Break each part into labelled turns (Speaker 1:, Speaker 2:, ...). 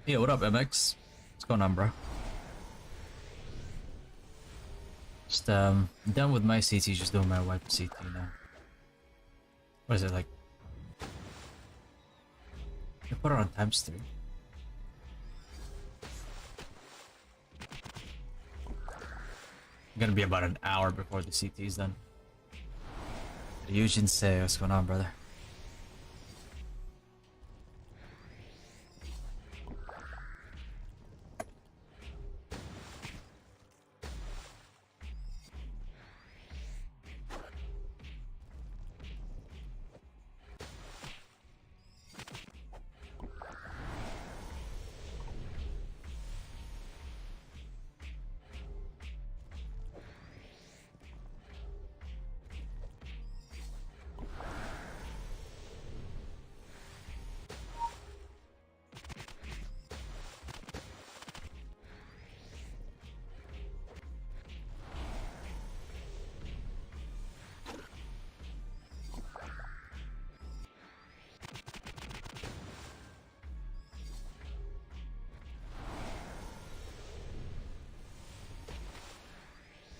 Speaker 1: Yeah, what up, MX? What's going on, bro? Just done with my CT, just doing my wipe CT now. What is it like? I put it on ×3. Gonna be about an hour before the CT is done. Ryujin say, what's going on, brother?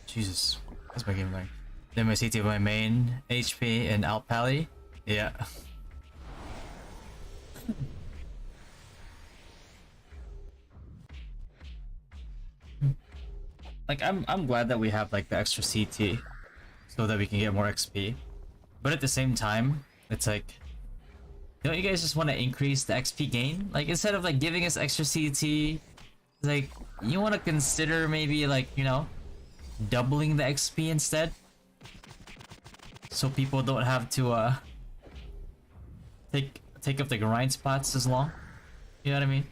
Speaker 1: Jesus, that's my game like. Then my CT of my main HP and out pally. Yeah. Like I'm glad that we have like the extra CT so that we can get more XP. But at the same time, it's like, don't you guys just want to increase the XP gain? Like instead of like giving us extra CT, like you want to consider maybe like, you know, doubling the XP instead, so people don't have to take up the grind spots as long. You know what I mean?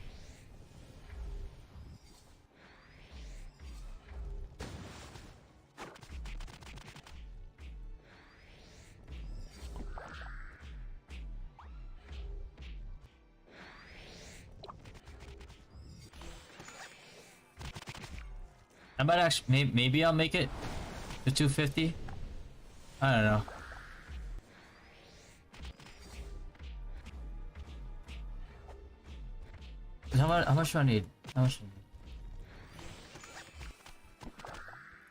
Speaker 1: I might actually, maybe I'll make it to 250. I don't know. How much do I need? How much do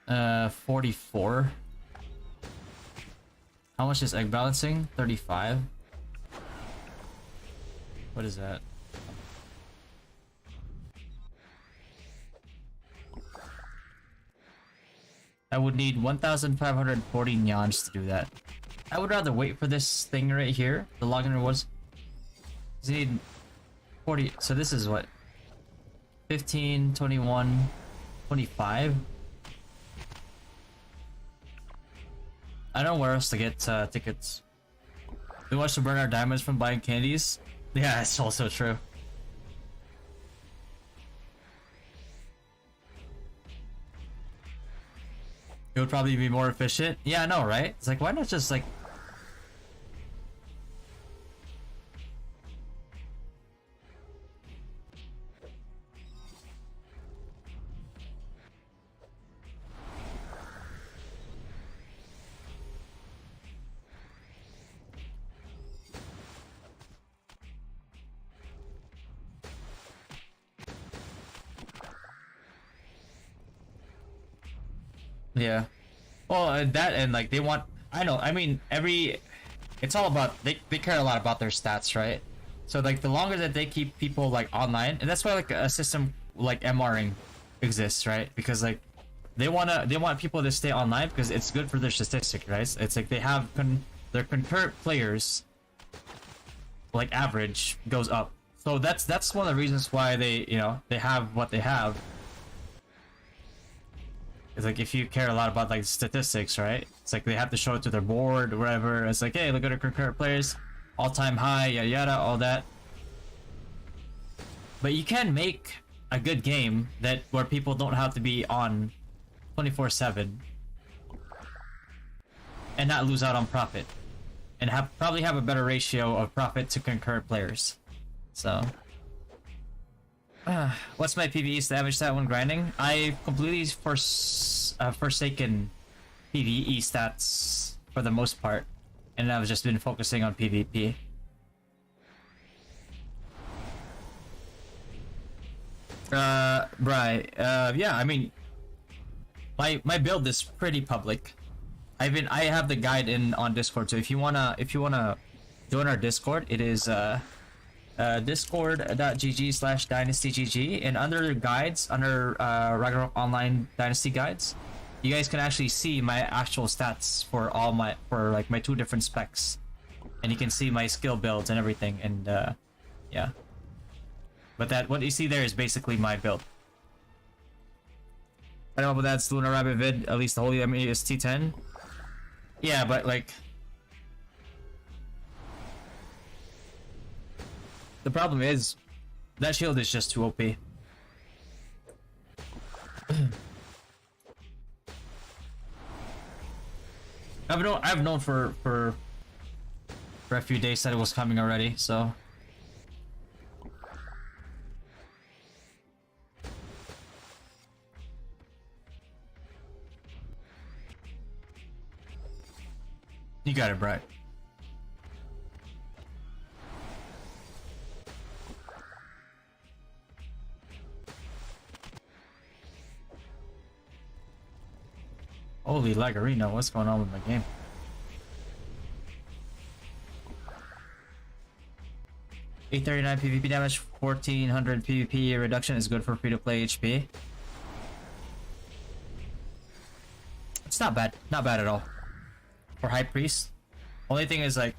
Speaker 1: I need? 44. How much is egg balancing? 35. What is that? I would need 1,540 nyans to do that. I would rather wait for this thing right here. The login rewards. You need 40. So this is what? 15, 21, 25. I don't know where else to get tickets. We watch to burn our diamonds from buying candies. Yeah, that's also true. It would probably be more efficient. Yeah, I know, right? It's like, why not just like... Yeah. Well, that and like they want, I know, I mean, it's all about, they care a lot about their stats, right? So like the longer that they keep people like online, and that's why like a system like MRing exists, right? Because like they want people to stay online because it's good for their statistic, right? It's like they have their concurrent players like average goes up. So that's one of the reasons why they, you know, they have what they have. It's like if you care a lot about like statistics, right? It's like they have to show it to their board or whatever. It's like, hey, look at our concurrent players, all-time high, yada yada, all that. But you can make a good game that where people don't have to be on 24/7 and not lose out on profit, and probably have a better ratio of profit to concurrent players. So. What's my PvE damage stat when grinding? I completely forsaken PvE stats for the most part, and I've just been focusing on PvP. Right. Yeah. I mean, my build is pretty public. I have the guide in on Discord. So if you wanna join our Discord, it is discord.gg/dynastygg, and under guides, under Ragnarok Online Dynasty guides, you guys can actually see my actual stats for like my 2 different specs, and you can see my skill builds and everything, and yeah. But that what you see there is basically my build. I don't know about that's Lunar Rabbit vid, at least the Holy Enemy is T10. Yeah, but like the problem is that shield is just too OP. I've known for a few days that it was coming already, so you got it, Bright. Holy Lagarino, what's going on with my game? $839 PvP damage, 1400 PvP reduction is good for free-to-play HP. It's not bad, not bad at all. For High Priest, only thing is like,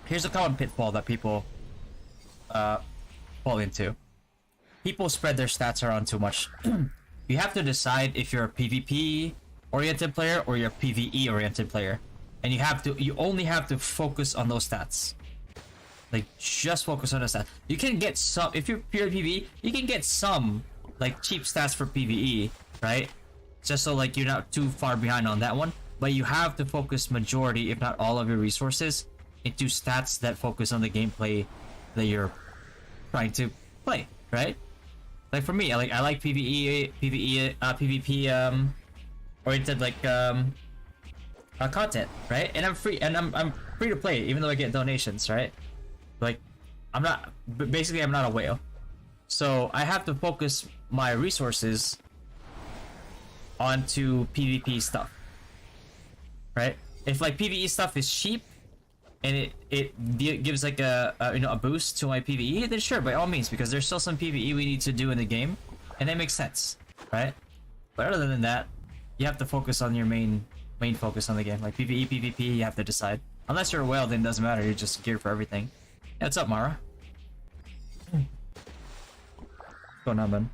Speaker 1: here's a common pitfall that people fall into. People spread their stats around too much. You have to decide if you're a PvP oriented player or you're a PvE oriented player, and you only have to focus on those stats. Like, just focus on the stats. You can get some, if you're pure PvE, you can get some like cheap stats for PvE, right? Just so like you're not too far behind on that one. But you have to focus majority, if not all of your resources into stats that focus on the gameplay that you're trying to play, right? Like for me, I like PvP oriented like content, right? And I'm free to play even though I get donations, right? Like I'm not a whale, so I have to focus my resources onto PvP stuff, right? If like PvE stuff is cheap and it gives like a boost to my PvE, then sure, by all means, because there's still some PvE we need to do in the game, and that makes sense, right? But other than that, you have to focus on your main focus on the game. Like PvE, PvP, you have to decide. Unless you're a whale, then it doesn't matter. You're just geared for everything. Yeah, what's up, Mara? What's going on, man?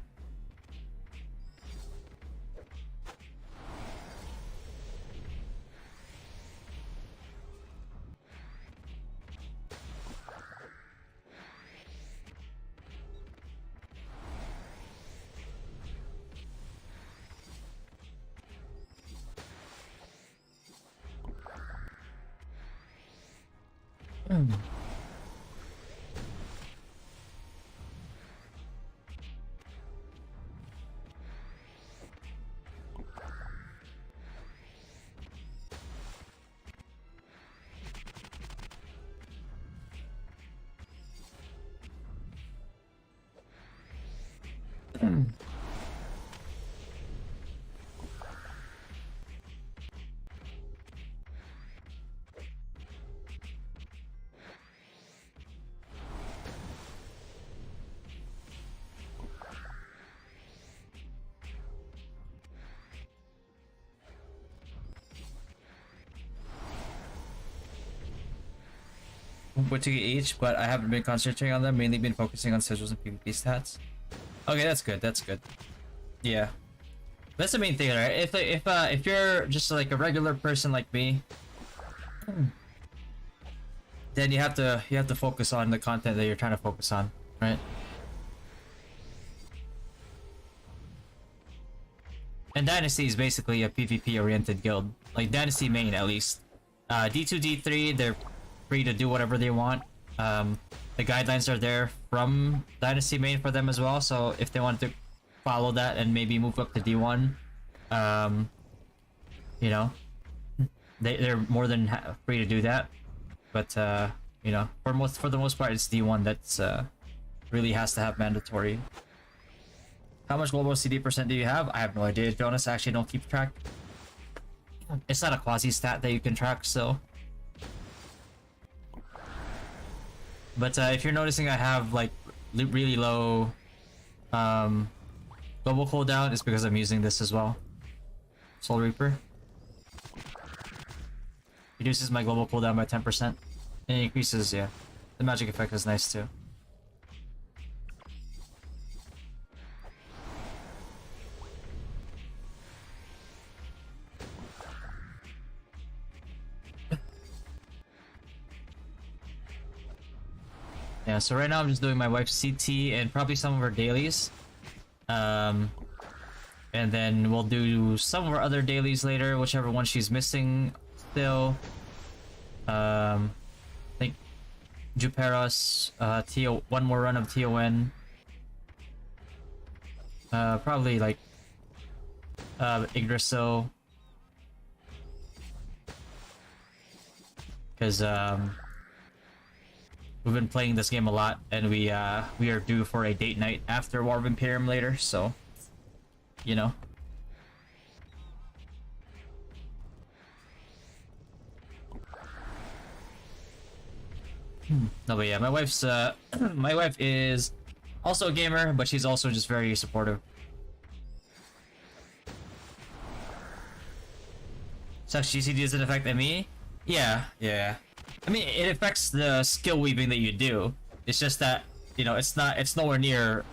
Speaker 1: What to get each, but I haven't been concentrating on them. Mainly been focusing on sigils and PvP stats. Okay, that's good. That's good. Yeah, that's the main thing, right? If you're just like a regular person like me, then you have to focus on the content that you're trying to focus on, right? And Dynasty is basically a PvP oriented guild, like Dynasty main at least. D2, D3, they're free to do whatever they want. The guidelines are there from Dynasty main for them as well, so if they want to follow that and maybe move up to D1, you know, they're more than free to do that. But you know, for the most part, it's D1 that's really has to have mandatory. How much global CD percent do you have? I have no idea, Jonas. I actually don't keep track. It's not a quasi stat that you can track, so. But if you're noticing I have like really low global cooldown, it's because I'm using this as well. Soul Reaper reduces my global cooldown by 10%. And it increases, yeah. The magic effect is nice too. Yeah, so right now I'm just doing my wife's CT and probably some of her dailies. And then we'll do some of our other dailies later, whichever one she's missing still. I think Juperos, one more run of TON. Probably like Yggdrasil. Because we've been playing this game a lot, and we are due for a date night after War of Imperium later, so you know. No, but yeah, my wife's my wife is also a gamer, but she's also just very supportive. Such GCD doesn't affect ME? Yeah. I mean, it affects the skill weaving that you do. It's just that, you know, it's nowhere near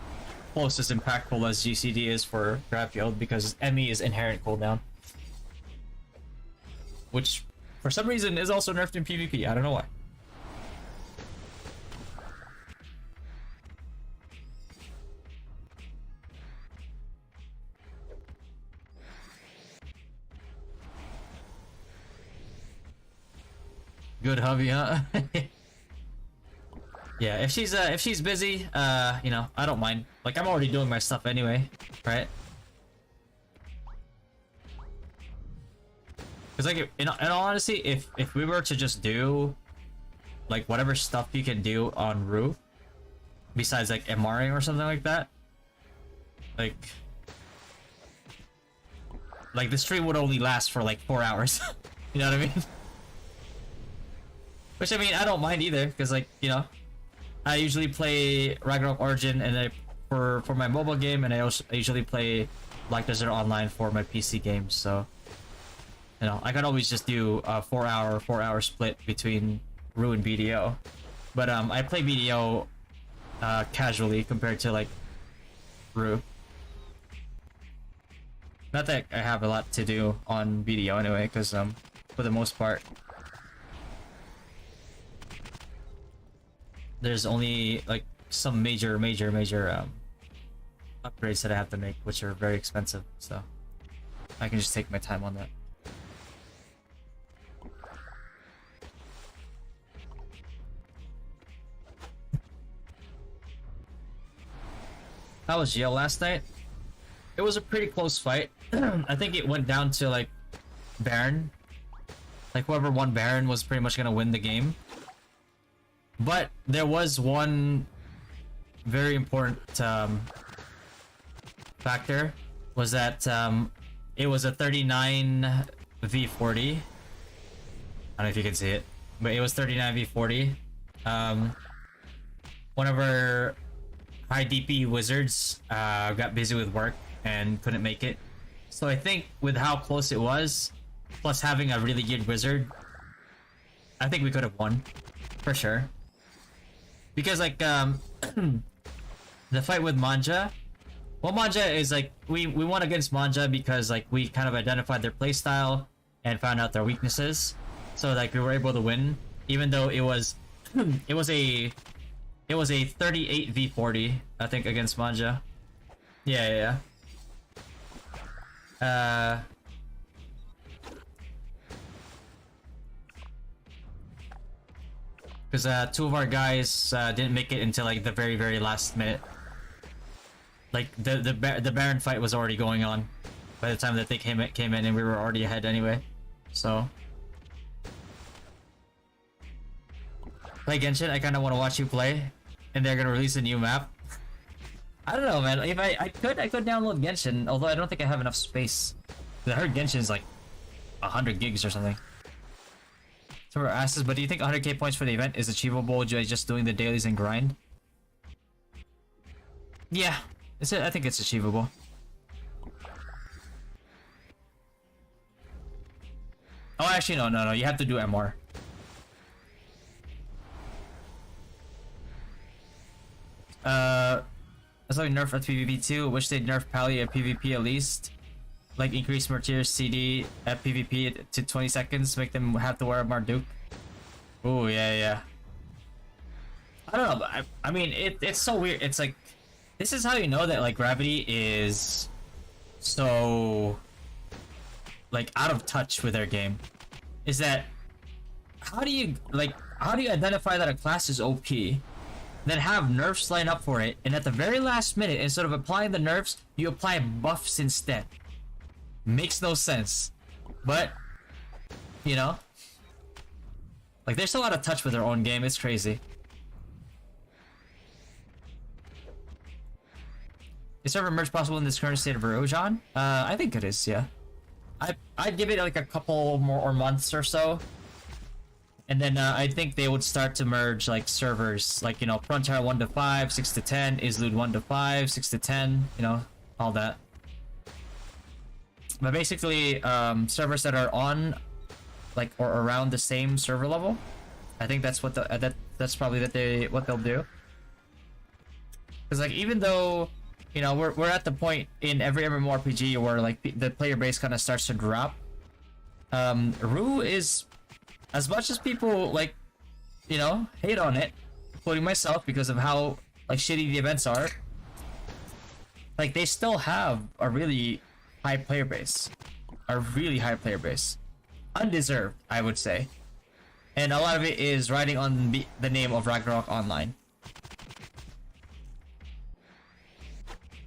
Speaker 1: close as impactful as GCD is for Grapfield because ME is inherent cooldown. Which, for some reason, is also nerfed in PvP. I don't know why. Good hubby, huh? Yeah, if she's busy, you know, I don't mind. Like, I'm already doing my stuff anyway, right? Cause like, in all honesty, if we were to just do like whatever stuff you can do on Rue, besides like MRing or something like that, like the stream would only last for like 4 hours. You know what I mean? Which, I mean, I don't mind either, because, like, you know, I usually play Ragnarok Origin and for my mobile game, and I usually play Black Desert Online for my PC games, so, you know, I can always just do a 4 hour split between Rue and BDO. But, I play BDO, casually compared to, like, Rue. Not that I have a lot to do on BDO anyway, because, for the most part, there's only like some major upgrades that I have to make, which are very expensive, so I can just take my time on that. How was GL last night? It was a pretty close fight. I think it went down to like Baron. Like whoever won Baron was pretty much gonna win the game. But there was one very important factor, was that it was a 39 v40. I don't know if you can see it, but it was 39 v40. One of our high DP wizards got busy with work and couldn't make it. So I think with how close it was, plus having a really good wizard, I think we could have won, for sure. Because like the fight with Manja, well, Manja is like we won against Manja because like we kind of identified their playstyle and found out their weaknesses, so like we were able to win, even though it was it was a 38 v40 I think against Manja. Yeah. Because two of our guys didn't make it until like the very last minute. Like the Baron fight was already going on by the time that they came in, and we were already ahead anyway. So play Genshin. I kind of want to watch you play. and they're gonna release a new map. I don't know, man. If I could download Genshin, although I don't think I have enough space. I heard Genshin is like 100 gigs or something. Someone asks, but do you think 100k points for the event is achievable just doing the dailies and grind? Yeah, I think it's achievable. Oh, actually, no. You have to do MR. That's like nerf at PvP too. Wish they'd nerf Pally at PvP at least. Like increase Martyr CD at PvP to 20 seconds, make them have to wear a Marduk. Oh yeah. I don't know. I mean, it's so weird. It's like, this is how you know that like Gravity is so like out of touch with their game. Is that how do you identify that a class is OP, then have nerfs line up for it, and at the very last minute, instead of applying the nerfs, you apply buffs instead? Makes no sense. But you know, like they're so out of touch with their own game. It's crazy. Is server merge possible in this current state of erosion? I think it is, yeah. I'd give it like a couple more months or so. And then I think they would start to merge like servers, like, you know, Frontier 1 to 5, 6 to 10, Izlude 1 to 5, 6 to 10, you know, all that. But basically, servers that are on like or around the same server level, I think that's what that's probably what they'll do. Because like, even though, you know, we're at the point in every MMORPG where like the player base kind of starts to drop. Rue is, as much as people like, you know, hate on it, including myself because of how like shitty the events are, like they still have a really high player base, undeserved, I would say, and a lot of it is riding on the name of Ragnarok Online.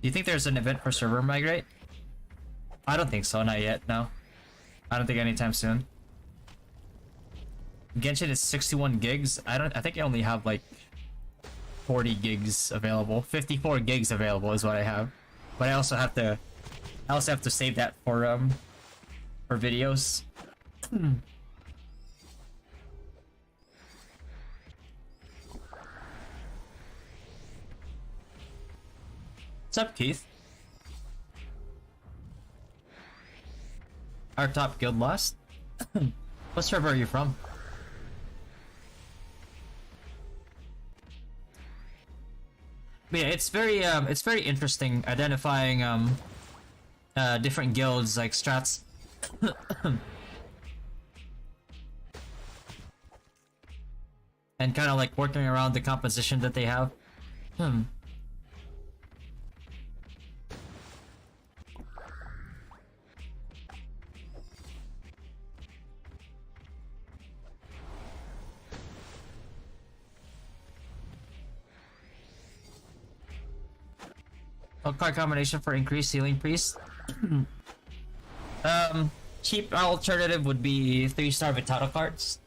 Speaker 1: Do you think there's an event for server migrate? I don't think so, not yet, no. I don't think anytime soon. Genshin is 61 gigs. I think I only have like 40 gigs available. 54 gigs available is what I have. But I also have to save that for videos. What's up, Keith? Our top guild lost? What server are you from? But yeah, it's very interesting identifying different guilds like strats. And kind of like working around the composition that they have. A card combination for increased healing priest. Cheap alternative would be 3-star Vitality cards.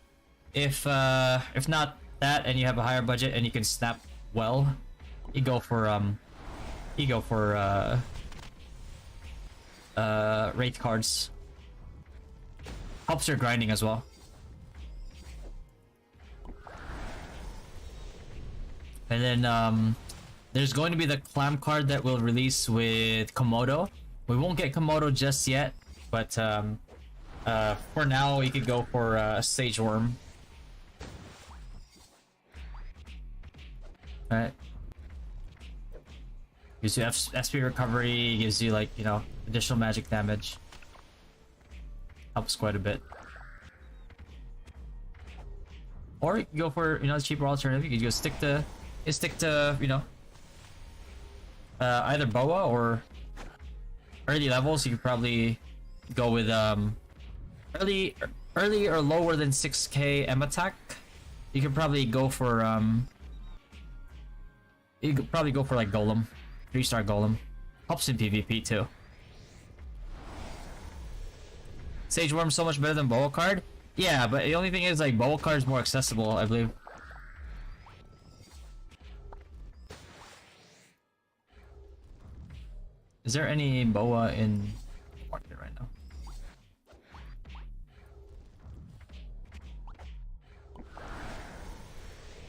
Speaker 1: If not that, and you have a higher budget and you can snap well, you go for rate cards. Helps your grinding as well. And then there's going to be the clam card that will release with Komodo. We won't get Komodo just yet, but for now you could go for Sage Worm. Alright. Gives you SP recovery, gives you like, you know, additional magic damage. Helps quite a bit. Or you can go for, you know, a cheaper alternative. You could just stick to, you know, either Boa or early levels. You could probably go with early or lower than 6k M attack. You could probably go for like Golem, 3-star Golem. Helps in PvP too. Sage Worm's so much better than Boa card. Yeah, but the only thing is like Boa card is more accessible, I believe. Is there any boa in market right now?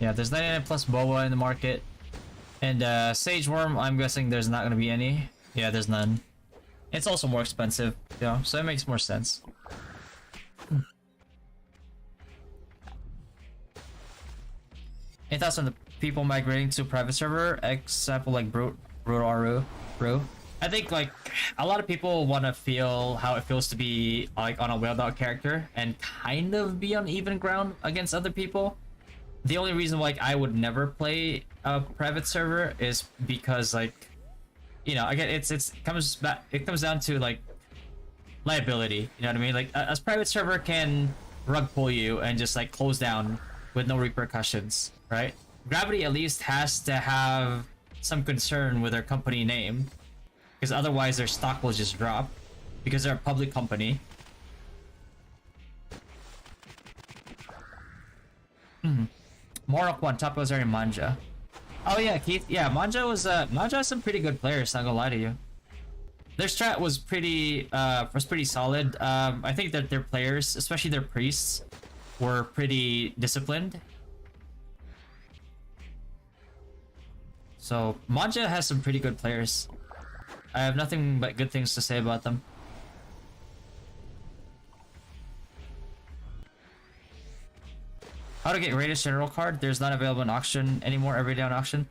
Speaker 1: Yeah, there's 99 plus boa in the market. And sage worm, I'm guessing there's not gonna be any. Yeah, there's none. It's also more expensive, you know, so it makes more sense. Any thoughts on the people migrating to private server? Example like Brutal Ru. I think like a lot of people want to feel how it feels to be like on a whale dog character and kind of be on even ground against other people. The only reason like I would never play a private server is because like, you know, again it comes down to like liability. You know what I mean? Like a private server can rug pull you and just like close down with no repercussions, right? Gravity at least has to have some concern with their company name, because otherwise their stock will just drop because they're a public company. Warlock one top was in Manja. Oh yeah, Keith. Yeah, Manja has some pretty good players. Not gonna lie to you. Their strat was pretty solid. I think that their players, especially their priests, were pretty disciplined. So Manja has some pretty good players. I have nothing but good things to say about them. How to get greatest general card? There's not available in auction anymore. Every day on auction.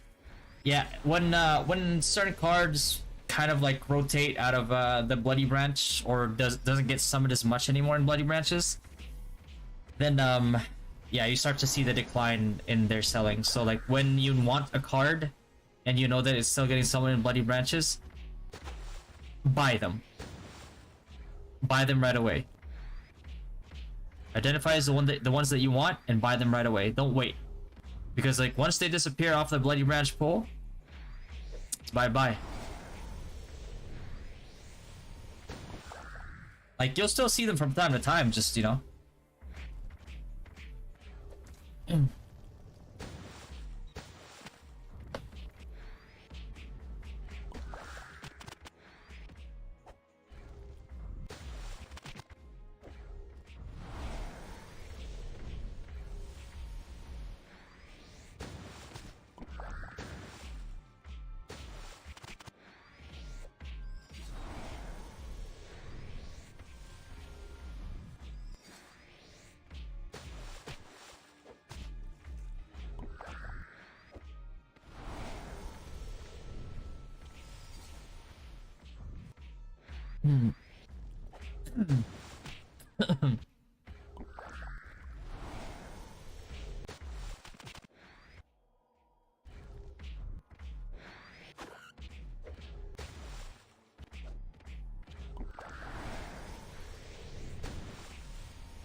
Speaker 1: Yeah, when certain cards kind of like rotate out of the Bloody Branch or doesn't get summoned as much anymore in Bloody Branches, then yeah, you start to see the decline in their selling. So like when you want a card and you know that it's still getting summoned in Bloody Branches, buy them. Buy them right away. Identify as the ones that you want and buy them right away. Don't wait. Because like once they disappear off the Bloody Branch pool, it's bye-bye. Like you'll still see them from time to time, just, you know.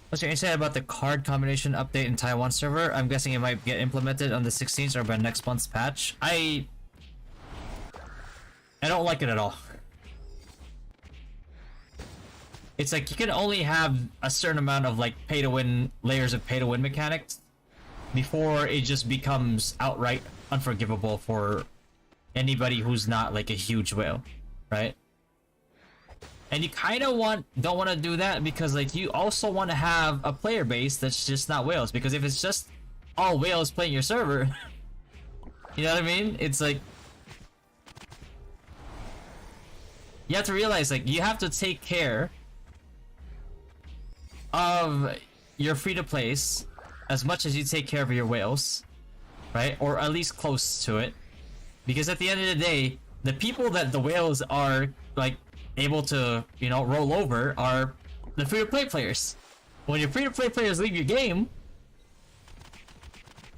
Speaker 1: What's your insight about the card combination update in Taiwan server? I'm guessing it might get implemented on the 16th or by next month's patch. I don't like it at all. It's like you can only have a certain amount of like pay to win layers of pay to win mechanics before it just becomes outright unforgivable for anybody who's not like a huge whale, right? And you kind of don't want to do that because like you also want to have a player base that's just not whales, because if it's just all whales playing your server, you know what I mean? It's like you have to realize like you have to take care of your free-to-plays as much as you take care of your whales, right? Or at least close to it, because at the end of the day, the people that the whales are like able to, you know, roll over are the free-to-play players. When your free-to-play players leave your game,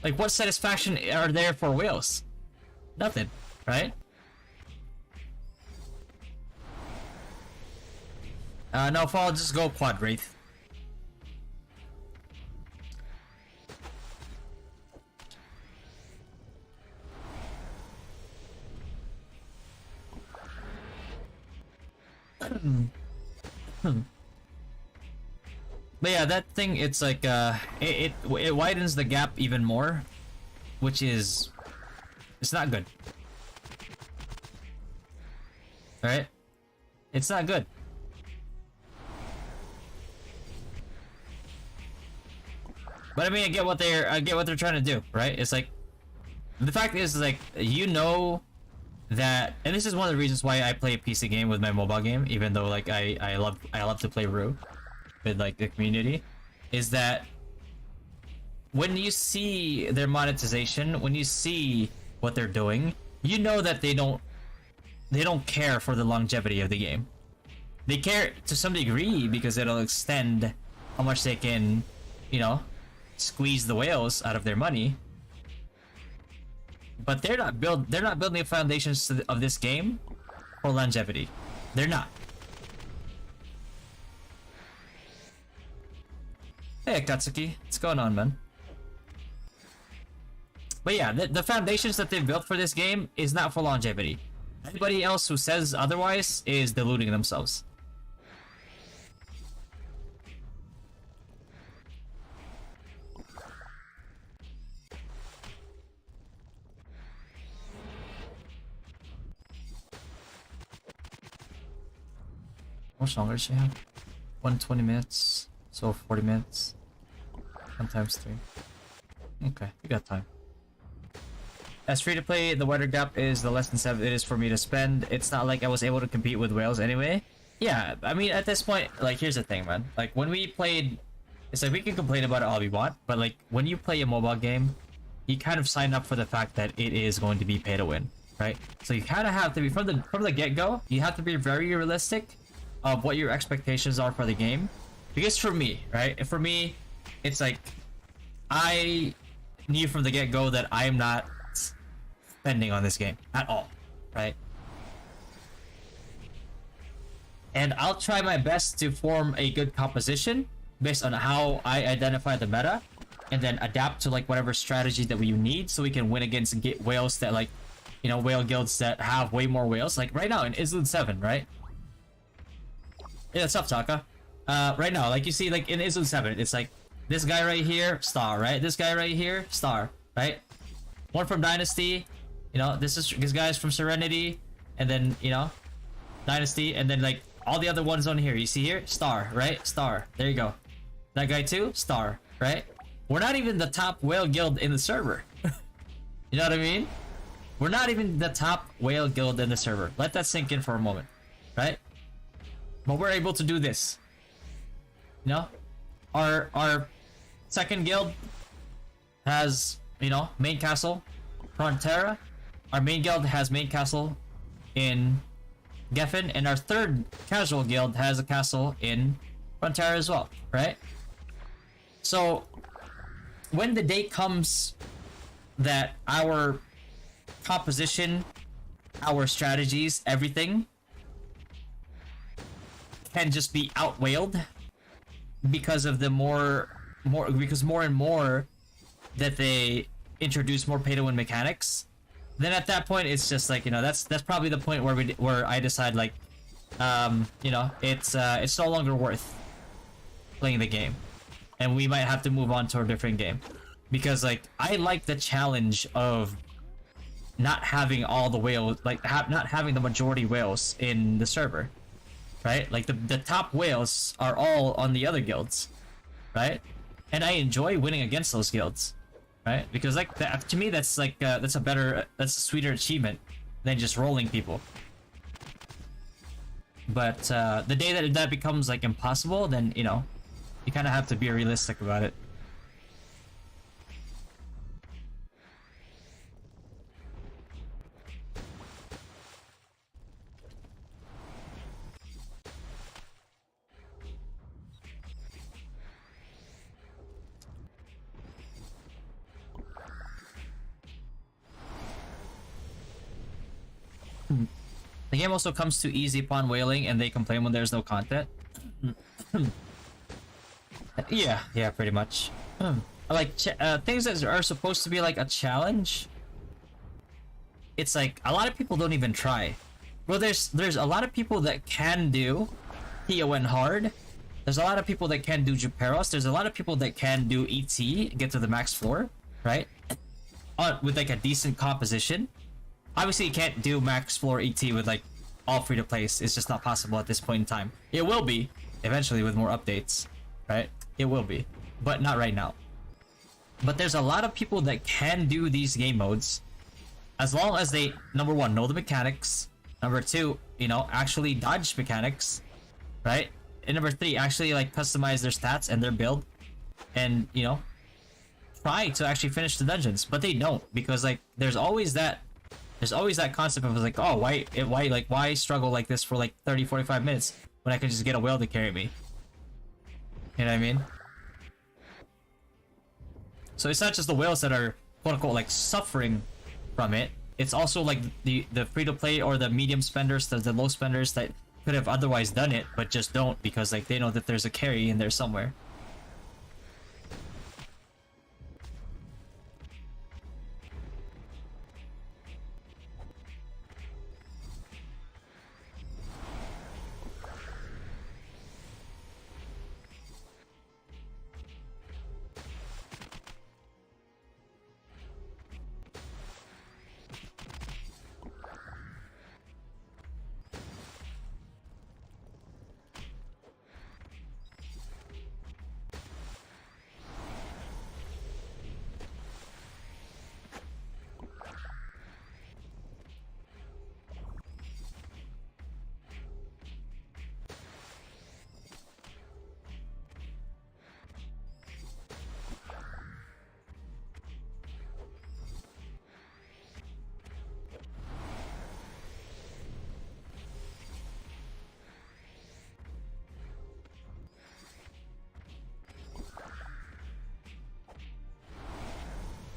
Speaker 1: like what satisfaction are there for whales? Nothing, right? No, if I'll just go Quad Wraith. But yeah, that thing, it's like it widens the gap even more, which is, it's not good. right? It's not good. But I mean, I get what they're trying to do, right? It's like, the fact is, like, you know that, and this is one of the reasons why I play a PC game with my mobile game, even though like I love to play Rue with like the community, is that when you see their monetization, when you see what they're doing, you know that they don't care for the longevity of the game. They care to some degree because it'll extend how much they can, you know, squeeze the whales out of their money. But they're not building the foundations of this game for longevity. They're not. Hey Katsuki, what's going on, man? But yeah, the foundations that they've built for this game is not for longevity. Anybody else who says otherwise is deluding themselves. How much longer does she have? 120 minutes, so 40 minutes. 1 times 3. Okay, you got time. As free to play, the wider gap is the less than 7 it is for me to spend. It's not like I was able to compete with whales anyway. Yeah, I mean, at this point, like, here's the thing, man. Like, when we played, it's like we can complain about it all we want, but like, when you play a mobile game, you kind of sign up for the fact that it is going to be pay to win, right? So you kind of have to be, from the get-go, you have to be very realistic of what your expectations are for the game. Because for me, right? For me, it's like, I knew from the get-go that I am not spending on this game at all, right? And I'll try my best to form a good composition based on how I identify the meta, and then adapt to like whatever strategy that we need so we can win against whales that, like, you know, whale guilds that have way more whales. Like right now in Izlude 7, right? Yeah, what's up, Taka? Right now, like you see, like in Izlude 7, it's like this guy right here, star, right? This guy right here, star, right? One from Dynasty, you know, this guy's from Serenity, and then, you know, Dynasty, and then like all the other ones on here, you see here, star, right? Star, there you go. That guy too, star, right? We're not even the top whale guild in the server. You know what I mean? We're not even the top whale guild in the server. Let that sink in for a moment, right? But we're able to do this. You know, our second guild has, you know, main castle Frontera. Our main guild has main castle in Geffen, and our third casual guild has a castle in Frontera as well, right? So when the day comes that our composition, our strategies, everything can just be outwhaled because of the more and more that they introduce more pay to win mechanics, then at that point it's just like, you know, that's probably the point where I decide, like, you know, it's no longer worth playing the game, and we might have to move on to a different game, because like I like the challenge of not having all the whales, like not having the majority whales in the server, right? Like the top whales are all on the other guilds, right? And I enjoy winning against those guilds, right? Because like that, to me, that's like that's a sweeter achievement than just rolling people. But the day that becomes like impossible, then, you know, you kind of have to be realistic about it. The game also comes too easy upon whaling, and they complain when there's no content. Yeah, pretty much. Like things that are supposed to be like a challenge, it's like a lot of people don't even try. Well, there's a lot of people that can do TON hard. There's a lot of people that can do Juperos. There's a lot of people that can do ET, get to the max floor, right? With like a decent composition. Obviously, you can't do max floor ET with like all free to play. It's just not possible at this point in time. It will be eventually with more updates, right? It will be, but not right now. But there's a lot of people that can do these game modes as long as they, number one, know the mechanics, number two, you know, actually dodge mechanics, right? And number three, actually like customize their stats and their build, and you know, try to actually finish the dungeons. But they don't, because like there's always that concept of like, oh, why struggle like this for like 30-45 minutes when I can just get a whale to carry me? You know what I mean? So it's not just the whales that are quote unquote like suffering from it. It's also like the free to play or the medium spenders, the low spenders that could have otherwise done it but just don't, because like they know that there's a carry in there somewhere.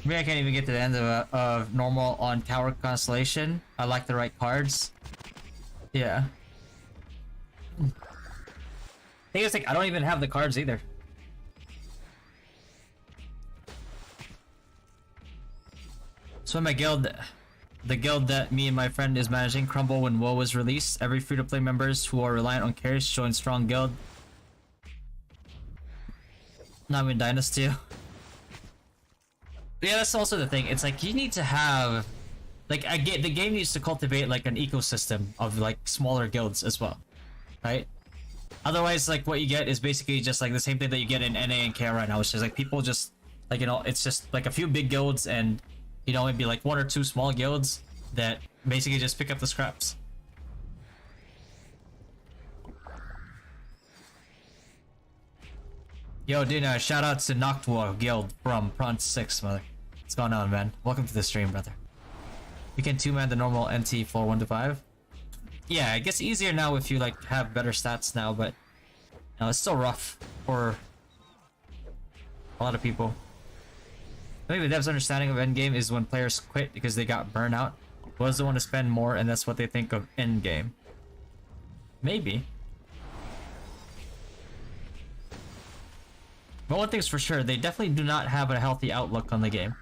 Speaker 1: Maybe I can't even get to the end of normal on Tower Constellation. I like the right cards. Yeah. Thing is, like, I don't even have the cards either. So my guild, the guild that me and my friend is managing, crumble when WoW was released. Every free-to-play members who are reliant on carries join strong guild. Not in Dynasty. Yeah, that's also the thing. It's like you need to have, like, the game needs to cultivate like an ecosystem of like smaller guilds as well, right? Otherwise, like what you get is basically just like the same thing that you get in NA and KR right now, which is like people just like, you know, it's just like a few big guilds and, you know, maybe like one or two small guilds that basically just pick up the scraps. Yo, dude, shoutouts to Noctua Guild from Pront6, mother. What's going on, man? Welcome to the stream, brother. You can 2-man the normal NT floor 1 to 5. Yeah, it gets easier now if you like have better stats now, but no, it's still rough for a lot of people. Maybe the devs' understanding of Endgame is when players quit because they got burnout. Was the one to spend more, and that's what they think of Endgame. Maybe. But one thing's for sure, they definitely do not have a healthy outlook on the game.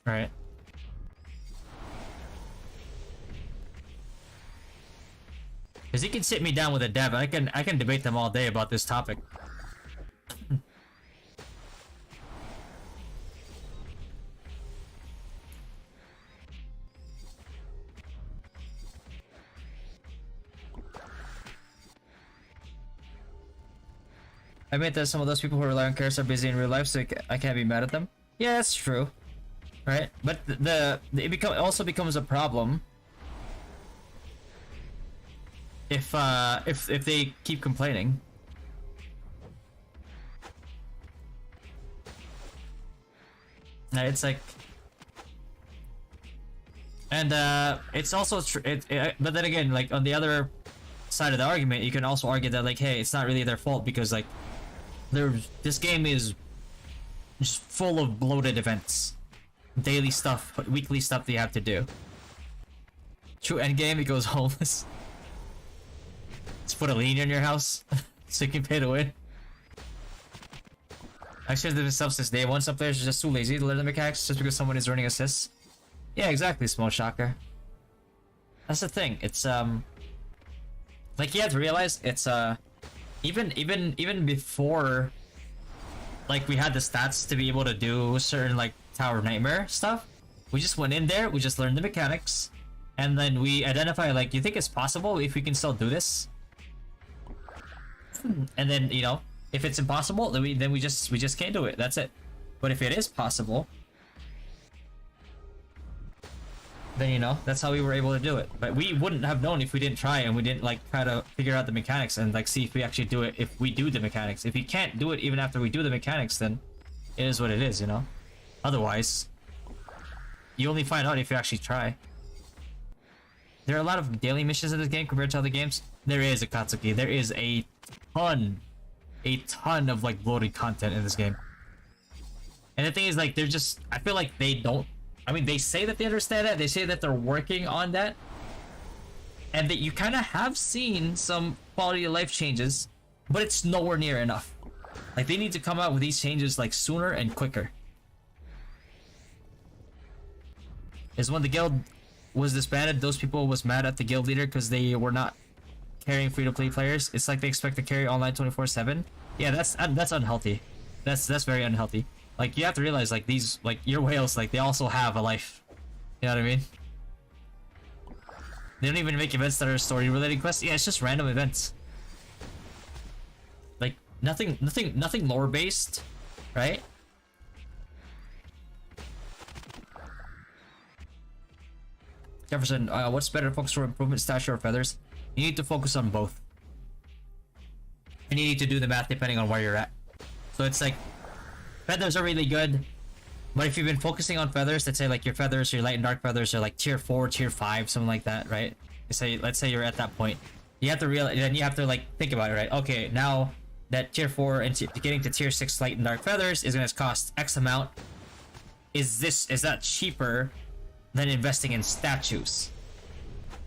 Speaker 1: Right? Because he can sit me down with a dev, and I can debate them all day about this topic. I admit that some of those people who rely on carrots are busy in real life, so I can't be mad at them. Yeah, that's true. Right? But it also becomes a problem if they keep complaining. And it's like, and it's also but then again, like on the other side of the argument, you can also argue that like, hey, it's not really their fault because like this game is just full of bloated events, daily stuff, weekly stuff that you have to do. True endgame, it goes homeless. Just put a lien in your house so you can pay to win. Actually, there's been stuff since day one. Some players are just too lazy to learn the mechanics just because someone is earning assists. Yeah, exactly, Small Shocker. That's the thing. It's like you have to realize it's even before like we had the stats to be able to do certain like Tower Nightmare stuff, we just went in there, we just learned the mechanics, and then we identify like, you think it's possible if we can still do this? And then, you know, if it's impossible, then we just can't do it. That's it. But if it is possible, then, you know, that's how we were able to do it. But we wouldn't have known if we didn't try, and we didn't like try to figure out the mechanics and like see if we actually do it if we do the mechanics. If we can't do it even after we do the mechanics, then it is what it is, you know? Otherwise, you only find out if you actually try. There are a lot of daily missions in this game compared to other games. There is, Akatsuki. There is a ton of like bloated content in this game. And the thing is, like, they're just, I feel like they don't, I mean, they say that they understand that, they say that they're working on that, and that you kind of have seen some quality of life changes, but it's nowhere near enough. Like, they need to come out with these changes like sooner and quicker. Is when the guild was disbanded, those people was mad at the guild leader because they were not carrying free-to-play players. It's like they expect to carry online 24/7. Yeah, that's unhealthy. That's very unhealthy. Like, you have to realize, like, these, like, your whales, like, they also have a life. You know what I mean? They don't even make events that are story-related quests. Yeah, it's just random events. Like, nothing lore-based, right? Jefferson, what's better to focus for improvement, stature, or feathers? You need to focus on both. And you need to do the math depending on where you're at. So it's like, feathers are really good, but if you've been focusing on feathers, let's say like your feathers, your light and dark feathers are like tier 4, tier 5, something like that, right? Let's say you're at that point. You have to realize, then you have to like think about it, right? Okay, now that tier 4 and getting to tier 6 light and dark feathers is going to cost X amount. Is that cheaper than investing in statues?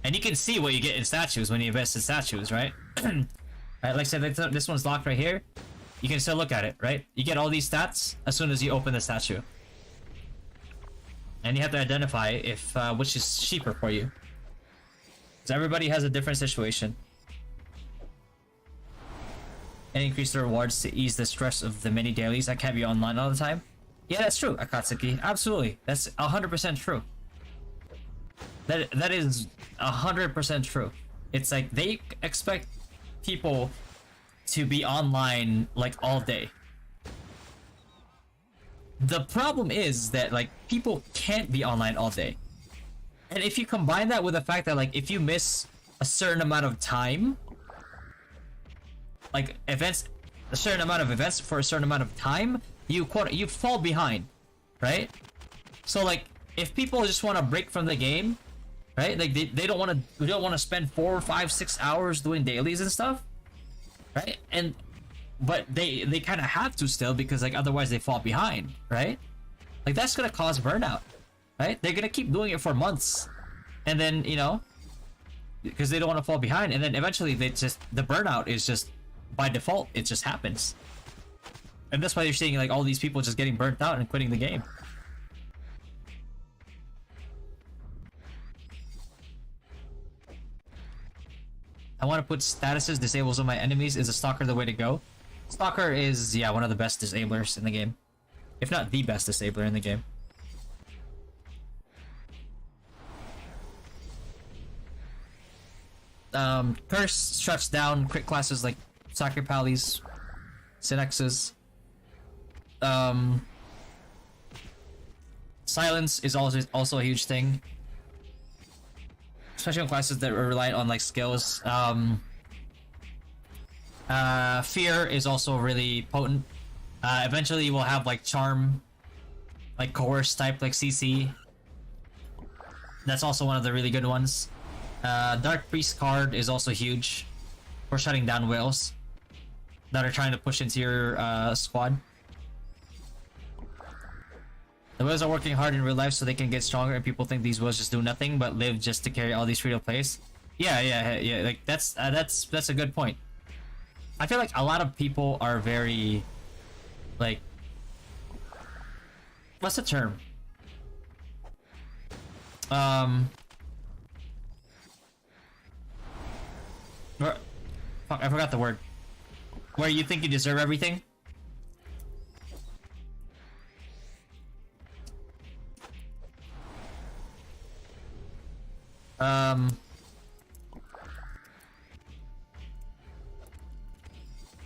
Speaker 1: And you can see what you get in statues when you invest in statues, right? Right, like I said, this one's locked right here. You can still look at it, right? You get all these stats as soon as you open the statue. And you have to identify if which is cheaper for you. Because everybody has a different situation. And increase the rewards to ease the stress of the many dailies that can't be online all the time. Yeah, that's true, Akatsuki. Absolutely. That's 100% true. That is 100% true. It's like they expect people to be online like all day. The problem is that like people can't be online all day. And if you combine that with the fact that like if you miss a certain amount of time, like events, a certain amount of events for a certain amount of time, you fall behind, right? So like if people just want to break from the game, right? Like they don't want to spend 4, 5, 6 hours doing dailies and stuff, right? But they kind of have to still, because like otherwise they fall behind, right? Like that's gonna cause burnout, right? They're gonna keep doing it for months, and then, you know, because they don't want to fall behind, and then eventually the burnout is just by default, it just happens. And that's why you're seeing like all these people just getting burnt out and quitting the game. I want to put statuses disables on my enemies. Is a stalker the way to go? Stalker is, yeah, one of the best disablers in the game. If not the best disabler in the game. Curse shuts down crit classes like Soccer Pallies, Synexes. Silence is also a huge thing, especially on classes that are reliant on like skills. Fear is also really potent. Eventually we'll have like charm, like coerce type, like CC. That's also one of the really good ones. Dark Priest card is also huge for shutting down whales that are trying to push into your squad. The whales are working hard in real life so they can get stronger, and people think these whales just do nothing but live just to carry all these free-to-plays. Yeah. Like that's a good point. I feel like a lot of people are very, like, what's the term? Fuck, I forgot the word. Where you think you deserve everything?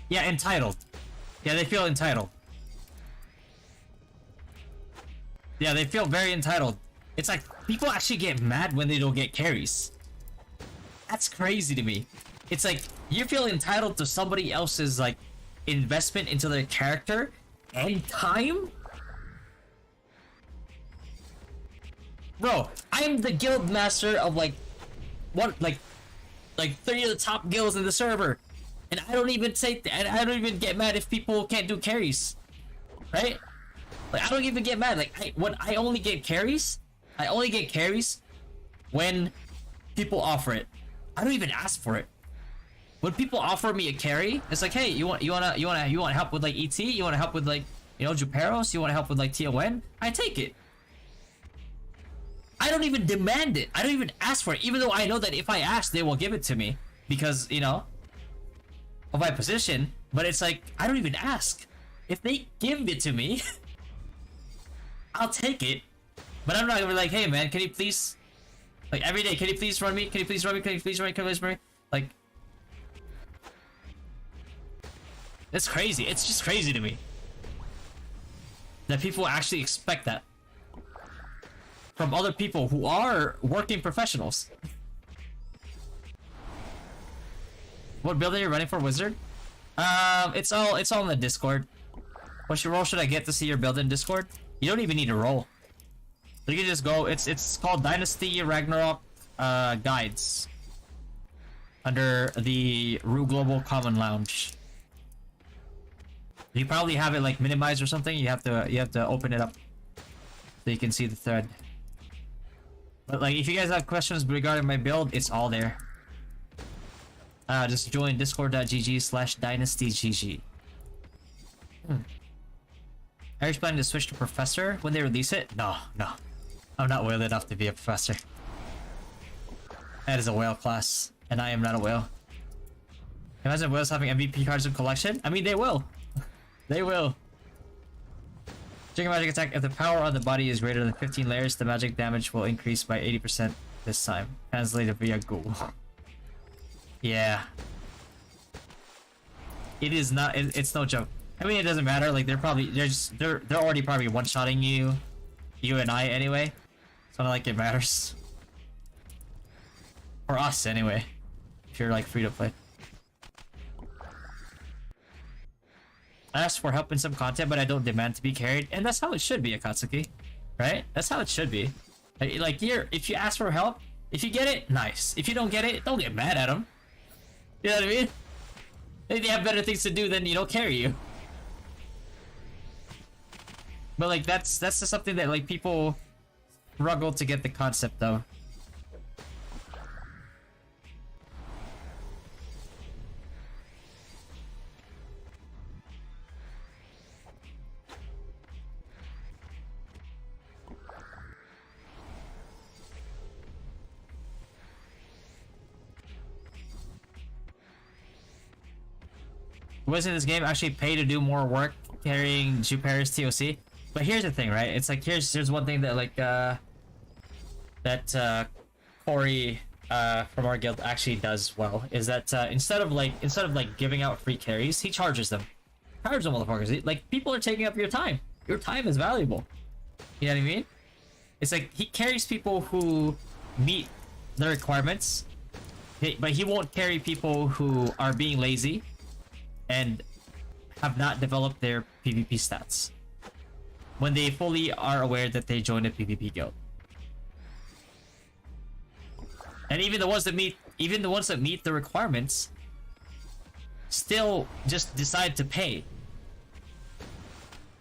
Speaker 1: Yeah, entitled. Yeah, they feel entitled. Yeah, they feel very entitled. It's like people actually get mad when they don't get carries. That's crazy to me. It's like you feel entitled to somebody else's like investment into their character and time. Bro, I'm the guild master of like what like 30 of the top guilds in the server, and I don't even say and I don't even get mad if people can't do carries, right? Like I don't even get mad. Like I only get carries. I only get carries when people offer it. I don't even ask for it. When people offer me a carry, it's like, hey, you want help with like ET? You want to help with like, you know, Juperos? You want to help with like TON? I take it. I don't even demand it. I don't even ask for it, even though I know that if I ask, they will give it to me because, you know, of my position. But it's like I don't even ask. If they give it to me, I'll take it. But I'm not gonna be like, hey man, can you please, like every day, can you please run me? Can you please run me? Can you please run me? Can you please run me? Like, it's crazy. It's just crazy to me that people actually expect that from other people who are working professionals. What build are you running for, Wizard? It's all in the Discord. What role should I get to see your build in Discord? You don't even need a roll. You can just go. It's called Dynasty Ragnarok guides under the Rue Global Common Lounge. You probably have it like minimized or something. You have to open it up so you can see the thread. But like, if you guys have questions regarding my build, it's all there. Just join discord.gg/dynastygg. Are you planning to switch to Professor when they release it? No. I'm not whale enough to be a Professor. That is a whale class, and I am not a whale. Imagine whales having MVP cards in collection. I mean, they will. They will. Trigger magic attack. If the power on the body is greater than 15 layers, the magic damage will increase by 80% this time. Translated via Google. Yeah. It is not. It's no joke. I mean, it doesn't matter. Like they're already probably one-shotting you and I anyway. It's not like it matters. For us anyway. If you're like free to play. I ask for help in some content, but I don't demand to be carried, and that's how it should be, Akatsuki. Right? That's how it should be. Like if you ask for help, if you get it, nice. If you don't get it, don't get mad at them. You know what I mean? They have better things to do than, you know, carry you. But like that's just something that like people struggle to get the concept of. Was in this game actually pay to do more work carrying Juperis TOC? But here's the thing, right? It's like here's one thing that like Corey from our guild actually does well is that instead of giving out free carries, he charges them. Charge them, motherfuckers. Like people are taking up your time. Your time is valuable. You know what I mean? It's like he carries people who meet the requirements, but he won't carry people who are being lazy and have not developed their PvP stats when they fully are aware that they joined a PvP guild. And even the ones that meet the requirements still just decide to pay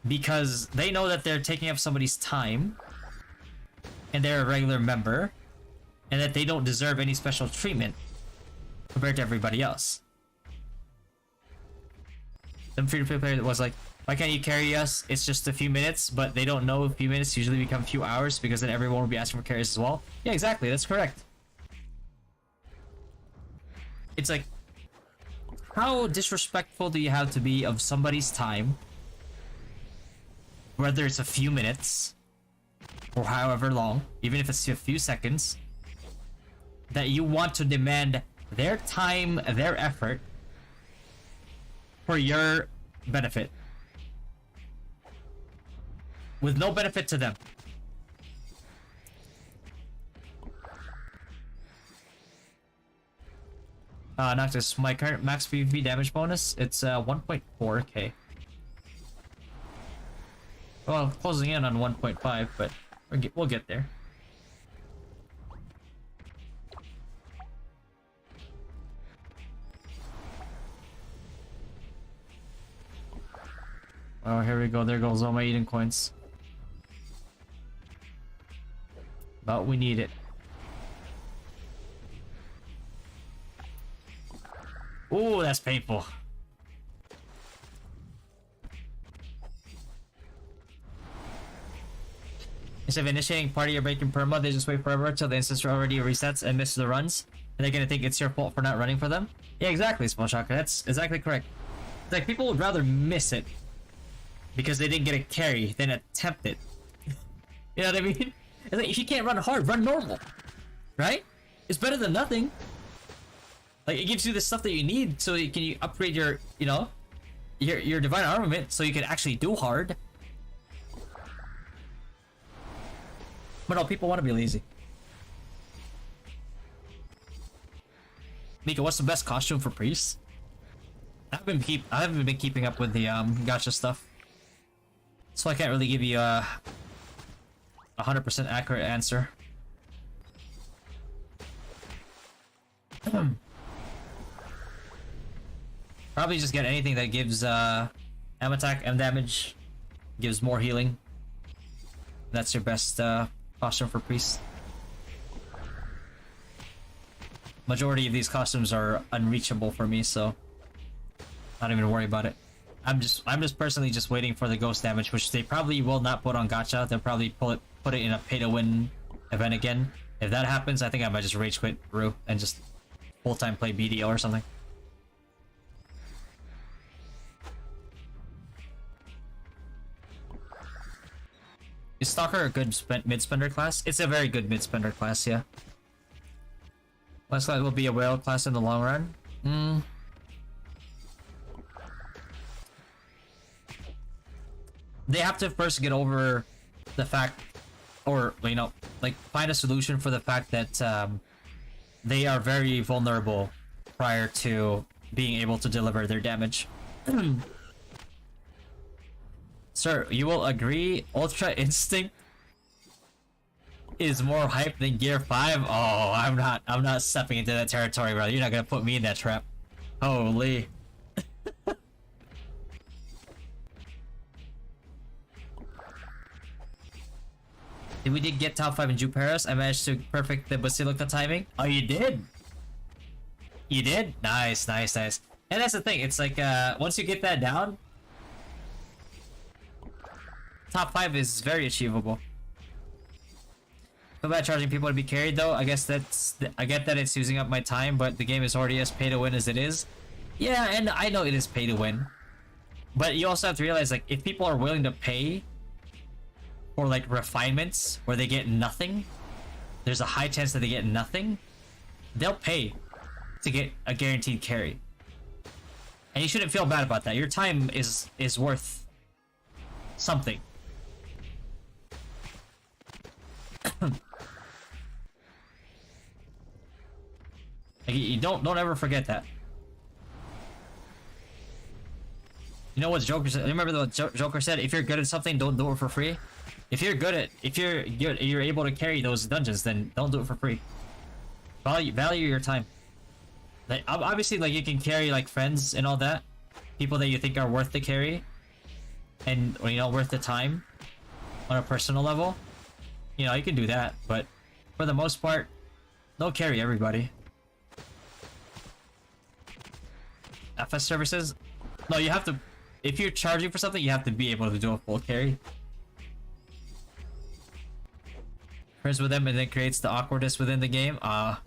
Speaker 1: because they know that they're taking up somebody's time and they're a regular member and that they don't deserve any special treatment compared to everybody else. The free-to-play player that was like, why can't you carry us? It's just a few minutes, but they don't know a few minutes usually become a few hours because then everyone will be asking for carries as well. Yeah, exactly. That's correct. It's like, how disrespectful do you have to be of somebody's time? Whether it's a few minutes or however long, even if it's a few seconds, that you want to demand their time, their effort for your benefit. With no benefit to them. Noctis, my current max PvP damage bonus, it's 1.4k. Well, closing in on 1.5, but we'll get there. Oh, here we go. There goes all my Eden coins. But we need it. Ooh, that's painful. Instead of initiating party or breaking perma, they just wait forever till the instance already resets and misses the runs. And they're gonna think it's your fault for not running for them? Yeah, exactly, Small Shocker. That's exactly correct. It's like people would rather miss it because they didn't get a carry than attempt it. You know what I mean? It's like, if you can't run hard, run normal. Right? It's better than nothing. Like, it gives you the stuff that you need so you can upgrade your, you know, your divine armament so you can actually do hard. But no, people want to be lazy. Mika, what's the best costume for priests? I haven't been keeping up with the gacha stuff, so I can't really give you a 100% accurate answer. Probably just get anything that gives M attack, M damage, gives more healing. That's your best costume for priests. Majority of these costumes are unreachable for me, so not even worry about it. I'm just personally just waiting for the ghost damage, which they probably will not put on gacha. They'll probably put it in a pay-to-win event again. If that happens, I think I might just rage quit Rue and just full-time play BDO or something. Is Stalker a good mid-spender class? It's a very good mid-spender class, yeah. Last class will be a whale class in the long run. They have to first get over the fact, or, you know, like, find a solution for the fact that they are very vulnerable prior to being able to deliver their damage. Sir, you will agree Ultra Instinct is more hype than Gear 5? Oh, I'm not stepping into that territory, brother. You're not gonna put me in that trap. Holy. We did get top 5 in Juparis. I managed to perfect the Basilica timing. Oh, you did? You did? Nice, nice, nice. And that's the thing. It's like, once you get that down, top 5 is very achievable. Feel bad charging people to be carried, though. I guess I get that it's using up my time, but the game is already as pay to win as it is. Yeah, and I know it is pay to win. But you also have to realize, like, if people are willing to pay for, like, refinements where they get nothing, there's a high chance that they get nothing, they'll pay to get a guaranteed carry. And you shouldn't feel bad about that. Your time is worth something. Like, you don't ever forget that. You know what Joker said? Remember what Joker said? If you're good at something, don't do it for free. If you're you're able to carry those dungeons, then don't do it for free. Value your time. Like, obviously, like, you can carry, like, friends and all that, people that you think are worth the carry, and, you know, worth the time on a personal level. You know, you can do that, but for the most part, don't carry everybody. FS services? No, you have to. If you're charging for something, you have to be able to do a full carry. Friends with them, and then creates the awkwardness within the game. I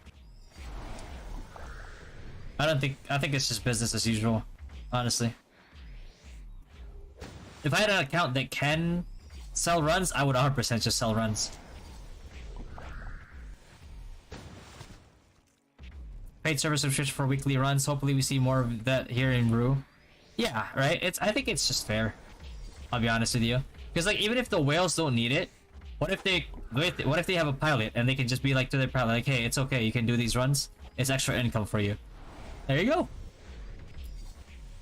Speaker 1: think it's just business as usual, honestly. If I had an account that can sell runs, I would 100% just sell runs. paid service subscription for weekly runs. Hopefully we see more of that here in Brew. Yeah, right? I think it's just fair. I'll be honest with you. Because like even if the whales don't need it, what if they have a pilot and they can just be like to their pilot like, hey, it's okay, you can do these runs. It's extra income for you. There you go.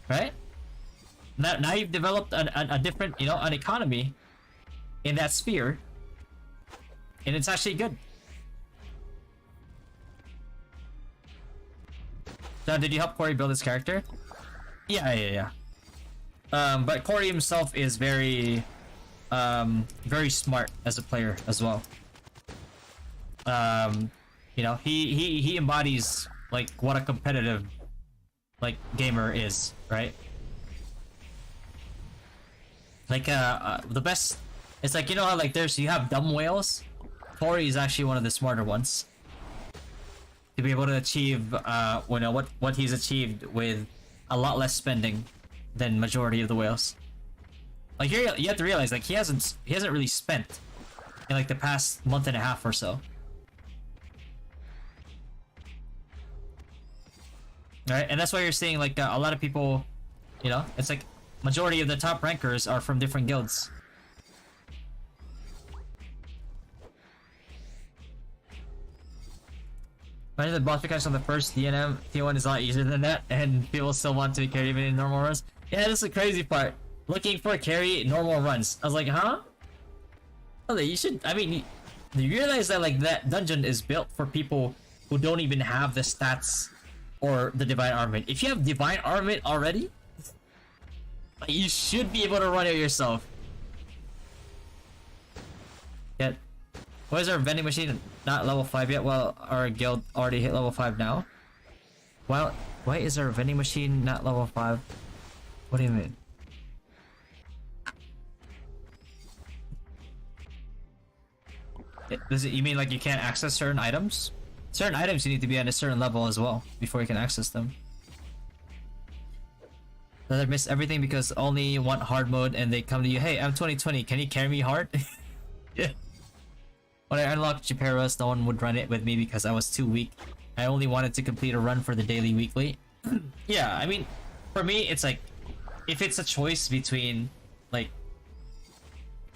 Speaker 1: Right? Now you've developed a different, you know, an economy in that sphere, and it's actually good. So did you help Corey build his character? Yeah. But Corey himself is very smart as a player as well. You know, he embodies like what a competitive like gamer is, right? Like the best, it's like, you know how like you have dumb whales. Corey is actually one of the smarter ones to be able to achieve you know what he's achieved with a lot less spending than majority of the whales. Like you have to realize like he hasn't really spent in like the past month and a half or so. Right, and that's why you're seeing like a lot of people, you know, it's like majority of the top rankers are from different guilds. Imagine the boss mechanics on the first DNM T1 is a lot easier than that, and people still want to carry even in normal runs. Yeah, that's the crazy part. Looking for carry normal runs. I was like, huh? Well, you should. I mean, you realize that like that dungeon is built for people who don't even have the stats or the divine armament. If you have divine armament already, like, you should be able to run it yourself. Yet, why is our vending machine not level 5 yet? Well, our guild already hit level 5 now. Well, why is our vending machine not level 5? What do you mean? You mean like you can't access certain items? Certain items you need to be at a certain level as well before you can access them. Then I miss everything because only want hard mode and they come to you, hey, I'm 2020, can you carry me hard? Yeah. When I unlocked Japeros, no one would run it with me because I was too weak. I only wanted to complete a run for the daily weekly. Yeah, I mean, for me, it's like, if it's a choice between, like,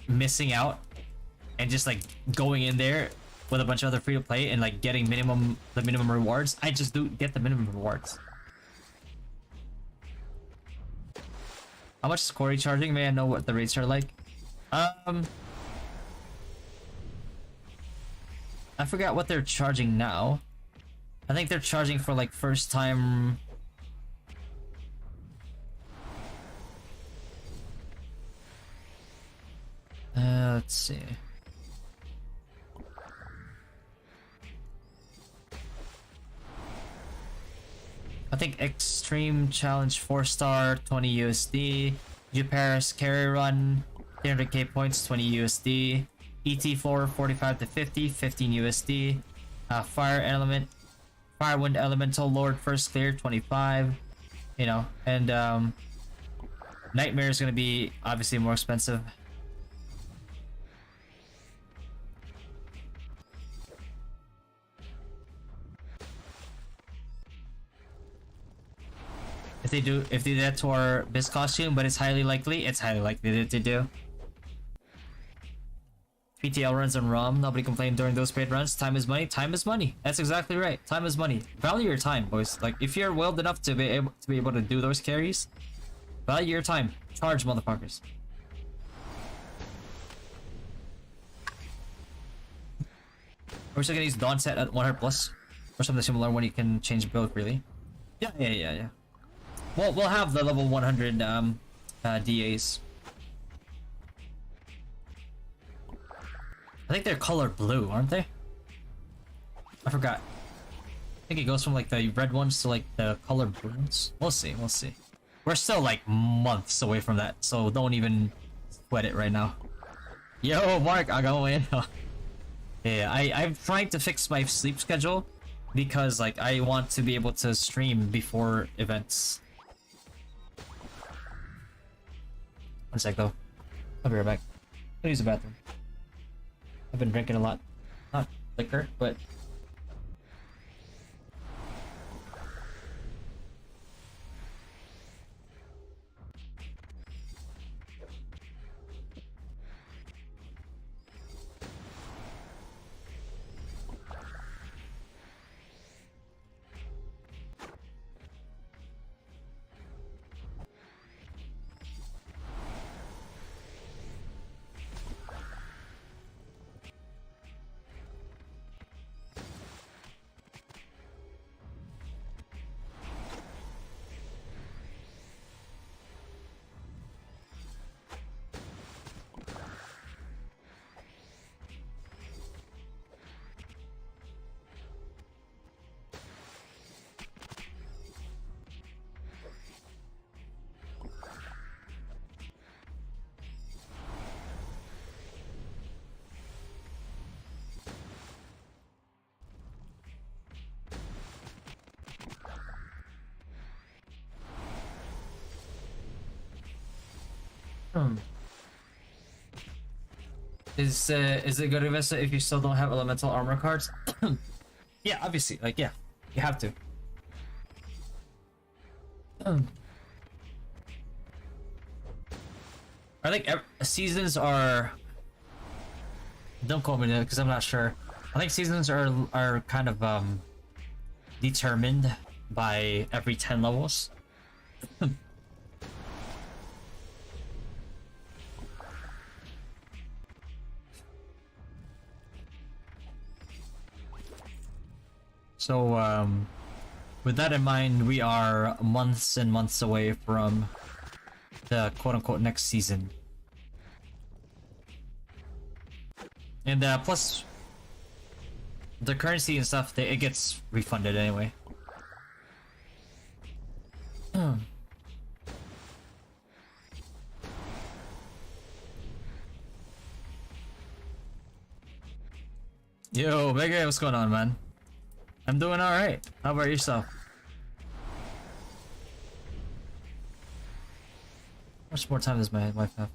Speaker 1: missing out and just, like, going in there with a bunch of other free-to-play and, like, getting the minimum rewards, I just do get the minimum rewards. How much is Corey charging? May I know what the rates are like? I forgot what they're charging now. I think they're charging for like first time. Let's see. I think Extreme Challenge 4-star, 20 USD. Juparis Carry Run, 300k points, 20 USD. ET4, 45 to 50, 15 USD. Fire Element, Firewind Elemental Lord First Clear, 25. You know, and Nightmare is gonna be obviously more expensive. If they do that to our Biz costume, but it's highly likely that they do. PTL runs on ROM, nobody complained during those paid runs. Time is money. Time is money. That's exactly right. Time is money. Value your time, boys. Like, if you're willed enough to be able to do those carries, value your time. Charge, motherfuckers. We're still gonna use Dawn set at 100 plus or something similar when you can change build freely. Yeah. Well, we'll have the level 100 DAs. I think they're colored blue, aren't they? I forgot. I think it goes from like the red ones to like the colored blue ones. We'll see. We're still like months away from that, so don't even sweat it right now. Yo, Mark, I go in. Yeah, I'm trying to fix my sleep schedule because like I want to be able to stream before events. One sec though. I'll be right back. I'll use the bathroom. I've been drinking a lot. Not liquor, but Hmm. Is it good investment if you still don't have elemental armor cards? Yeah, obviously. Like, yeah, you have to. I think seasons are. Don't quote me because I'm not sure. I think seasons are kind of determined by every 10 levels. So with that in mind, we are months and months away from the quote-unquote next season. And plus, the currency and stuff, it gets refunded anyway. Yo, Mega, what's going on, man? I'm doing alright. How about yourself? How much more time does my wife have?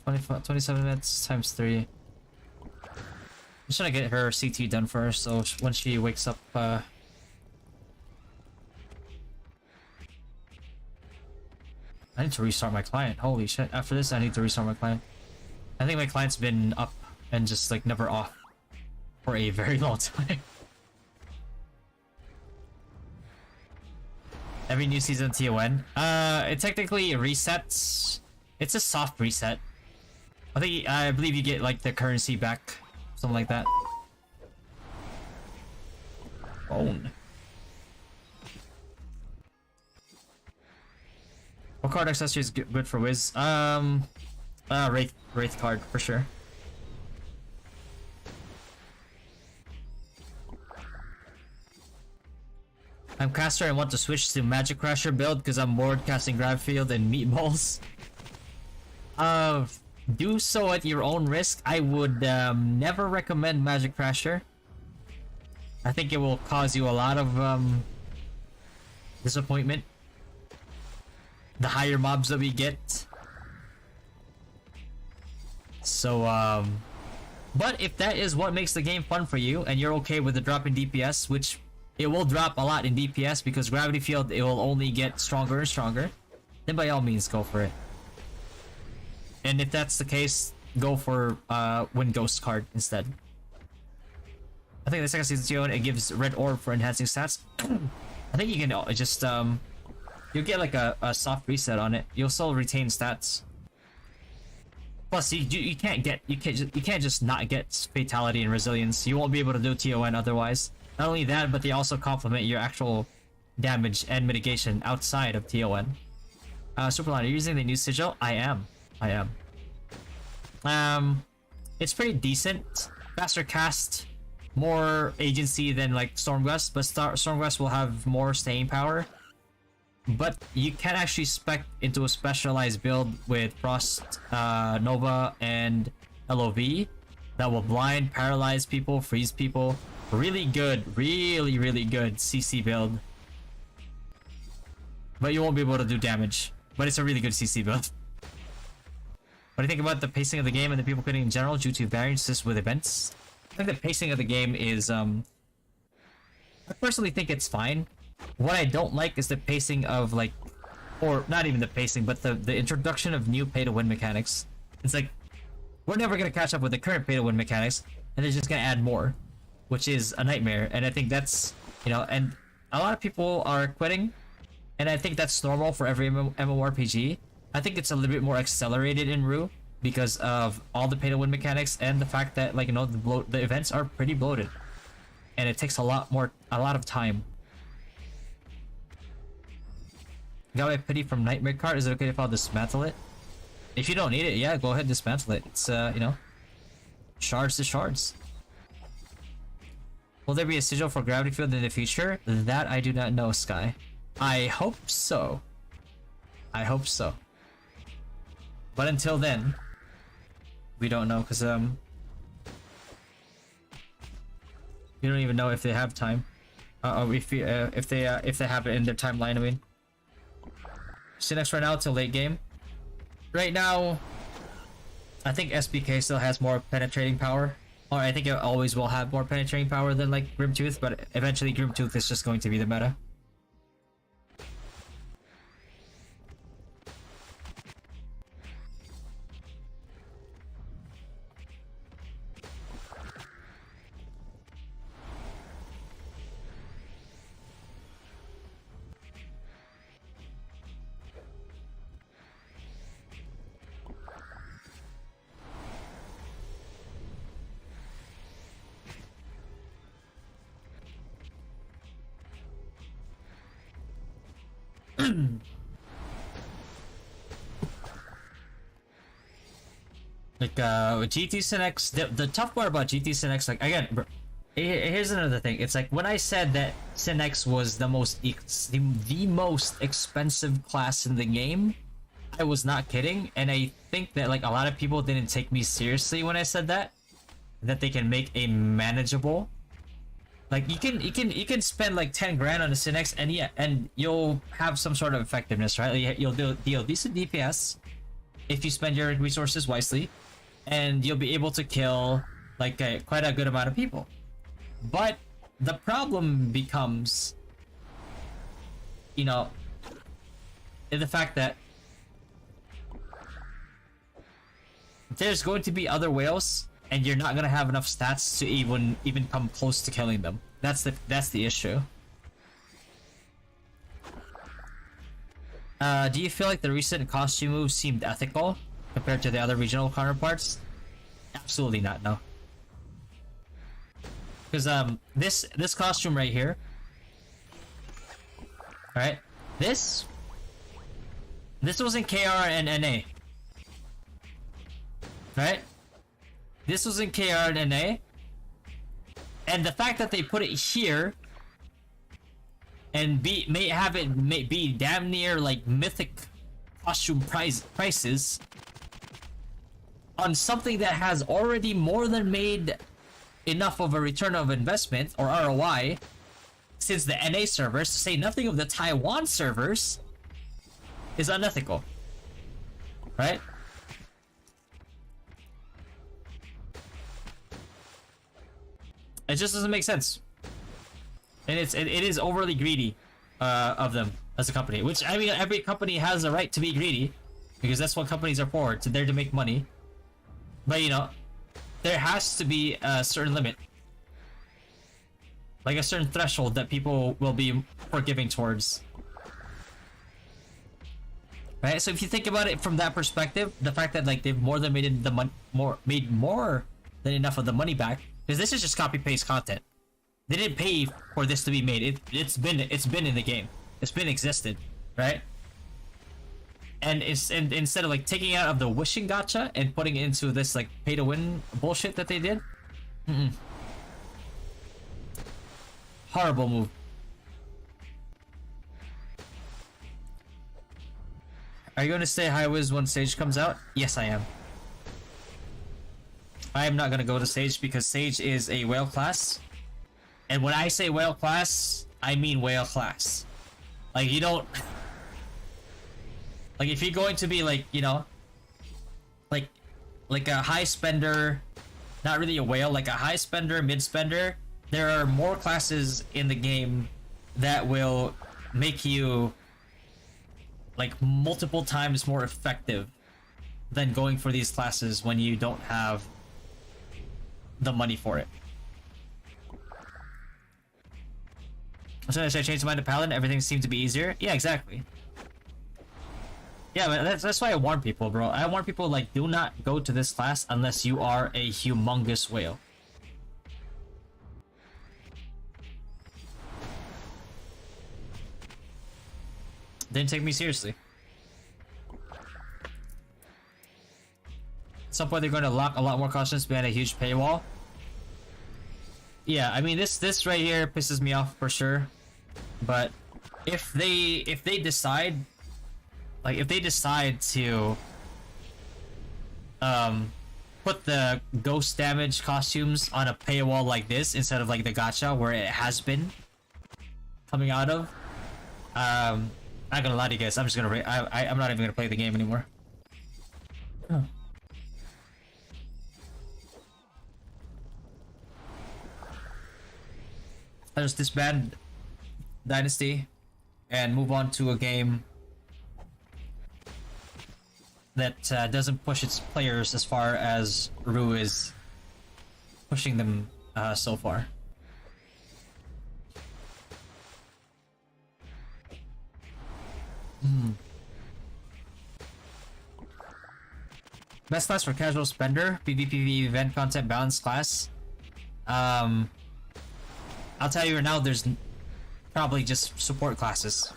Speaker 1: 27 minutes times 3. I'm just trying to get her CT done first, so when she wakes up, I need to restart my client. Holy shit. After this, I need to restart my client. I think my client's been up and just like never off for a very long time. Every new season TON. It technically resets. It's a soft reset. I believe you get like the currency back, something like that. Phone. What card accessory is good for Wiz? Wraith card for sure. I'm caster and want to switch to Magic Crasher build because I'm bored casting Grab Field and Meatballs. Do so at your own risk. I would never recommend Magic Crasher. I think it will cause you a lot of disappointment. The higher mobs that we get. So but if that is what makes the game fun for you and you're okay with the drop in DPS, which it will drop a lot in DPS because Gravity Field, it will only get stronger and stronger, then by all means go for it. And if that's the case, go for Wind Ghost card instead. I think the second season TO, it gives red orb for enhancing stats. I think you can just you'll get like a soft reset on it. You'll still retain stats. Plus, you can't just not get fatality and resilience. You won't be able to do TON otherwise. Not only that, but they also complement your actual damage and mitigation outside of TON. Superline, are you using the new Sigil? I am. It's pretty decent. Faster cast, more agency than like Stormgust, but Stormgust will have more staying power. But you can actually spec into a specialized build with Frost, Nova, and LOV that will blind, paralyze people, freeze people. Really good, really good CC build. But you won't be able to do damage. But it's a really good CC build. What do you think about the pacing of the game and the people quitting in general due to variances with events? I think the pacing of the game is, I personally think it's fine. What I don't like is the pacing of, like, or not even the pacing, but the introduction of new pay-to-win mechanics. It's like, we're never gonna catch up with the current pay-to-win mechanics, and they're just gonna add more, which is a nightmare. And I think that's, you know, and a lot of people are quitting, and I think that's normal for every MMORPG. I think it's a little bit more accelerated in Rue because of all the pay-to-win mechanics and the fact that, like, you know, the events are pretty bloated, and it takes a lot of time. Got my pity from Nightmare card. Is it okay if I'll dismantle it? If you don't need it, yeah, go ahead and dismantle it. It's you know, shards to shards. Will there be a sigil for Gravity Field in the future? That I do not know, Sky. I hope so. I hope so. But until then, we don't know, because we don't even know if they have time. If they have it in their timeline. I mean, see next right now till late game. right now, I think SBK still has more penetrating power. Or I think it always will have more penetrating power than like Grimtooth, but eventually Grimtooth is just going to be the meta. Like GT Synex, the tough part about GT Synex, like again, bro, here's another thing. It's like when I said that Synex was the most expensive class in the game, I was not kidding, and I think that like a lot of people didn't take me seriously when I said that they can make a manageable. Like you can spend like 10 grand on a Synex, and yeah, and you'll have some sort of effectiveness, right? Like, you'll deal decent DPS if you spend your resources wisely, and you'll be able to kill like quite a good amount of people. But the problem becomes, you know, in the fact that there's going to be other whales, and you're not gonna have enough stats to even come close to killing them. That's the issue. Do you feel like the recent costume moves seemed ethical compared to the other regional counterparts? Absolutely not, no. Because this costume right here, alright, this was in KR and NA, right? This was in KR and NA, and the fact that they put it here and may be damn near like mythic costume prices on something that has already more than made enough of a return of investment or ROI since the NA servers, to say nothing of the Taiwan servers, is unethical, right? It just doesn't make sense, and it is overly greedy of them as a company. Which, I mean, every company has a right to be greedy, because that's what companies are for. It's there to make money. But you know, there has to be a certain limit, like a certain threshold that people will be forgiving towards. Right? So if you think about it from that perspective, the fact that like they've more than made more than enough of the money back. Because this is just copy paste content. They didn't pay for this to be made. It's been in the game. It's been existed, right? And instead of like taking it out of the wishing gacha and putting it into this like pay to win bullshit that they did, horrible move. Are you going to stay high whiz when Sage comes out? Yes, I am. I am not going to go to Sage because Sage is a whale class. And when I say whale class, I mean whale class. Like, you don't... Like, if you're going to be, like, you know... Like a high spender... Not really a whale, like a high spender, mid spender... There are more classes in the game that will make you... like, multiple times more effective than going for these classes when you don't have the money for it. So I changed my mind to Paladin, everything seemed to be easier. Yeah, exactly. Yeah, but that's why I warn people, bro. I warn people, like, do not go to this class unless you are a humongous whale. Didn't take me seriously. At some point they're going to lock a lot more costumes behind a huge paywall. Yeah, I mean this right here pisses me off for sure. But if they decide, like if they decide to put the ghost damage costumes on a paywall like this instead of like the gacha where it has been coming out of, I'm not gonna lie to you guys, I'm just gonna I'm not even gonna play the game anymore. Huh. I'll just disband Dynasty and move on to a game that doesn't push its players as far as Ru is pushing them so far. Best class for casual spender, PvP event content balance class. I'll tell you right now, there's probably just support classes.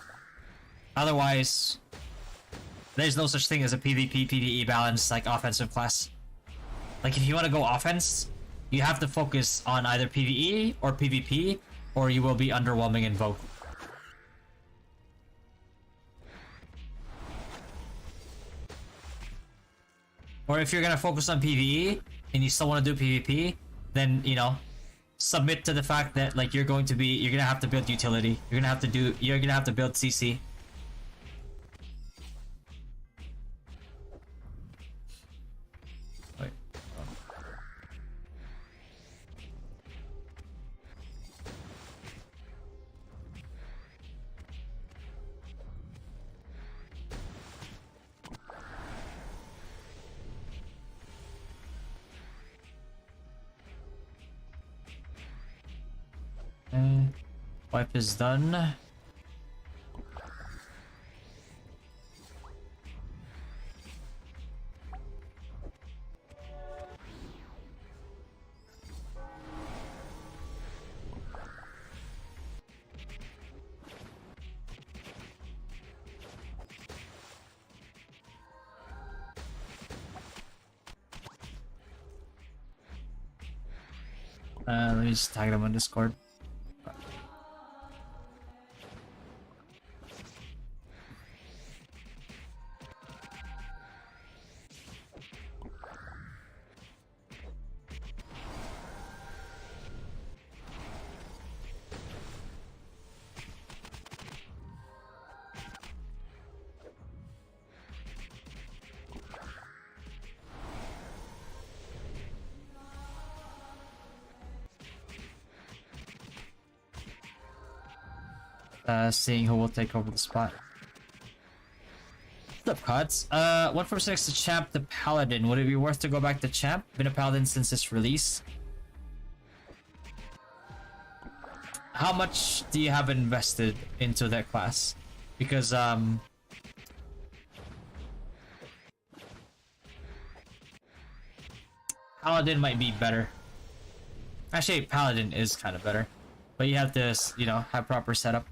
Speaker 1: Otherwise, there's no such thing as a PvP PvE balance like offensive class. Like if you want to go offense, you have to focus on either PvE or PvP, or you will be underwhelming in both. Or if you're gonna focus on PvE and you still want to do PvP, then you know, submit to the fact that like you're gonna have to build utility. You're gonna have to build CC. Wait. Wipe is done. Let me just tag them on Discord. Seeing who will take over the spot. What's up, Cods? 146 to champ to Paladin. Would it be worth to go back to champ? Been a Paladin since its release. How much do you have invested into that class? Because Paladin might be better. Actually, Paladin is kind of better, but you have to, you know, have proper setup.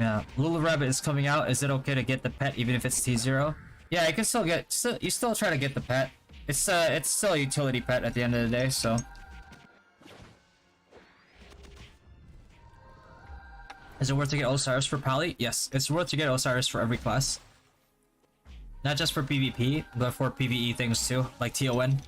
Speaker 1: Yeah, Lula Rabbit is coming out. Is it okay to get the pet even if it's T0? Yeah, you can still get. You still try to get the pet. It's still a utility pet at the end of the day. So, is it worth to get Osiris for Pally? Yes, it's worth to get Osiris for every class. Not just for PvP, but for PvE things too, like TON.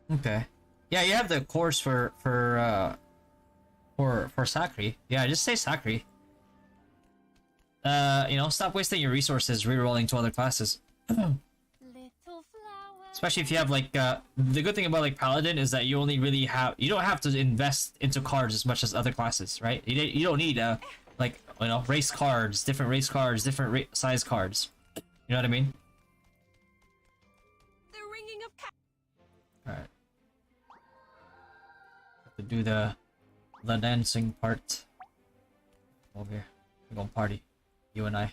Speaker 1: Okay. Yeah, you have the course for Sakri. Yeah, just say Sakri. You know, stop wasting your resources rerolling to other classes. Especially if you have like the good thing about like Paladin is that you only really have, you don't have to invest into cards as much as other classes, right? You don't need like, you know, race cards, different race cards, different size cards. You know what I mean?
Speaker 2: The ringing of
Speaker 1: All right. Have to do the dancing part. Over here, we're gonna party, you and I.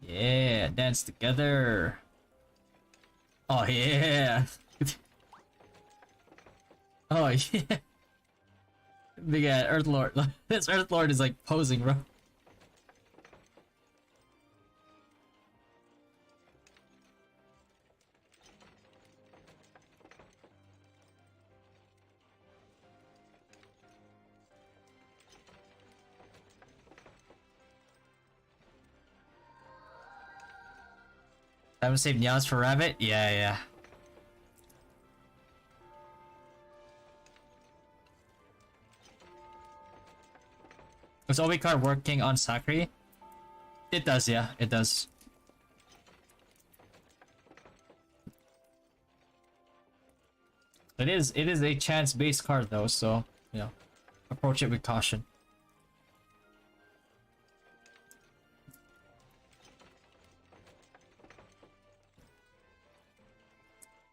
Speaker 1: Yeah, dance together. Oh yeah. Oh yeah. Big Earth Lord. This Earth Lord is like posing, bro. Haven't saved Nyaz for Rabbit? Yeah, yeah. Is OB card working on Sakri? It does, yeah, it does. It is a chance-based card though, so, you know, approach it with caution.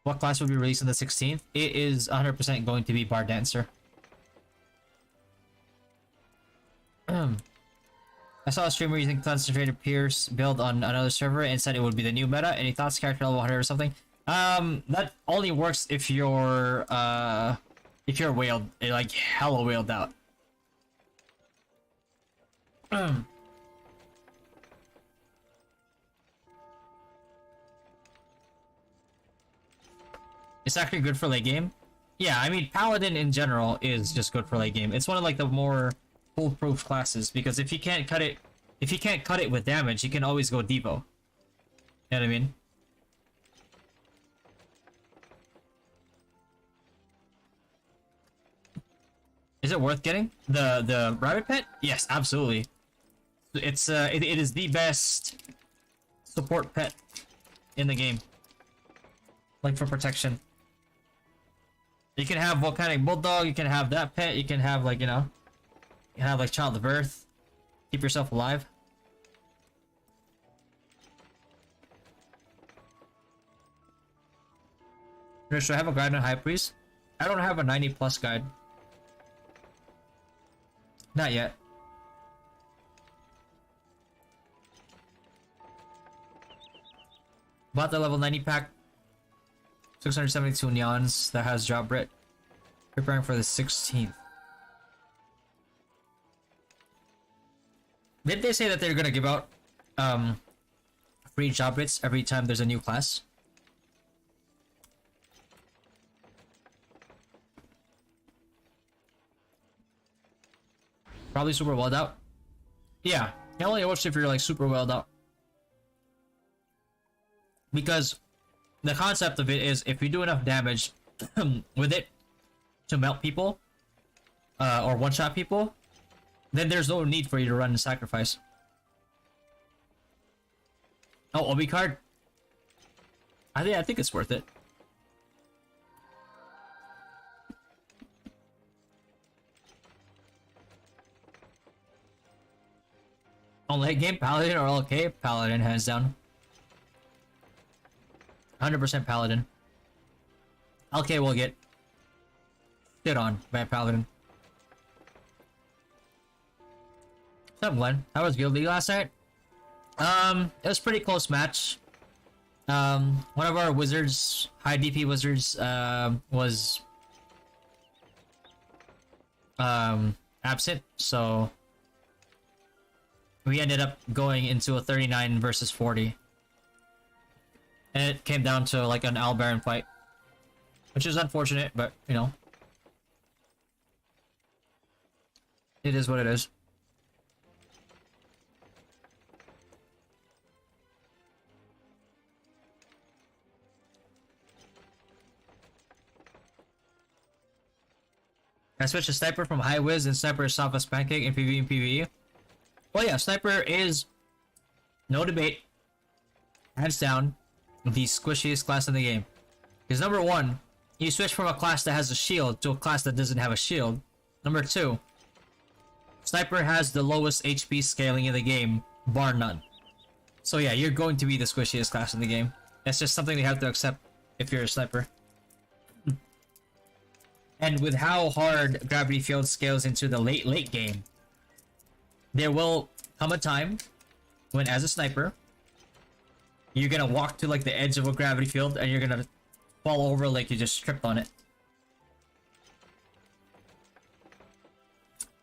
Speaker 1: What class will be released on the 16th? It is 100% going to be Bar Dancer. I saw a streamer using Concentrated Pierce build on another server and said it would be the new meta. Any thoughts? Character level 100 or something? That only works if you're whaled, like hella whaled out. It's actually good for late game. Yeah, I mean, Paladin in general is just good for late game. It's one of like the more foolproof classes because if you can't cut it with damage, you can always go Devo. You know what I mean? Is it worth getting the rabbit pet? Yes, absolutely. It's it is the best support pet in the game. Like for protection. You can have volcanic bulldog, you can have that pet, you can have like, you know, you can have like child of earth. Keep yourself alive. Should I have a guide on High Priest? I don't have a 90+ guide. Not yet. Bought the level 90 pack. 672 neons that has drop Brit. Preparing for the 16th. Did they say that they're gonna give out free job Brits every time there's a new class? Probably super welled out. Yeah, it only works if you're like super welled out. Because the concept of it is if you do enough damage with it to melt people or one-shot people, then there's no need for you to run and sacrifice. Oh, Obi card? I think it's worth it. On late game, Paladin or LK? Paladin, hands down. 100% Paladin. LK will get shit on by Paladin. What's up, Glenn? How was Guild League last night? It was a pretty close match. One of our wizards, high DP wizards, was absent, so we ended up going into a 39 versus 40. And it came down to like an Albaran fight. Which is unfortunate, but you know. It is what it is. I switched to sniper from high whiz, and sniper is soft as pancake in PvE and PvE. Well, yeah, sniper is no debate, hands down, the squishiest class in the game. Because number one, you switch from a class that has a shield to a class that doesn't have a shield. Number two, sniper has the lowest HP scaling in the game, bar none. So yeah, you're going to be the squishiest class in the game. That's just something you have to accept if you're a sniper. And with how hard gravity field scales into the late game, there will come a time when, as a sniper, you're gonna walk to like the edge of a gravity field and you're gonna fall over like you just tripped on it.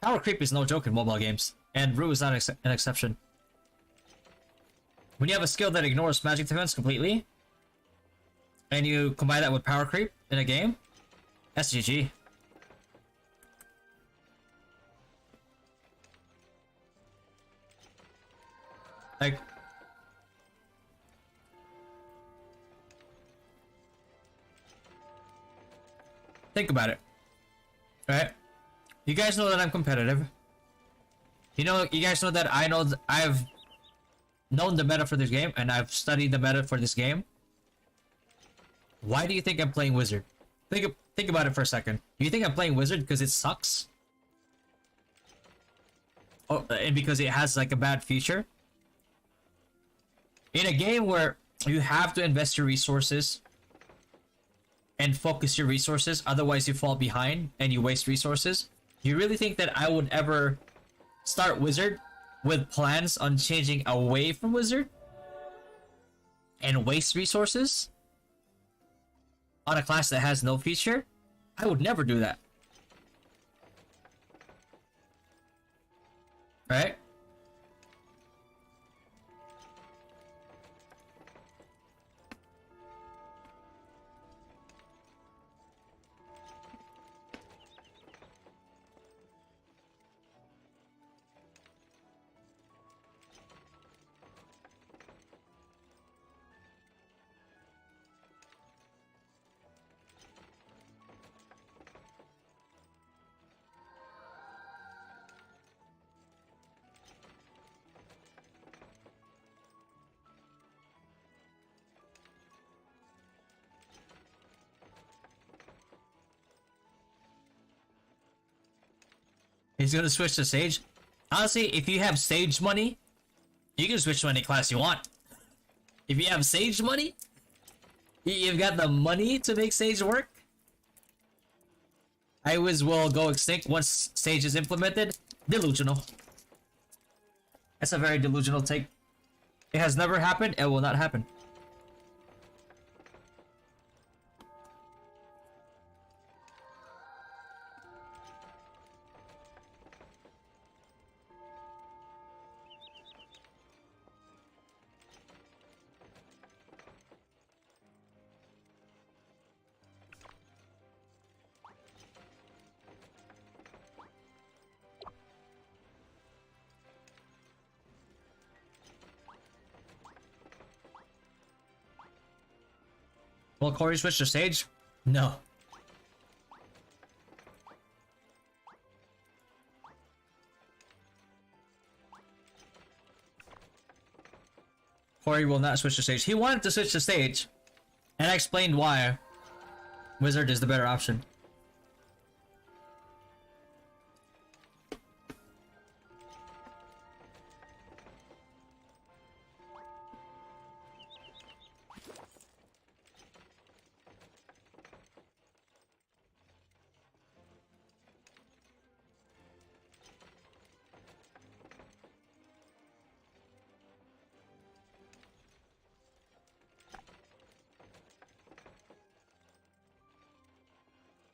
Speaker 1: Power creep is no joke in mobile games, and Rue is not an exception. When you have a skill that ignores magic defense completely, and you combine that with power creep in a game, that's GG. Like, think about it, right? You guys know that I'm competitive. You guys know that I've known the meta for this game, and I've studied the meta for this game. Why do you think I'm playing Wizard? Think about it for a second. Do you think I'm playing Wizard because it sucks? Oh, and because it has like a bad feature? In a game where you have to invest your resources and focus your resources, otherwise you fall behind and you waste resources, you really think that I would ever start Wizard with plans on changing away from Wizard and waste resources on a class that has no feature? I would never do that. Right? He's gonna switch to Sage. Honestly, if you have Sage money, you can switch to any class you want. If you have Sage money, you've got the money to make Sage work. I will go extinct once Sage is implemented. Delusional. That's a very delusional take. It has never happened, it will not happen. Will Corey switch to Sage? No. Corey will not switch to Sage. He wanted to switch to Sage, and I explained why Wizard is the better option.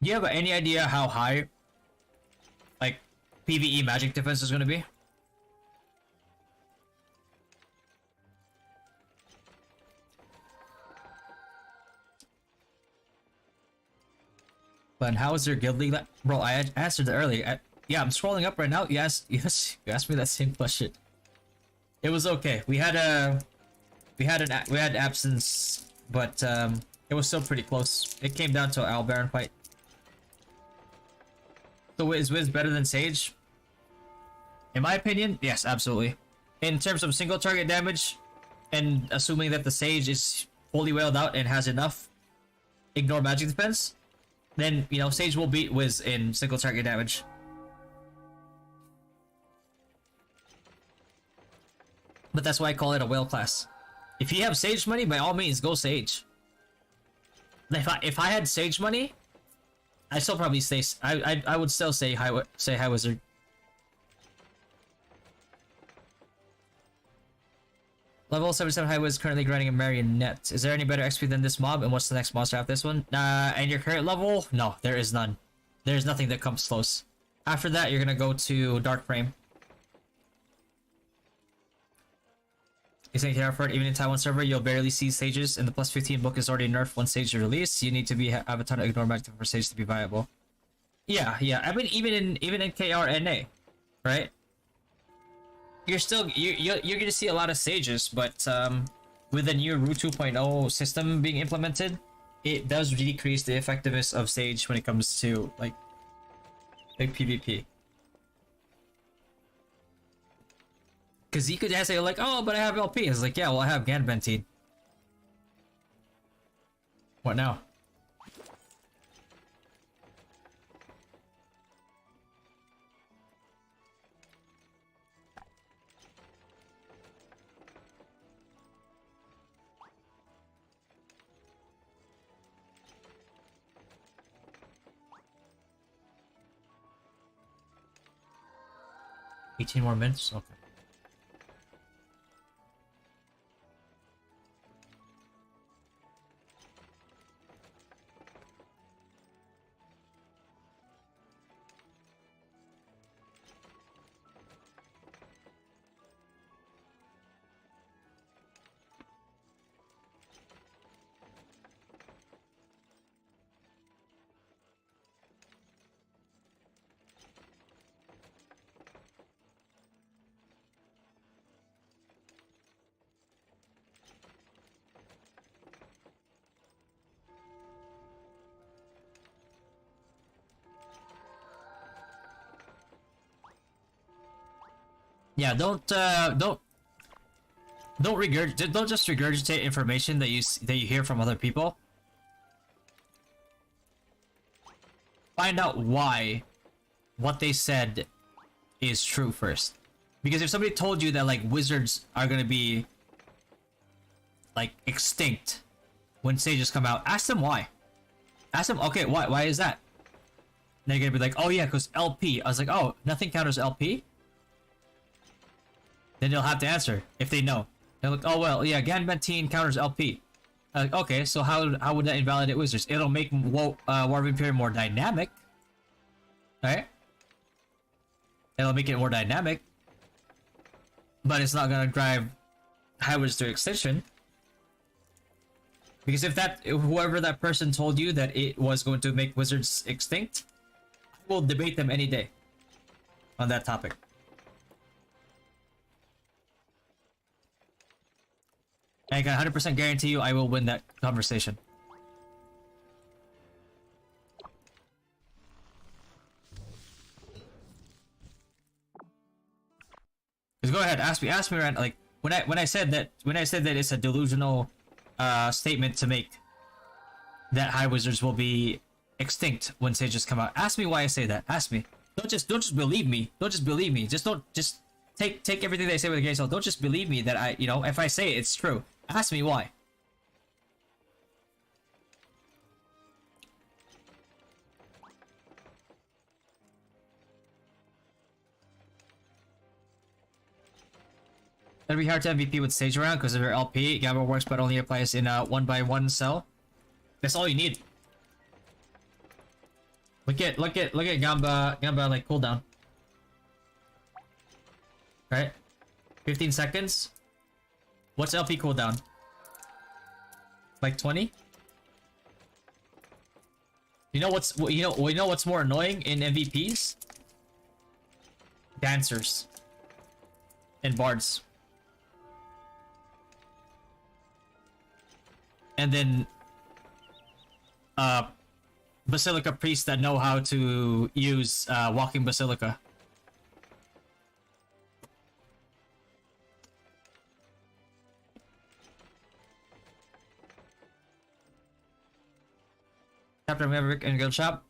Speaker 1: Do you have any idea how high, like, PvE magic defense is going to be? But how is your guild league? Bro, I answered it earlier. Yeah, I'm scrolling up right now. You asked me that same question. It was okay. We had absence, but it was still pretty close. It came down to an Al Baron fight. So is Wiz better than Sage? In my opinion, yes, absolutely. In terms of single target damage, and assuming that the Sage is fully wailed out and has enough ignore magic defense, then, you know, Sage will beat Wiz in single target damage. But that's why I call it a whale class. If you have Sage money, by all means, go Sage. If I had Sage money, I still probably stay. I would still say high Wizard. Level 77 High Wiz currently grinding a Marionette. Is there any better XP than this mob? And what's the next monster after this one? And your current level? No, there is none. There's nothing that comes close. After that, you're gonna go to Dark Frame. Even in Taiwan server, you'll barely see Sages, and the plus 15 book is already nerfed once Sage is released. You need to have a ton of ignore magic for Sage to be viable. Yeah. I mean, even in KRNA, right? You're still you're gonna see a lot of Sages, but with the new Route 2.0 system being implemented, it does decrease the effectiveness of Sage when it comes to like PvP. Because you could say like, oh, but I have LP. It's like, yeah, well, I have Ganbentine. What now? $18 more minutes? Okay. Yeah, don't just regurgitate information that you hear from other people. Find out why what they said is true first. Because if somebody told you that like wizards are gonna be like extinct when sages come out, ask them why. Ask them, okay, why is that? They're gonna be like, oh yeah, because LP. I was like, oh, nothing counters LP? Then they'll have to answer if they know. They're like, oh well, yeah, Ganbentine counters LP. I'm like, okay, so how would that invalidate wizards? It'll make War of Imperium more dynamic, right? It'll make it more dynamic, but it's not gonna drive high wizards to extinction. Because if whoever that person told you that it was going to make wizards extinct, I will debate them any day on that topic. I can 100% guarantee you I will win that conversation. Just go ahead, ask me, Rand. Like when I said that it's a delusional statement to make that high wizards will be extinct when sages come out. Ask me why I say that. Ask me. Don't just believe me. Don't just believe me. Just take everything they say with a grain of salt. Don't just believe me that if I say it, it's true. Ask me why. It'll be hard to MVP with stage around because of your LP. Gamma works but only applies in a 1x1 cell. That's all you need. Look at Gamba like cooldown. Right? 15 seconds. What's LP cooldown? Like 20? You know what's more annoying in MVPs? Dancers and bards. And then Basilica priests that know how to use walking basilica. Captain Maverick and Guild Shop?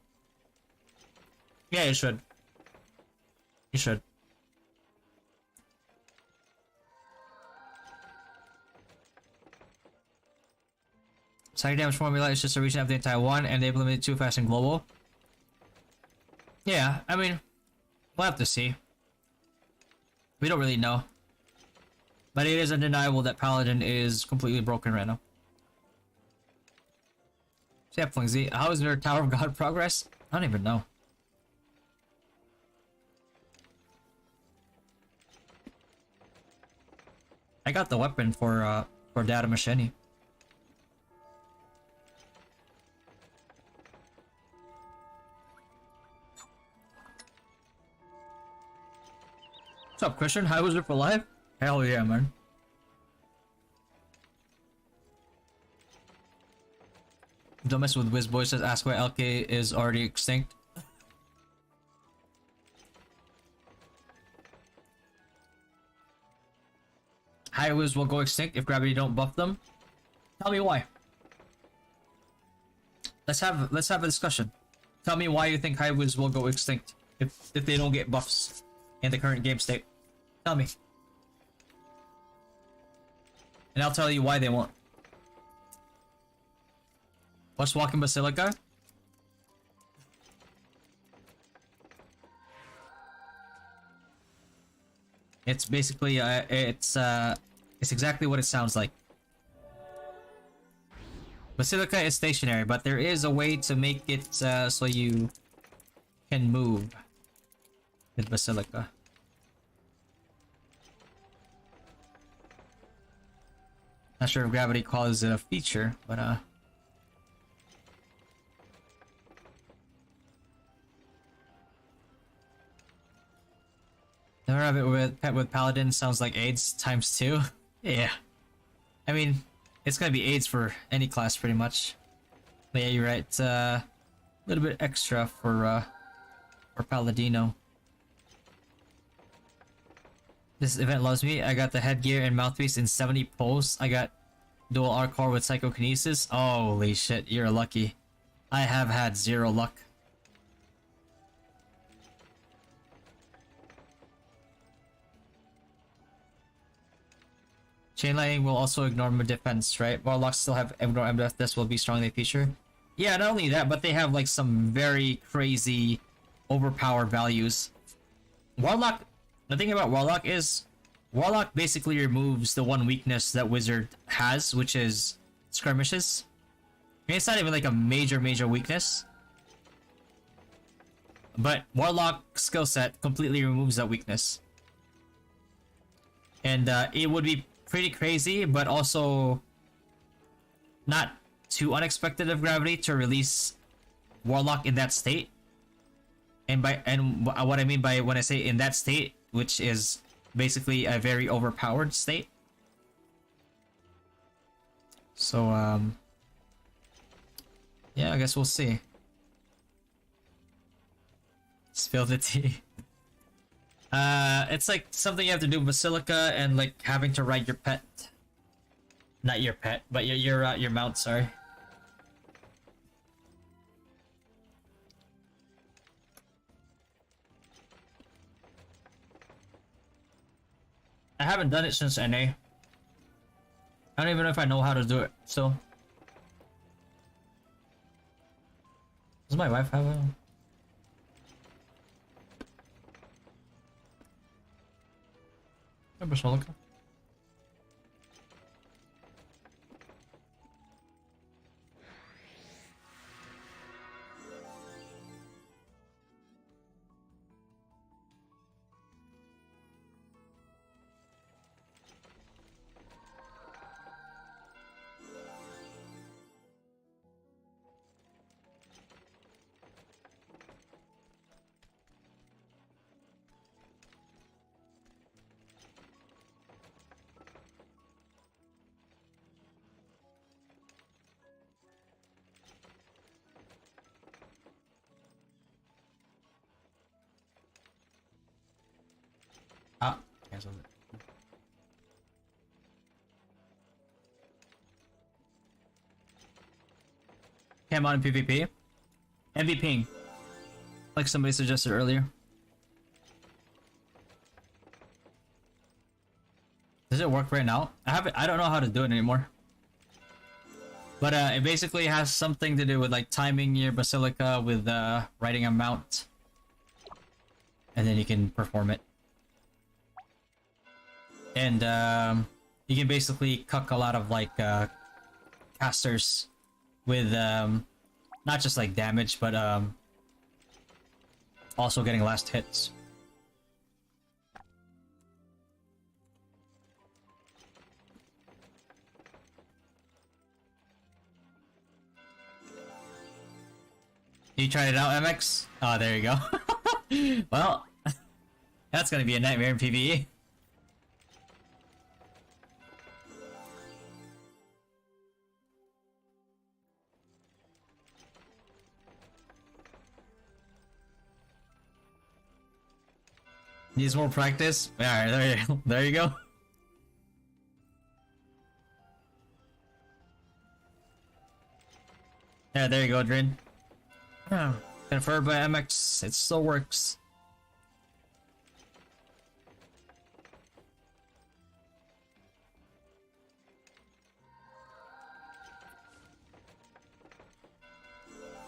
Speaker 1: Yeah, you should. You should. Psychic damage formula is just a region of the entire one, and they implemented too fast and global. Yeah, I mean, we'll have to see. We don't really know. But it is undeniable that Paladin is completely broken right now. So yeah, Flingsy, how is your Tower of God progress? I don't even know. I got the weapon for Data Machine. What's up, Christian? How was it for life? Hell yeah, man. Don't mess with Wizboy says ask why LK is already extinct. High Wiz will go extinct if gravity don't buff them. Tell me why. Let's have a discussion. Tell me why you think High Wiz will go extinct if they don't get buffs in the current game state. Tell me. And I'll tell you why they won't. What's Walking Basilica? It's basically it's exactly what it sounds like. Basilica is stationary, but there is a way to make it so you can move with Basilica. Not sure if gravity calls it a feature, but never have it with pet with Paladin sounds like AIDS times 2. Yeah. I mean, it's gonna be AIDS for any class pretty much. But yeah, you're right. A little bit extra for Paladino. This event loves me. I got the headgear and mouthpiece in 70 pulls. I got dual R-core with psychokinesis. Holy shit, you're lucky. I have had 0 luck. Chain lightning will also ignore my defense, right? Warlocks still have ignore MDF. This will be strongly feature. Yeah, not only that, but they have like some very crazy overpowered values. Warlock, the thing about Warlock is Warlock basically removes the one weakness that Wizard has, which is skirmishes. I mean, it's not even like a major weakness, but Warlock skill set completely removes that weakness. And it would be pretty crazy, but also not too unexpected of gravity to release Warlock in that state. And what I mean by when I say in that state, which is basically a very overpowered state. So yeah, I guess we'll see. Spill the tea. It's like something you have to do with Basilica and like having to ride your pet. Not your pet, but your mount, sorry. I haven't done it since NA. I don't even know if I know how to do it, so. Does my wife have a... Basilica? canceled it. Cam on in PvP. MVPing. Like somebody suggested earlier. Does it work right now? I don't know how to do it anymore. But it basically has something to do with like timing your Basilica with writing a mount. And then you can perform it. And you can basically cuck a lot of like casters with not just like damage, but also getting last hits. You tried it out, MX? Oh, there you go. Well, that's gonna be a nightmare in PvE. Needs more practice? Alright, there you go. Yeah, there you go, Drin. Confirmed by MX, it still works.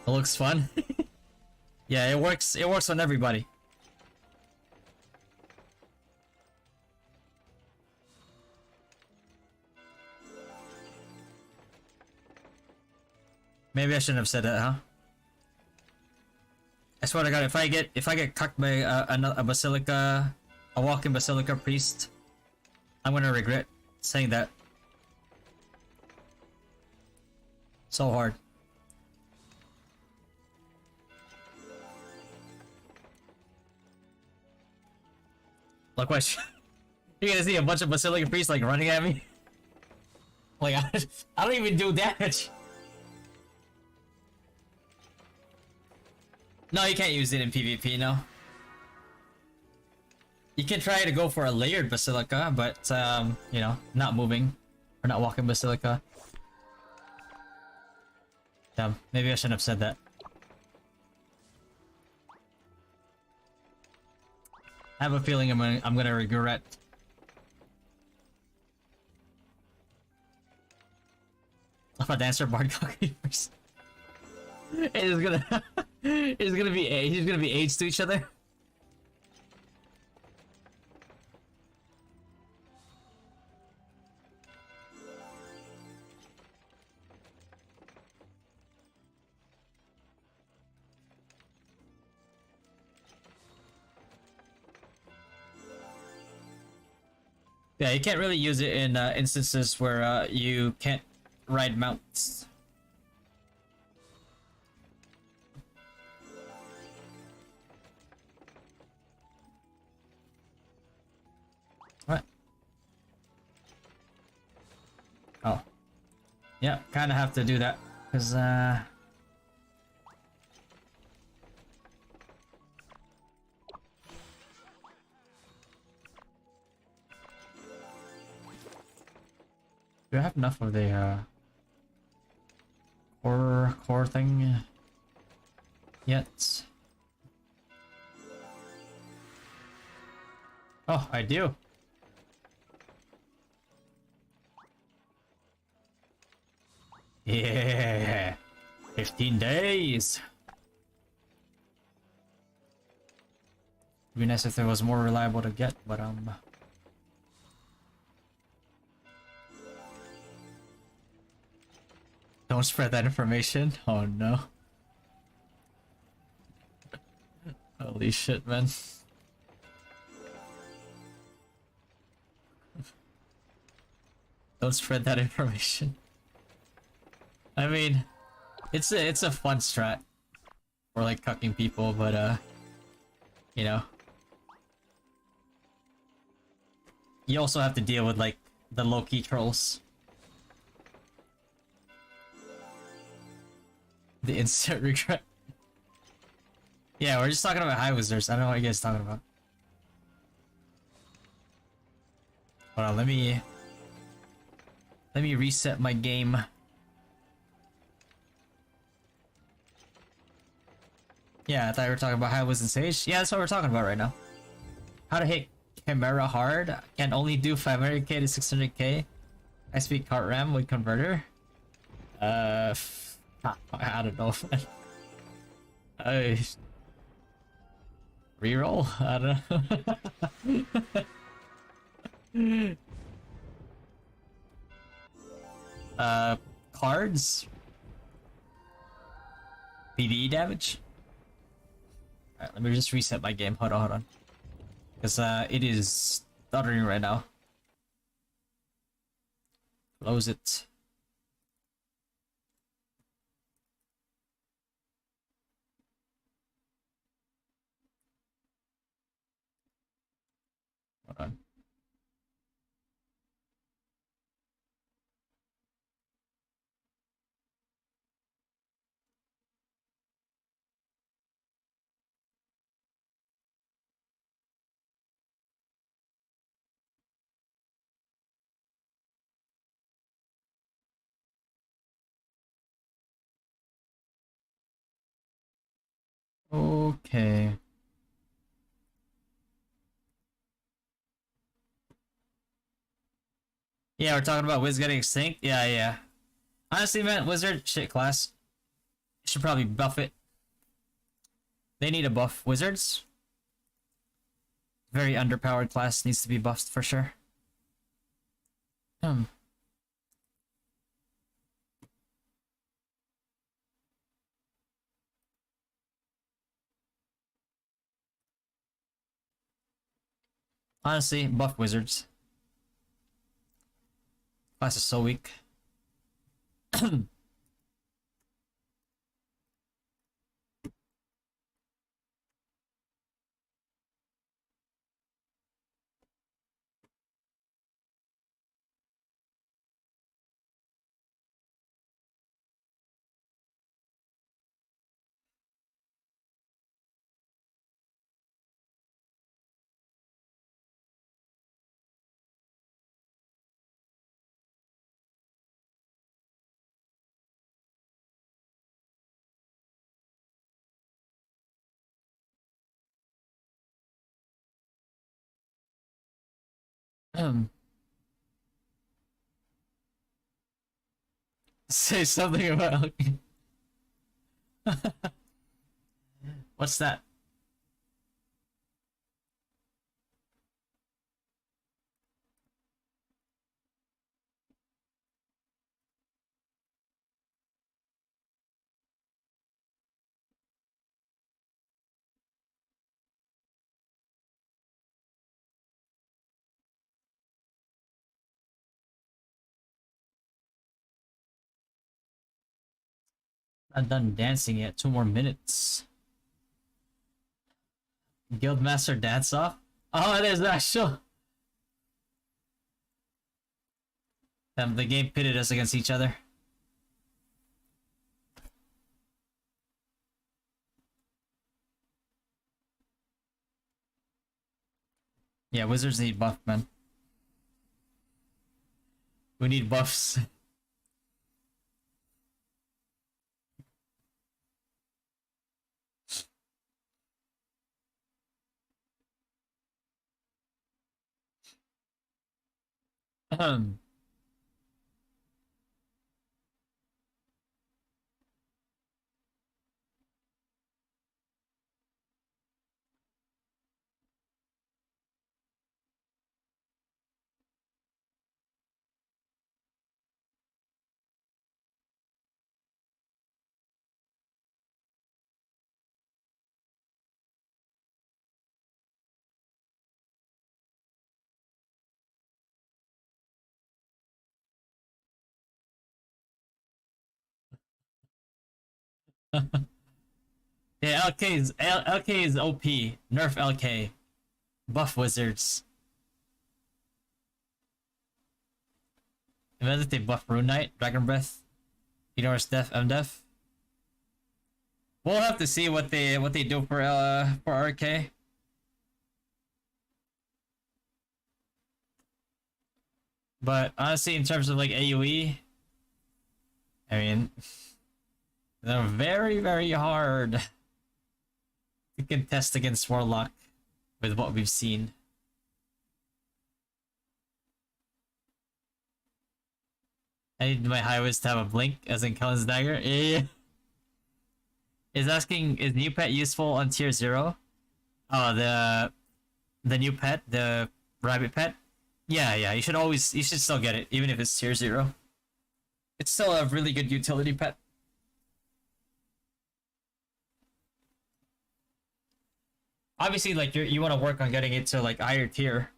Speaker 1: It looks fun. Yeah, it works on everybody. Maybe I shouldn't have said that, huh? I swear to God, if I get cucked by a Basilica, a walking Basilica priest, I'm gonna regret saying that. So hard. Look, what? You're gonna see a bunch of Basilica priests like running at me. Like I don't even do damage. No, you can't use it in PvP, no. You can try to go for a layered Basilica, but, you know, not moving. Or not walking Basilica. Damn, maybe I shouldn't have said that. I have a feeling I'm gonna regret. I'm a dancer bard first. It's gonna he's gonna be AIDS to each other. Yeah, you can't really use it in instances where you can't ride mounts. What? Oh. Yeah, kind of have to do that, because, do I have enough of the, core thing yet? Oh, I do. Yeah, 15 days. It'd be nice if there was more reliable to get, but don't spread that information. Oh no. Holy shit, man. Don't spread that information. I mean, it's a fun strat for like cucking people, but you know, you also have to deal with like the low-key trolls. The instant regret. Yeah, we're just talking about high wizards. I don't know what you guys are talking about. Hold on, let me reset my game. Yeah, I thought we were talking about how it was in Sage. Yeah, that's what we're talking about right now. How to hit Chimera hard. Can only do 500k to 600k. I speak cart RAM with converter. I don't know. Reroll? I don't know. Cards. PvE damage. Alright, let me just reset my game. Hold on. Because it is stuttering right now. Close it. Hold on. Okay. Yeah, we're talking about Wiz getting extinct. Yeah. Honestly, man, Wizard shit class. Should probably buff it. They need a buff. Wizards. Very underpowered class, needs to be buffed for sure. Honestly, buff wizards. Class is so weak. Say something about. What's that? Not done dancing yet. 2 more minutes. Guildmaster dance off. Oh, it is actual. The game pitted us against each other. Yeah, wizards need buff, man. We need buffs. Yeah, LK is OP. Nerf LK. Buff wizards. Imagine if they buff Rune Knight, Dragon Breath, Enormous Death, MDef. We'll have to see what they do for RK. But honestly, in terms of like AoE, I mean, they're very, very hard to contest against Warlock with what we've seen. I need my highways to have a blink, as in Kellen's dagger. Yeah. Is asking, is new pet useful on tier 0? Oh, the new pet, the rabbit pet? Yeah, you should still get it, even if it's tier 0. It's still a really good utility pet. Obviously, like, you want to work on getting it to, like, higher tier.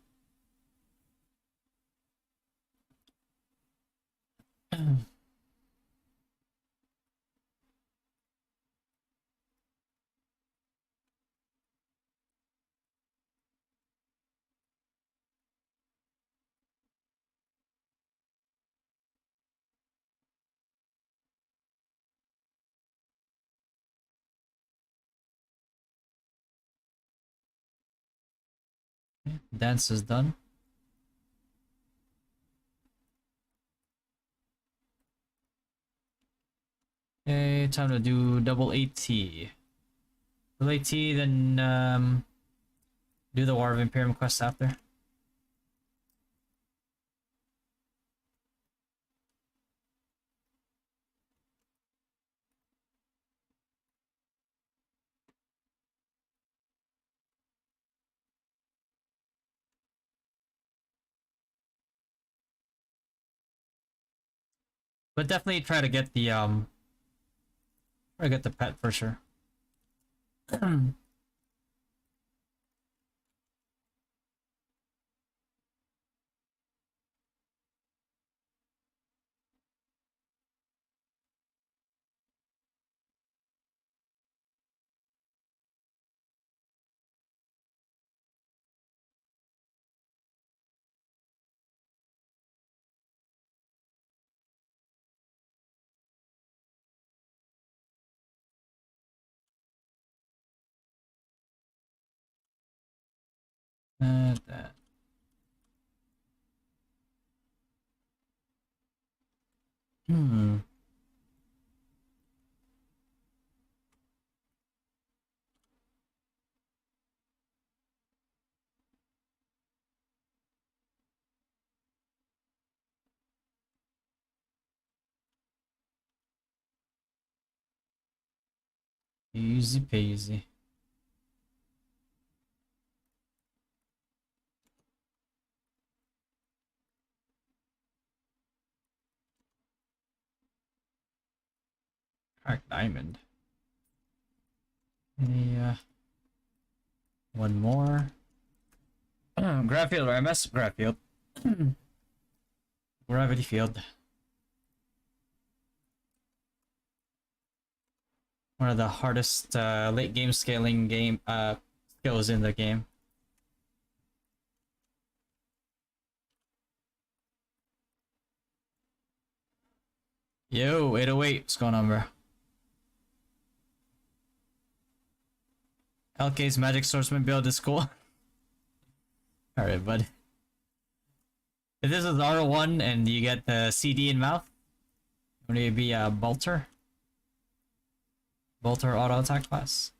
Speaker 1: Dance is done. Okay, time to do double AT. Double AT, then do the War of Imperium quest after. But definitely try to get the pet for sure. That. Hmm. Easy peasy. Cracked diamond. Yeah. One more. Gravity field, or MS gravity field. Gravity field. One of the hardest late game scaling skills in the game. Yo, 808, what's going on, bro? LK's magic swordsman build is cool. Alright, bud. If this is R1 and you get the CD in mouth, would it be a bolter? Bolter auto attack class.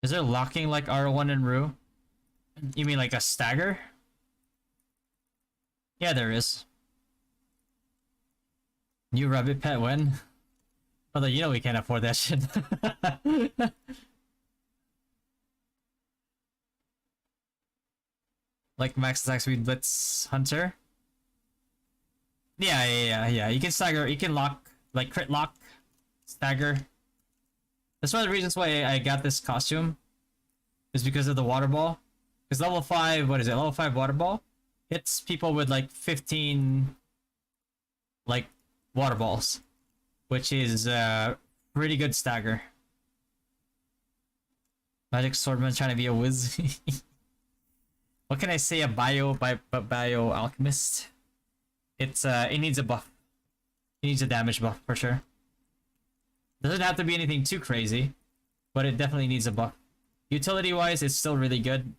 Speaker 1: Is there locking like R1 and Rue? You mean like a stagger? Yeah, there is. New rabbit pet when? Although you know we can't afford that shit. Like max attack speed blitz hunter? Yeah. You can stagger, you can lock, like crit lock, stagger. That's one of the reasons why I got this costume. Is because of the water ball. Because level 5, what is it? Level 5 water ball hits people with like 15 like water balls, which is pretty good stagger. Magic Swordman trying to be a whiz. What can I say? A bio alchemist. It's it needs a buff. It needs a damage buff for sure. Doesn't have to be anything too crazy, but it definitely needs a buff. Utility wise, it's still really good.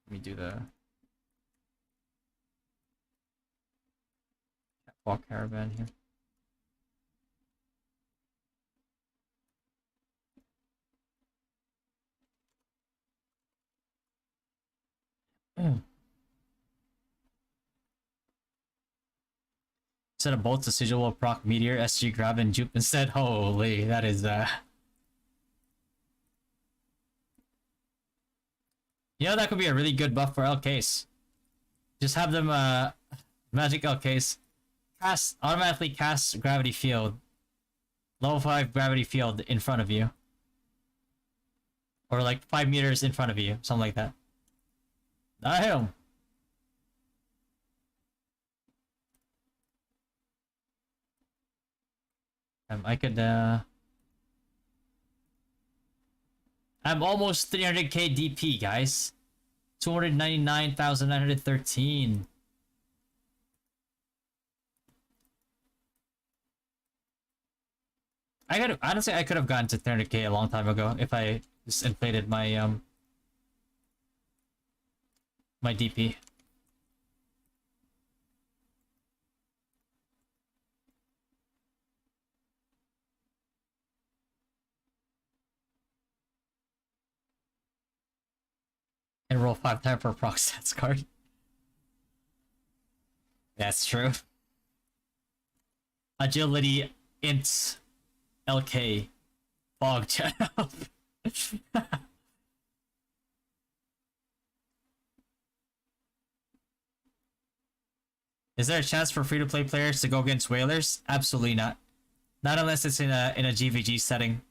Speaker 1: Let me do the catwalk caravan here. Instead of bolts, the Sigil will proc meteor, SG grab and juke instead. Holy, that is you know, that could be a really good buff for LKs. Just have them magic LKs. Automatically cast gravity field. Level 5 gravity field in front of you. Or like 5 meters in front of you. Something like that. I hit him. I could I'm almost 300k DP, guys. 299,913. Honestly, I could have gotten to 300k a long time ago if I just inflated my my DP. And roll 5 times for a proc stats card. That's true. Agility, int, LK, fog channel. Is there a chance for free-to-play players to go against whalers? Absolutely not. Not unless it's in a GVG setting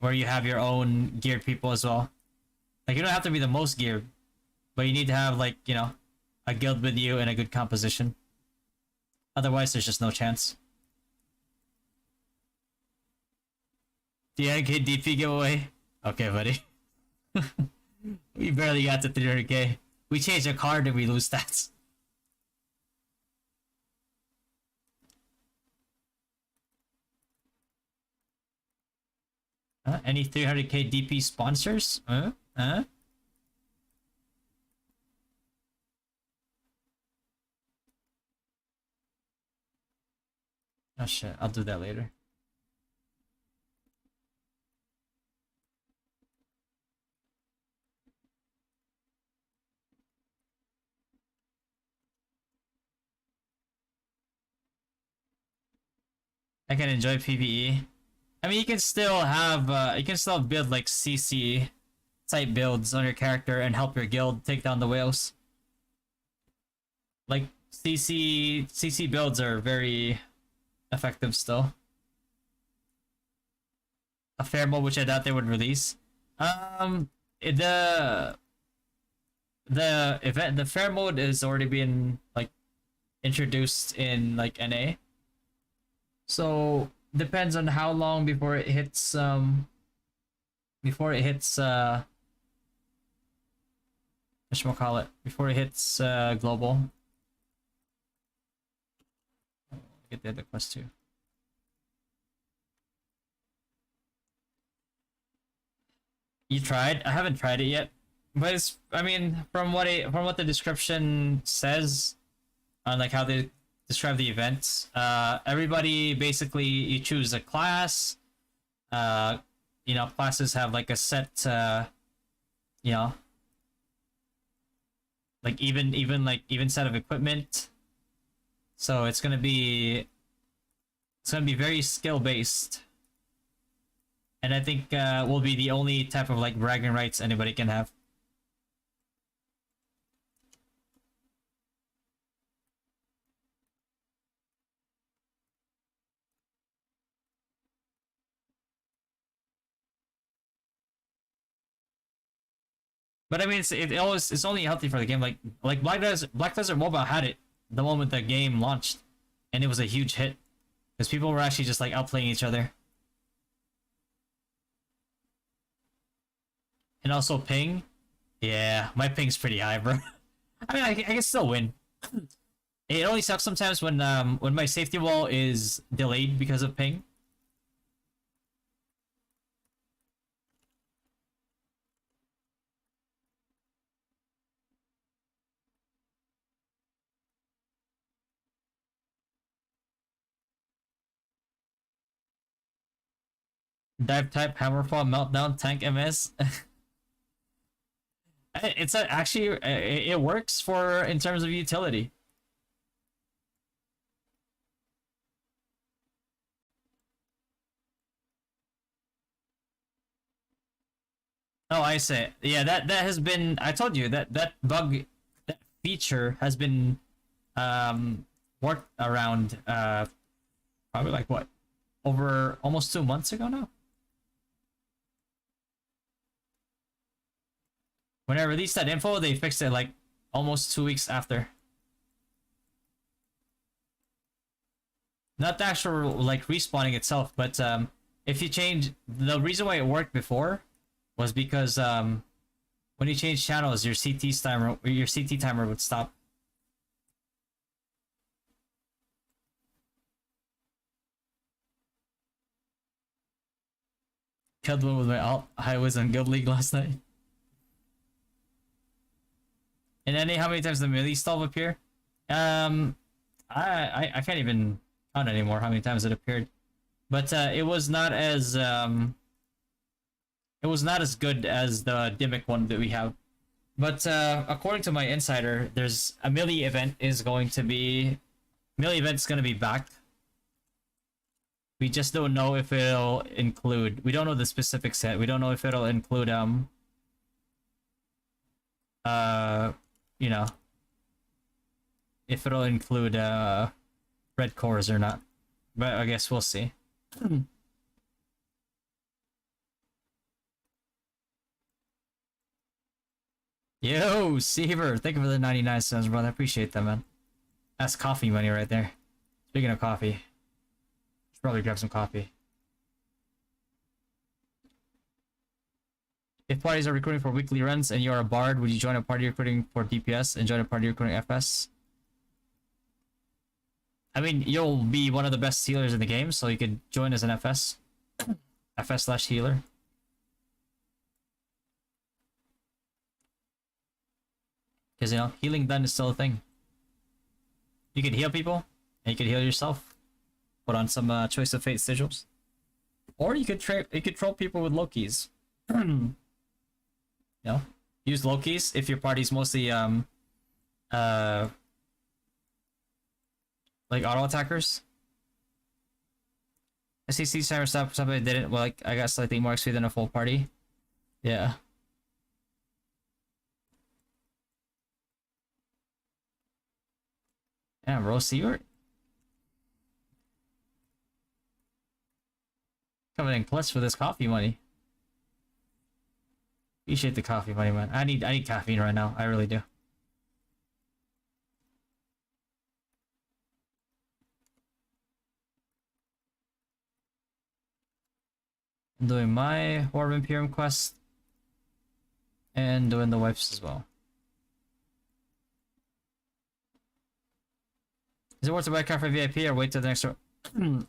Speaker 1: where you have your own geared people as well. Like, you don't have to be the most geared, but you need to have, like, you know, a guild with you and a good composition. Otherwise, there's just no chance. The NK DP giveaway? Okay, buddy. We barely got to 300k. We change a card and we lose stats. Any 300k DP sponsors? Huh? Oh shit, I'll do that later. I can enjoy PvE. I mean, you can still have, you can still build like CC type builds on your character and help your guild take down the whales. Like CC builds are very effective still. A fair mode, which I doubt they would release. The fair mode is already been like introduced in like NA. So depends on how long before it hits whatchamacallit, before it hits global. Get the other quest too. You tried? I haven't tried it yet. But it's, I mean, from what the description says on like how they describe the event, everybody basically, you choose a class. You know, classes have like a set you know, like even set of equipment. So it's gonna be very skill based. And I think will be the only type of like bragging rights anybody can have. But I mean, it's only healthy for the game. Like Black Desert Mobile had it the moment the game launched, and it was a huge hit because people were actually just like outplaying each other. And also ping, yeah, my ping's pretty high, bro. I mean, I can still win. It only sucks sometimes when my safety wall is delayed because of ping. Dive type, hammerfall, meltdown, tank MS. Actually it works for in terms of utility. Oh, I say, yeah. That has been. I told you that bug, that feature has been worked around probably like what, over almost 2 months ago now. When I released that info, they fixed it like almost 2 weeks after. Not the actual like respawning itself, but if you change, the reason why it worked before was because when you change channels, your CT timer would stop. Killed one with my alt. I was on Guild League last night. And then how many times the melee stall appear? I can't even count anymore how many times it appeared, but it was not as good as the Dimmick one that we have. But according to my insider, there's a melee event is going to be back. We just don't know if it'll include. We don't know the specific set. We don't know if it'll include you know, if it'll include red cores or not. But I guess we'll see. Yo, Seaver, thank you for the 99 cents, brother. I appreciate that, man. That's coffee money right there. Speaking of coffee, should probably grab some coffee. If parties are recruiting for weekly runs and you are a bard, would you join a party recruiting for DPS and join a party recruiting FS? I mean, you'll be one of the best healers in the game, so you could join as an FS. FS/healer. Because, you know, healing done is still a thing. You can heal people, and you can heal yourself. Put on some Choice of Fate sigils. Or you could troll people with Lokis. You know, use Lokis if your party's mostly like auto attackers. SCC timer stop, somebody didn't. Well, like, I got slightly more XP than a full party. Yeah. Yeah, Rose Seward. Coming in clutch for this coffee money. Appreciate the coffee money, man. I need caffeine right now. I really do. I'm doing my War of Imperium quest and doing the wipes as well. Is it worth to buy car for VIP or wait till the next?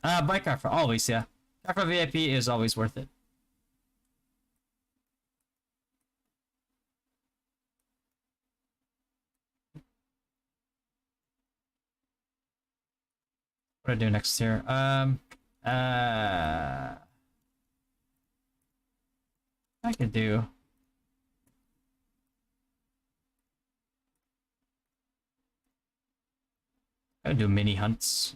Speaker 1: Buy car for always, yeah. Car for VIP is always worth it. What do I do next here? I could do. I could do mini hunts.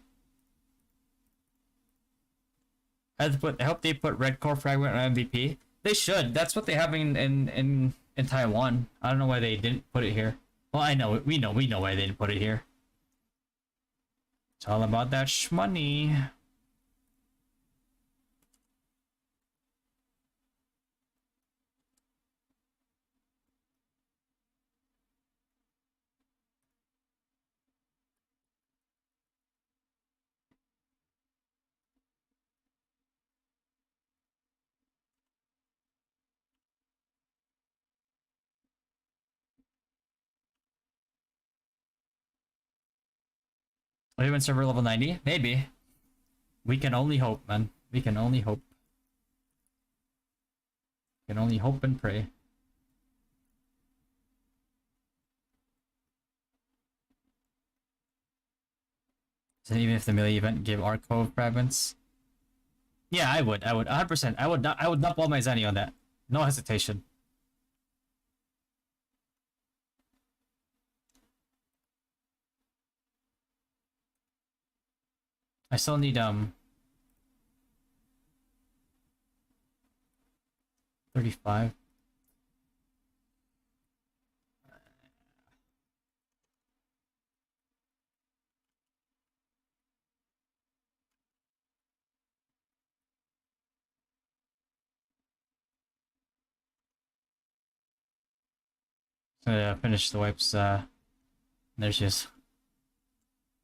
Speaker 1: I hope they put red core fragment on MVP. They should. That's what they have in Taiwan. I don't know why they didn't put it here. Well, I know we know why they didn't put it here. It's all about that shmoney. Even server level 90? Maybe. We can only hope, man. We can only hope. We can only hope and pray. So even if the melee event gave Arcove fragments? Yeah, I would. 100%. I would not blow my Zenny on that. No hesitation. I still need 35. So yeah, finish the wipes. There she is.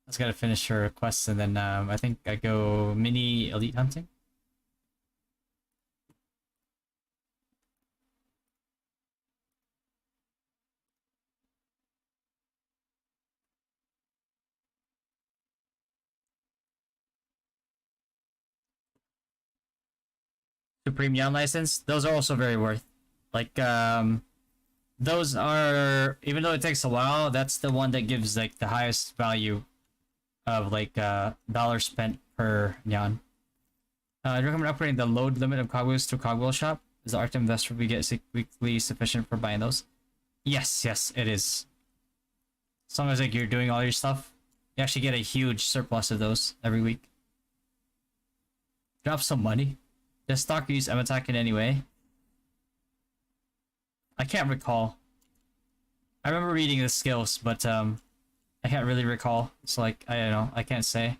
Speaker 1: I just gotta finish her quests and then I think I go mini elite hunting. Supreme Young license, those are also very worth. Like those are, even though it takes a while, that's the one that gives like the highest value of like dollar spent per Nyan. I recommend upgrading the load limit of cogwheels to cogwheel shop. Is the Arctic investor we get weekly sufficient for buying those? Yes, it is. As long as like you're doing all your stuff, you actually get a huge surplus of those every week. Drop some money. Does stock use M attack in any way? I can't recall. I remember reading the skills, but I can't really recall. It's like I don't know. I can't say.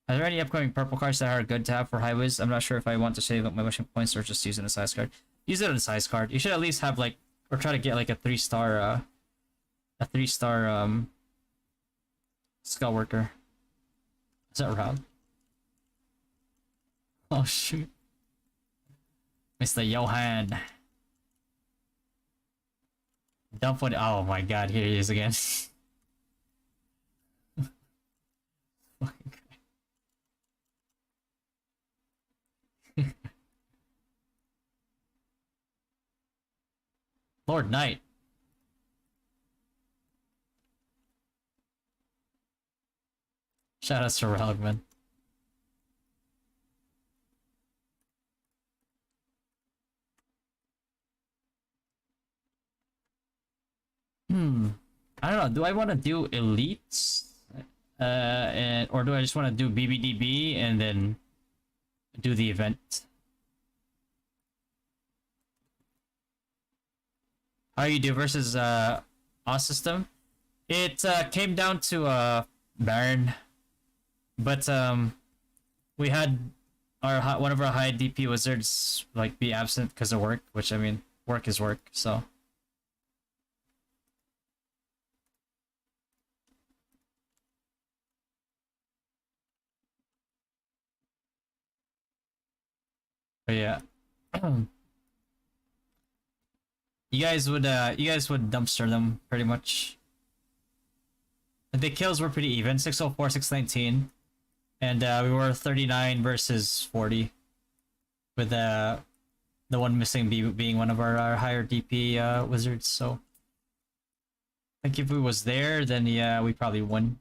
Speaker 1: Are there any upcoming purple cards that are good to have for highways? I'm not sure if I want to save up my wishing points or just use it as a size card. Use it as a size card. You should at least have like, or try to get like a 3-star skull worker. Is that Rob? Oh shoot. Mr. Johan. Dump one. Oh my god, here he is again. Lord Knight. Shout out to Relgman. I don't know. Do I want to do elites, or do I just want to do BBDB and then do the event? How you do versus Oz system? It came down to Baron, but we had our one of our high DP wizards like be absent because of work, which I mean work is work, so. But yeah. You guys would dumpster them pretty much. The kills were pretty even, 604, 619. And we were 39 versus 40. With the one missing being one of our higher DP wizards, so I think if we was there, then yeah, we probably won.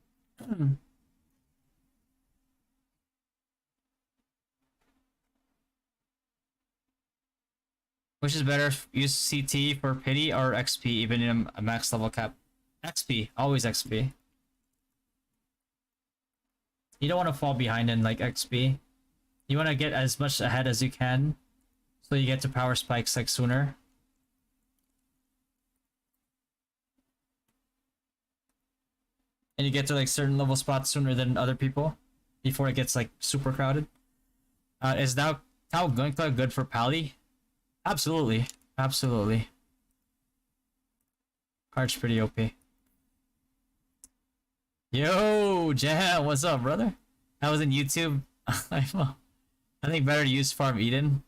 Speaker 1: Which is better, use CT for pity or XP even in a max level cap? XP, always XP. You don't want to fall behind in like XP. You want to get as much ahead as you can, so you get to power spikes like sooner. And you get to like certain level spots sooner than other people, before it gets like super crowded. Is now Tau Gunkla good for Pally? Absolutely. Absolutely. Card's pretty OP. Yo, Jam, what's up, brother? I was in YouTube. I think better to use Farm Eden.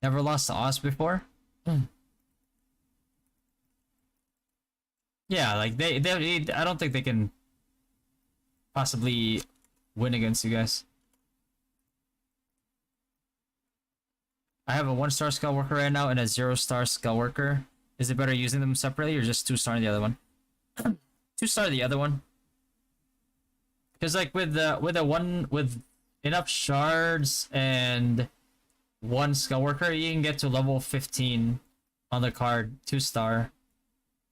Speaker 1: Never lost to Oz before? Yeah, like they I don't think they can possibly win against you guys. I have a 1-star skull worker right now and a 0-star skull worker. Is it better using them separately or just 2-star the other one? 2-star the other one. Because like with enough shards and 1 skull worker, you can get to level 15 on the card, 2-star.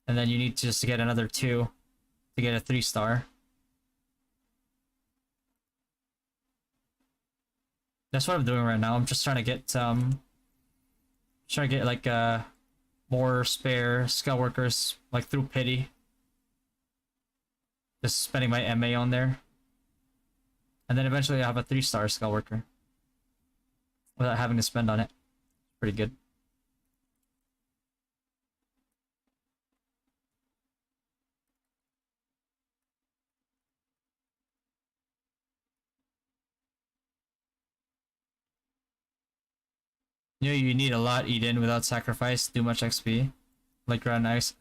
Speaker 1: And then you need to just get another 2 to get a 3-star. That's what I'm doing right now. I'm just trying to get like more spare skull workers like through pity. Just spending my MA on there. And then eventually I'll have a 3-star skull worker without having to spend on it. Pretty good. You know, you need a lot eat in without sacrifice, do much XP. Like around nice.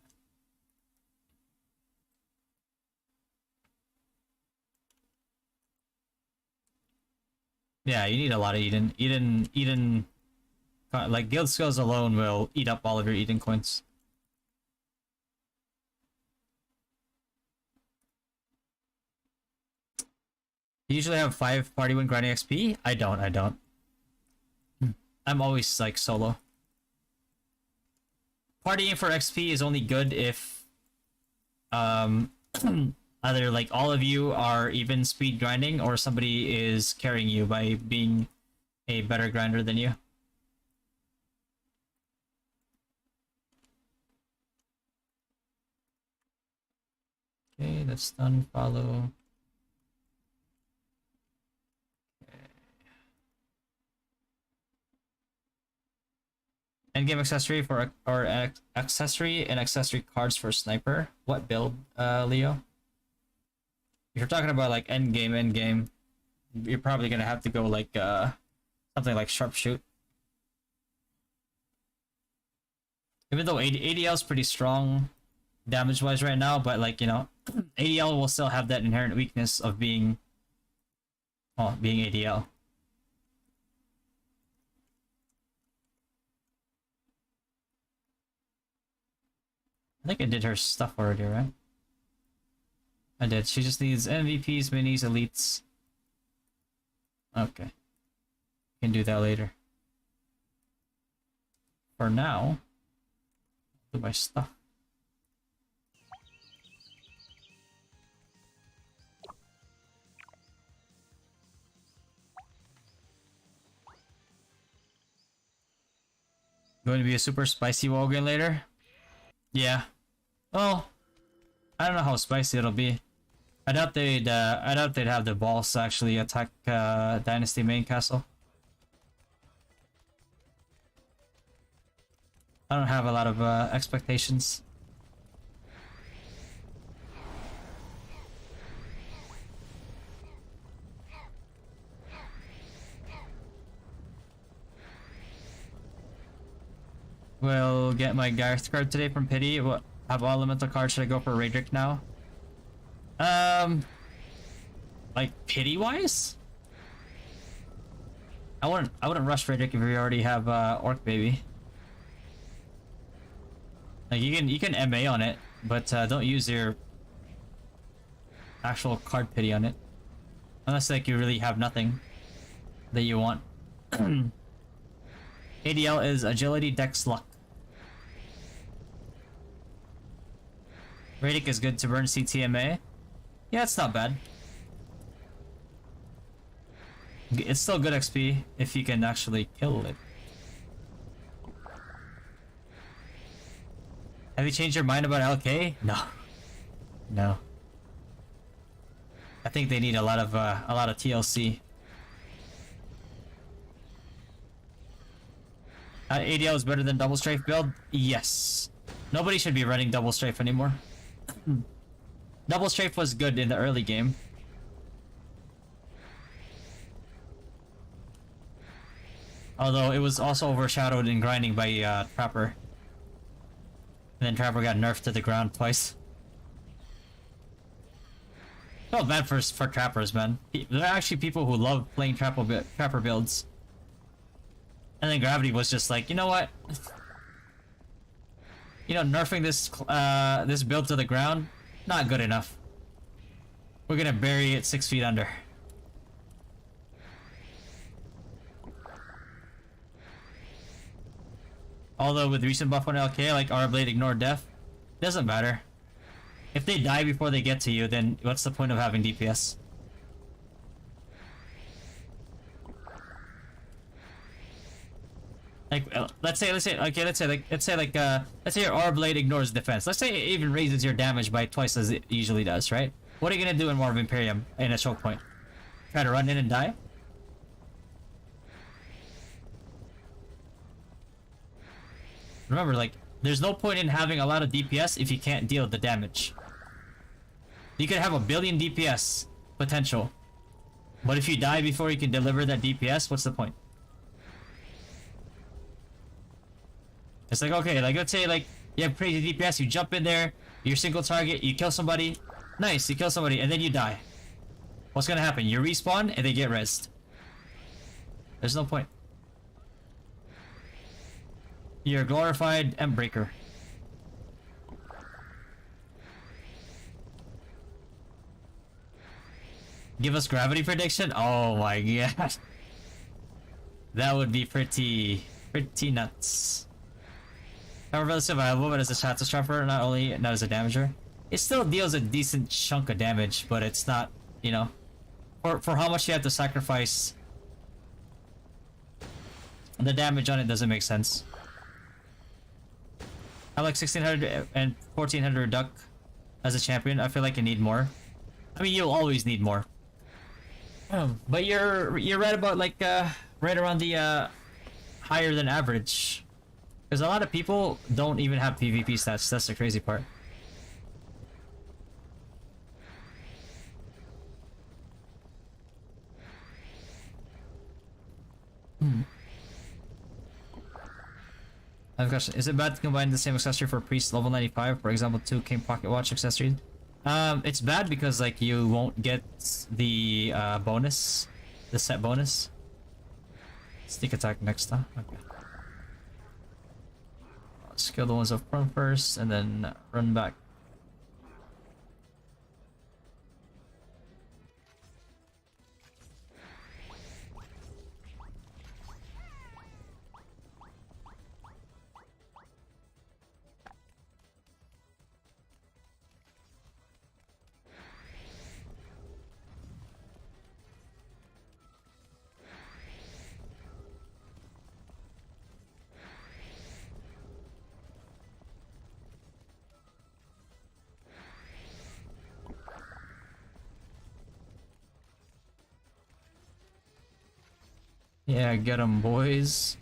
Speaker 1: Yeah, you need a lot of Eden. Eden, like guild skills alone will eat up all of your Eden coins. You usually have 5 party when grinding XP? I don't. I'm always like solo. Partying for XP is only good if either like all of you are even speed grinding or somebody is carrying you by being a better grinder than you. Okay, that's done. Follow. Endgame accessory for accessory and accessory cards for sniper. What build, Leo? If you're talking about like endgame, you're probably gonna have to go like something like sharpshoot. Even though ADL is pretty strong damage wise right now, but like, you know, ADL will still have that inherent weakness of being ADL. I think I did her stuff already, right? I did. She just needs MVPs, minis, elites. Okay. Can do that later. For now, I'll do my stuff. Going to be a super spicy Wogan later? Yeah. Oh, I don't know how spicy it'll be. I doubt they'd have the balls to actually attack Dynasty main castle. I don't have a lot of expectations. We'll get my Garth card today from Pity. What have all elemental cards? Should I go for Raedric now? Like Pity wise? I wouldn't rush Raedric if we already have Orc Baby. Like you can MA on it, but don't use your actual card Pity on it. Unless like you really have nothing that you want. ADL is agility, dex, luck. Raedic is good to burn CTMA. Yeah, it's not bad. It's still good XP if you can actually kill it. Have you changed your mind about LK? No. No. I think they need a lot of TLC. ADL is better than double strafe build? Yes. Nobody should be running double strafe anymore. Double strafe was good in the early game. Although it was also overshadowed in grinding by Trapper. And then Trapper got nerfed to the ground twice. Felt bad for Trappers, man. There are actually people who love playing Trapper builds. And then Gravity was just like, you know what? You know, nerfing this build to the ground, not good enough. We're gonna bury it 6 feet under. Although with recent buff on LK, like Aura Blade ignore death, doesn't matter. If they die before they get to you, then what's the point of having DPS? Like, let's say your Aura Blade ignores defense. Let's say it even raises your damage by twice as it usually does, right? What are you gonna do in War of Imperium in a choke point? Try to run in and die? Remember, like, there's no point in having a lot of DPS if you can't deal the damage. You could have a billion DPS potential, but if you die before you can deliver that DPS, what's the point? It's like, okay, like, let's say, like, you have crazy DPS, you jump in there, you're single target, you kill somebody, nice, you kill somebody, and then you die. What's gonna happen? You respawn, and they get rezzed. There's no point. You're a glorified Endbreaker. Give us gravity prediction? Oh my god. That would be pretty nuts. However, it's survivable, but as a Shadow Strapper, not as a damager. It still deals a decent chunk of damage, but it's not, you know, for how much you have to sacrifice. The damage on it doesn't make sense. I like 1600 and 1400 Duck as a champion. I feel like you need more. I mean, you'll always need more. But you're right about like right around the higher than average. Because a lot of people don't even have PvP stats. That's the crazy part. I have a question. Is it bad to combine the same accessory for Priest level 95? For example, 2 King Pocket Watch accessories? It's bad because like you won't get the bonus. The set bonus. Sneak attack next time. Okay. Let's kill the ones up front first and then run back. Yeah, get 'em, boys.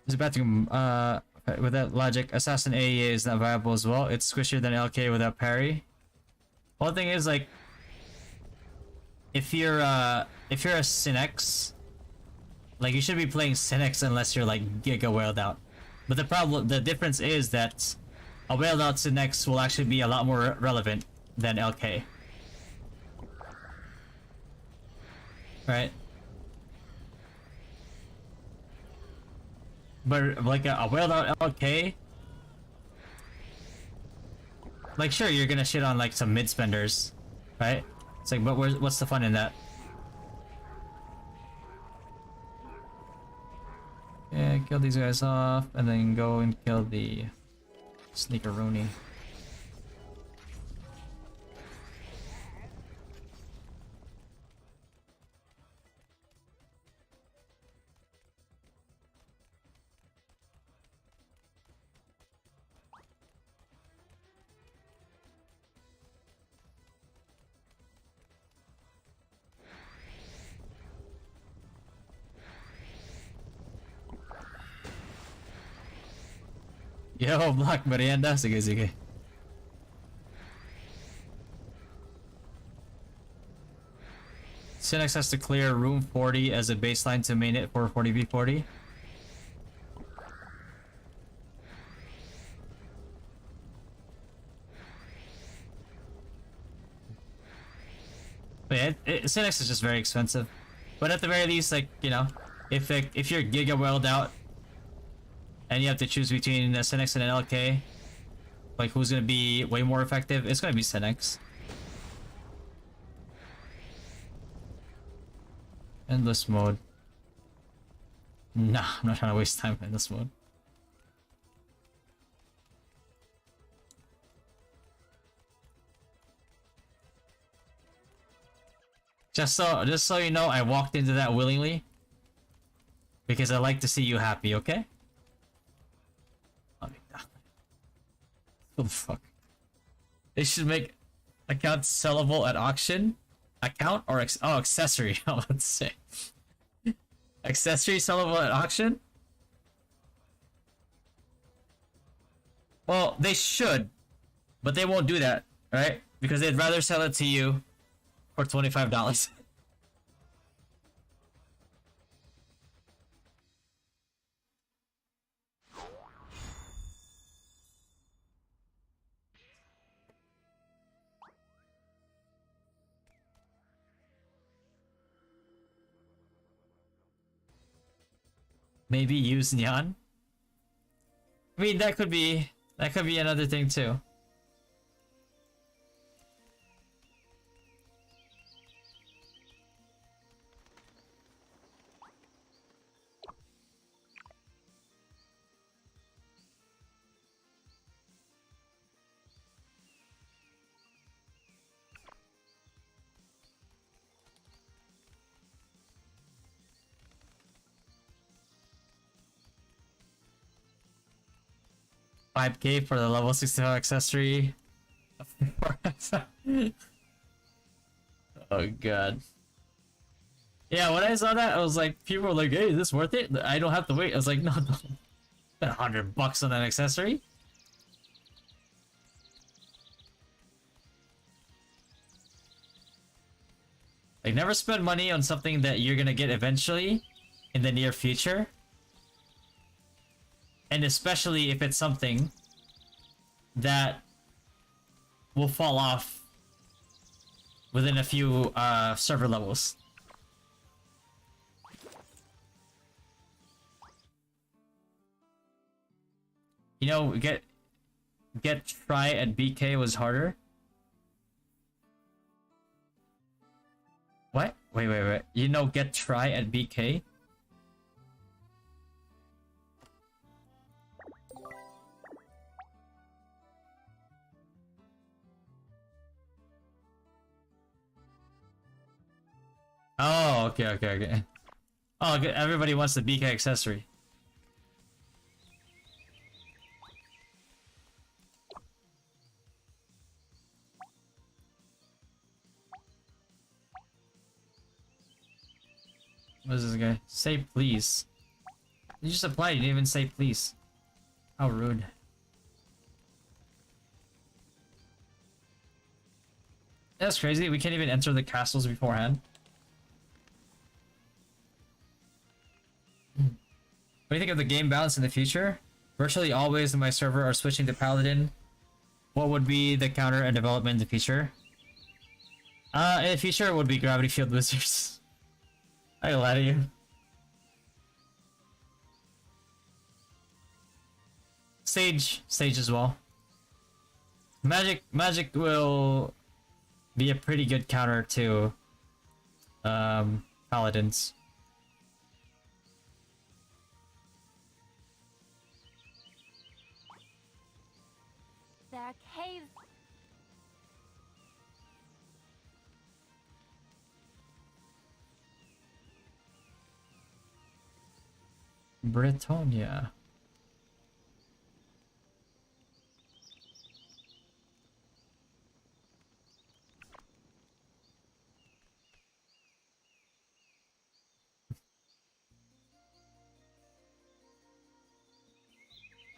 Speaker 1: It's about to with that logic, Assassin AEA is not viable as well. It's squishier than LK without parry. One thing is like if you're a Synex, like you should be playing Synex unless you're like giga whaled out. But the difference is that a whaled out Synex will actually be a lot more relevant than LK. Right? But like a whaled out LK, like sure you're gonna shit on like some mid spenders, right? It's like, but what's the fun in that? Yeah, kill these guys off and then go and kill the Sneaker-Rooney. Yo, Black Merienda. Sige, sige. Synex has to clear room 40 as a baseline to main it for 40v40. But yeah, Synex is just very expensive. But at the very least, like, you know, if you're Giga Welled out and you have to choose between a Synex and an LK, like who's gonna be way more effective, it's gonna be Synex. Endless mode. Nah, I'm not trying to waste time in this mode. Just so you know, I walked into that willingly. Because I like to see you happy, okay? Oh the fuck. They should make accounts sellable at auction. Account or accessory, let's say. Accessory sellable at auction? Well, they should, but they won't do that, right? Because they'd rather sell it to you for $25. Maybe use Nyan? I mean, that could be another thing too. $5K for the level 65 accessory. Oh god. Yeah, when I saw that, I was like, people were like, "Hey, is this worth it? I don't have to wait." I was like, "No, no, spend $100 on an accessory." Like, never spend money on something that you're gonna get eventually in the near future. And especially if it's something that will fall off within a few server levels. You know, get try at BK was harder. What? Wait. You know, get try at BK? Oh, okay. Oh, okay. Everybody wants the BK accessory. What is this guy? Say please. You just applied, you didn't even say please. How rude. That's crazy, we can't even enter the castles beforehand. What do you think of the game balance in the future? Virtually always in my server are switching to Paladin. What would be the counter and development in the future? In the future it would be Gravity Field Wizards. I lie to you. Sage as well. Magic will be a pretty good counter to Paladins.
Speaker 2: There are caves.
Speaker 1: Bretonia.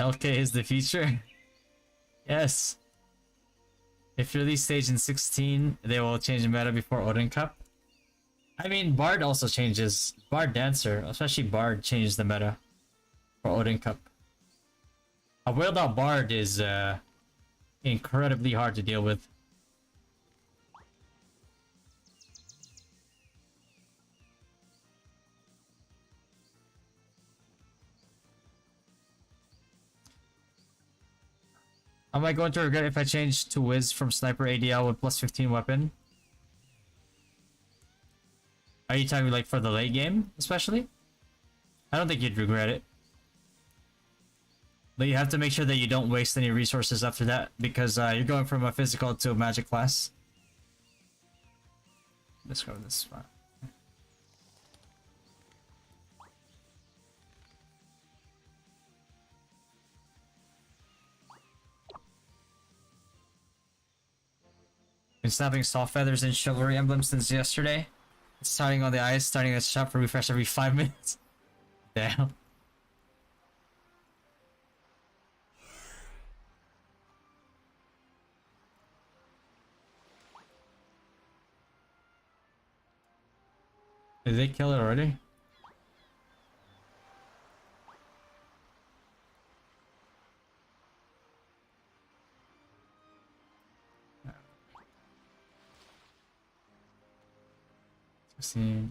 Speaker 1: LK is the future. Yes. If release stage in 16, they will change the meta before Odin Cup. I mean, Bard also changes. Bard Dancer, especially Bard, changes the meta for Odin Cup. A whaled out Bard is incredibly hard to deal with. Am I going to regret if I change to Wiz from Sniper ADL with plus 15 weapon? Are you talking like for the late game, especially? I don't think you'd regret it. But you have to make sure that you don't waste any resources after that, because you're going from a physical to a magic class. Let's go to this spot. Been snapping soft feathers and chivalry emblems since yesterday. Starting on the ice, starting a shop for refresh every 5 minutes. Damn. Did they kill it already?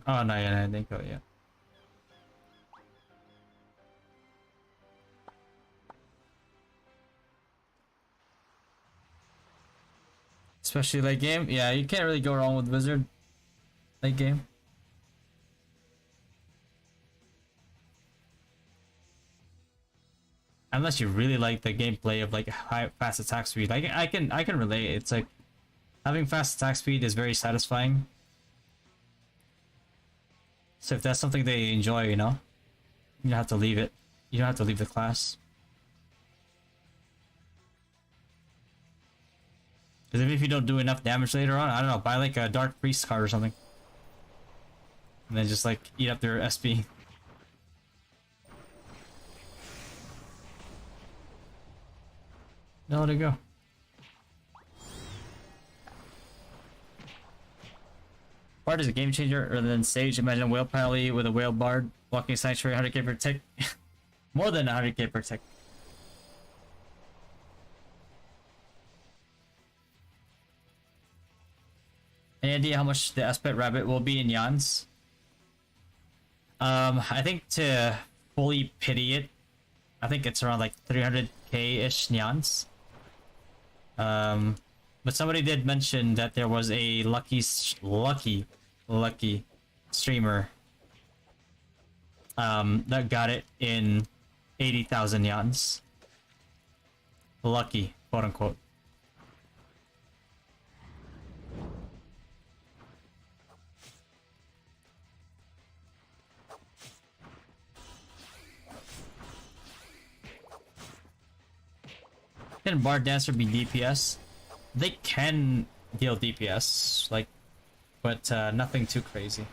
Speaker 1: Oh no, yeah, they kill it yet. Especially late game. Yeah, you can't really go wrong with Wizard late game. Unless you really like the gameplay of like high fast attack speed. Like I can relate. It's like having fast attack speed is very satisfying. So if that's something they enjoy, you know, you don't have to leave it. You don't have to leave the class. Because if you don't do enough damage later on, I don't know, buy like a Dark Priest card or something. And then just like eat up their SP. No, to go. Bard is a game changer rather than Sage. Imagine a whale pally with a whale bard walking sanctuary 100k per tick. More than 100k per tick. Any idea how much the aspect rabbit will be in Yans? I think to fully pity it, I think it's around like 300k-ish Nyans. But somebody did mention that there was a lucky streamer that got it in 80,000 Yans. Lucky, quote unquote. Can Bard Dancer be DPS? They can deal DPS, like, but nothing too crazy.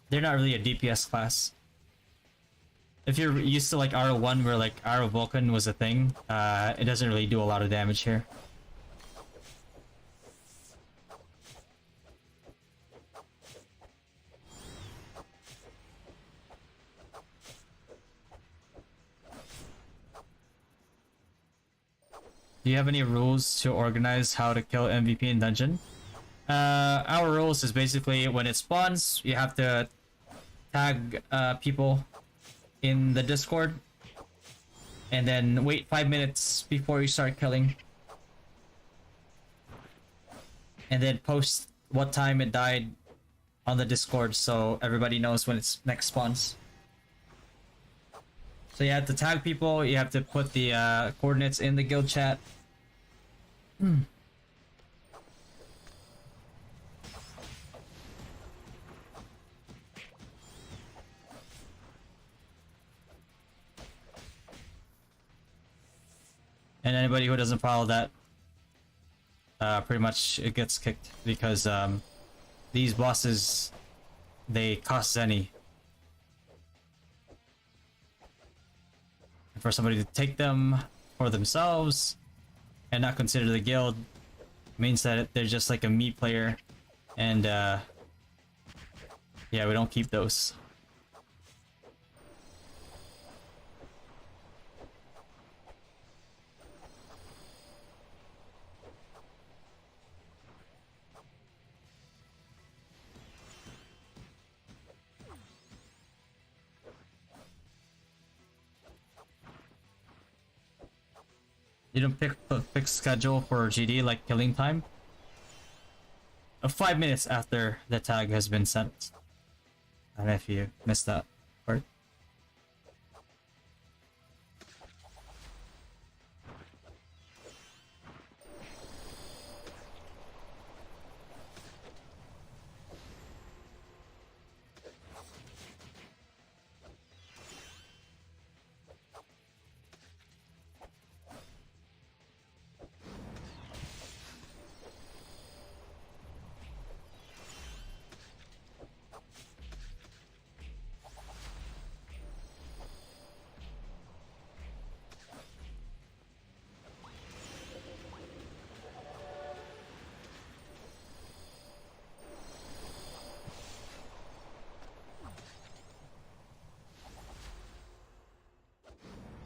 Speaker 1: They're not really a DPS class. If you're used to like RO1 where like RO Vulcan was a thing, it doesn't really do a lot of damage here. Do you have any rules to organize how to kill MVP in dungeon? Our rules is basically when it spawns, you have to tag people in the Discord and then wait 5 minutes before you start killing. And then post what time it died on the Discord so everybody knows when it's next spawns. So you have to tag people, you have to put the coordinates in the guild chat. And anybody who doesn't follow that, pretty much it gets kicked because these bosses, they cost Zenny. For somebody to take them for themselves and not consider the guild means that they're just like a me player, and yeah, we don't keep those. You don't pick the fixed schedule for GD like killing time? 5 minutes after the tag has been sent. I don't know if you missed that part.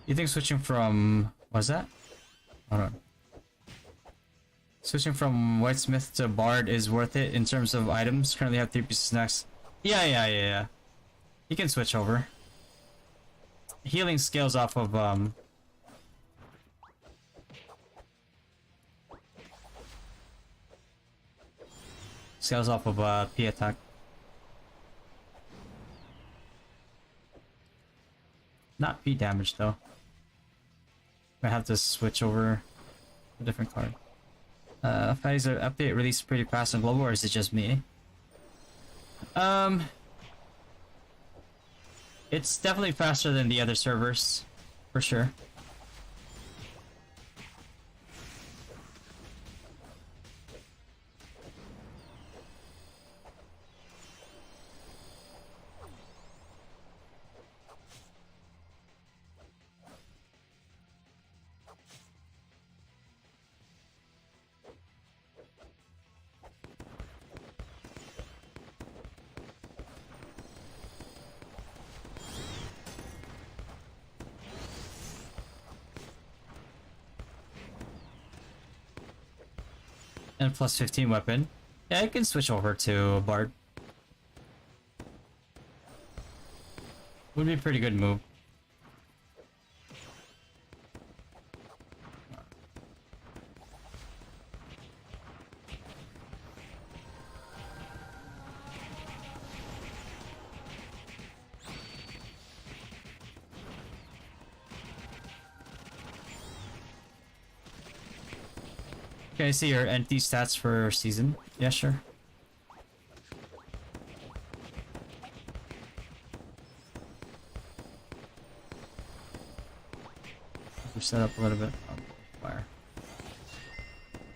Speaker 1: You think switching from... what's that? Hold on. Switching from Whitesmith to Bard is worth it in terms of items? Currently have 3 pieces next. Yeah. You can switch over. Healing scales off of P attack. Not P damage though. I have to switch over a different card. Fatty's update released pretty fast on global, or is it just me? It's definitely faster than the other servers, for sure. And plus 15 weapon. Yeah, I can switch over to Bard. Would be a pretty good move. Can I see your NT stats for season? Yeah, sure. We set up a little bit. Oh, fire.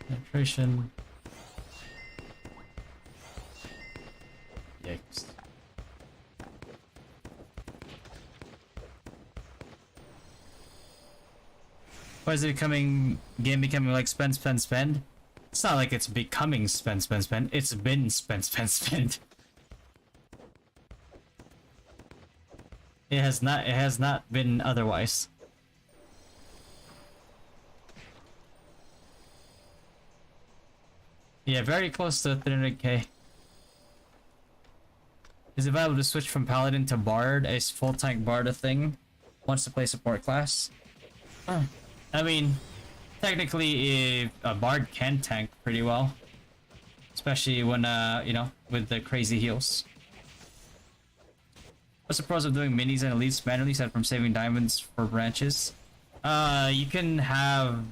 Speaker 1: Penetration. Yikes. Why is it becoming like spend? It's not like it's becoming spend. It's been spend. It has not been otherwise. Yeah, very close to 300k. Is it viable to switch from Paladin to Bard? Is full tank Bard a thing? Wants to play support class? I mean, technically, a Bard can tank pretty well. Especially when, you know, with the crazy heals. What's the pros of doing minis and elites manually aside from saving diamonds for branches? You can have,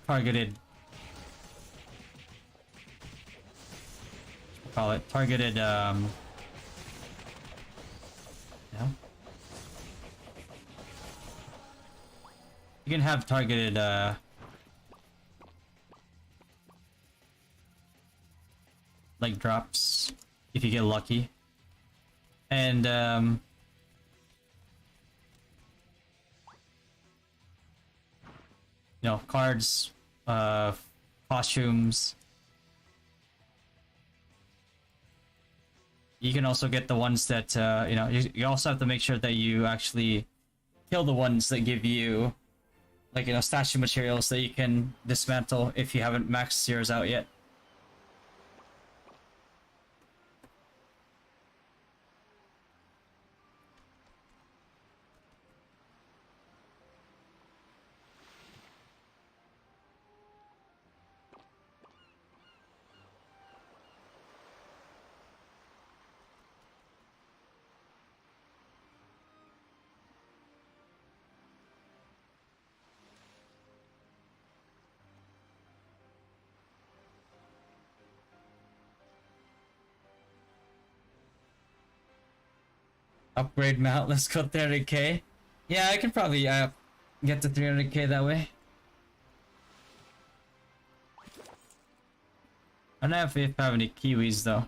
Speaker 1: targeted... call it targeted, yeah. You can have targeted, like drops if you get lucky. And, cards, costumes. You can also get the ones that you also have to make sure that you actually kill the ones that give you like statue materials that you can dismantle if you haven't maxed yours out yet. Upgrade mount, let's go 30k. Yeah, I can probably get to 300k that way. I don't know if we have any kiwis though.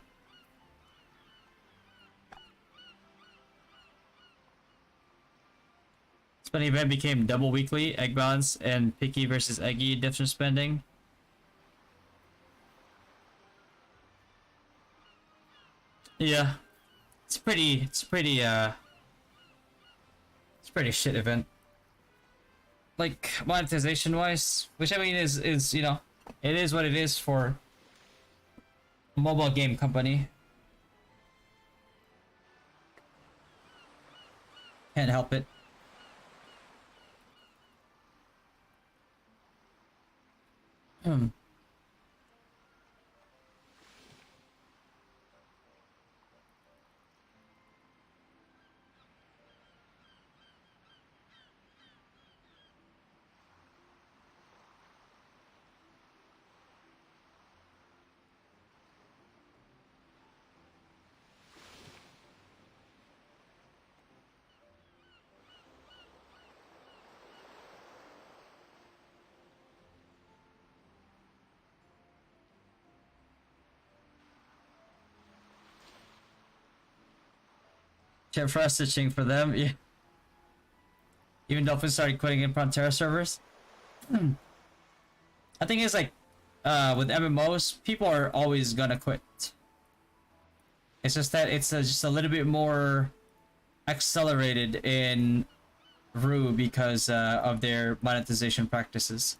Speaker 1: Spending event became double weekly, egg balance, and picky versus eggy different spending. Yeah. It's pretty shit event. Like monetization wise, which I mean is it is what it is for a mobile game company. Can't help it. Kept frost stitching for them, yeah. Even Dolphins started quitting in Frontera servers. I think it's like, with MMOs, people are always gonna quit. It's just that it's just a little bit more accelerated in Rue because of their monetization practices.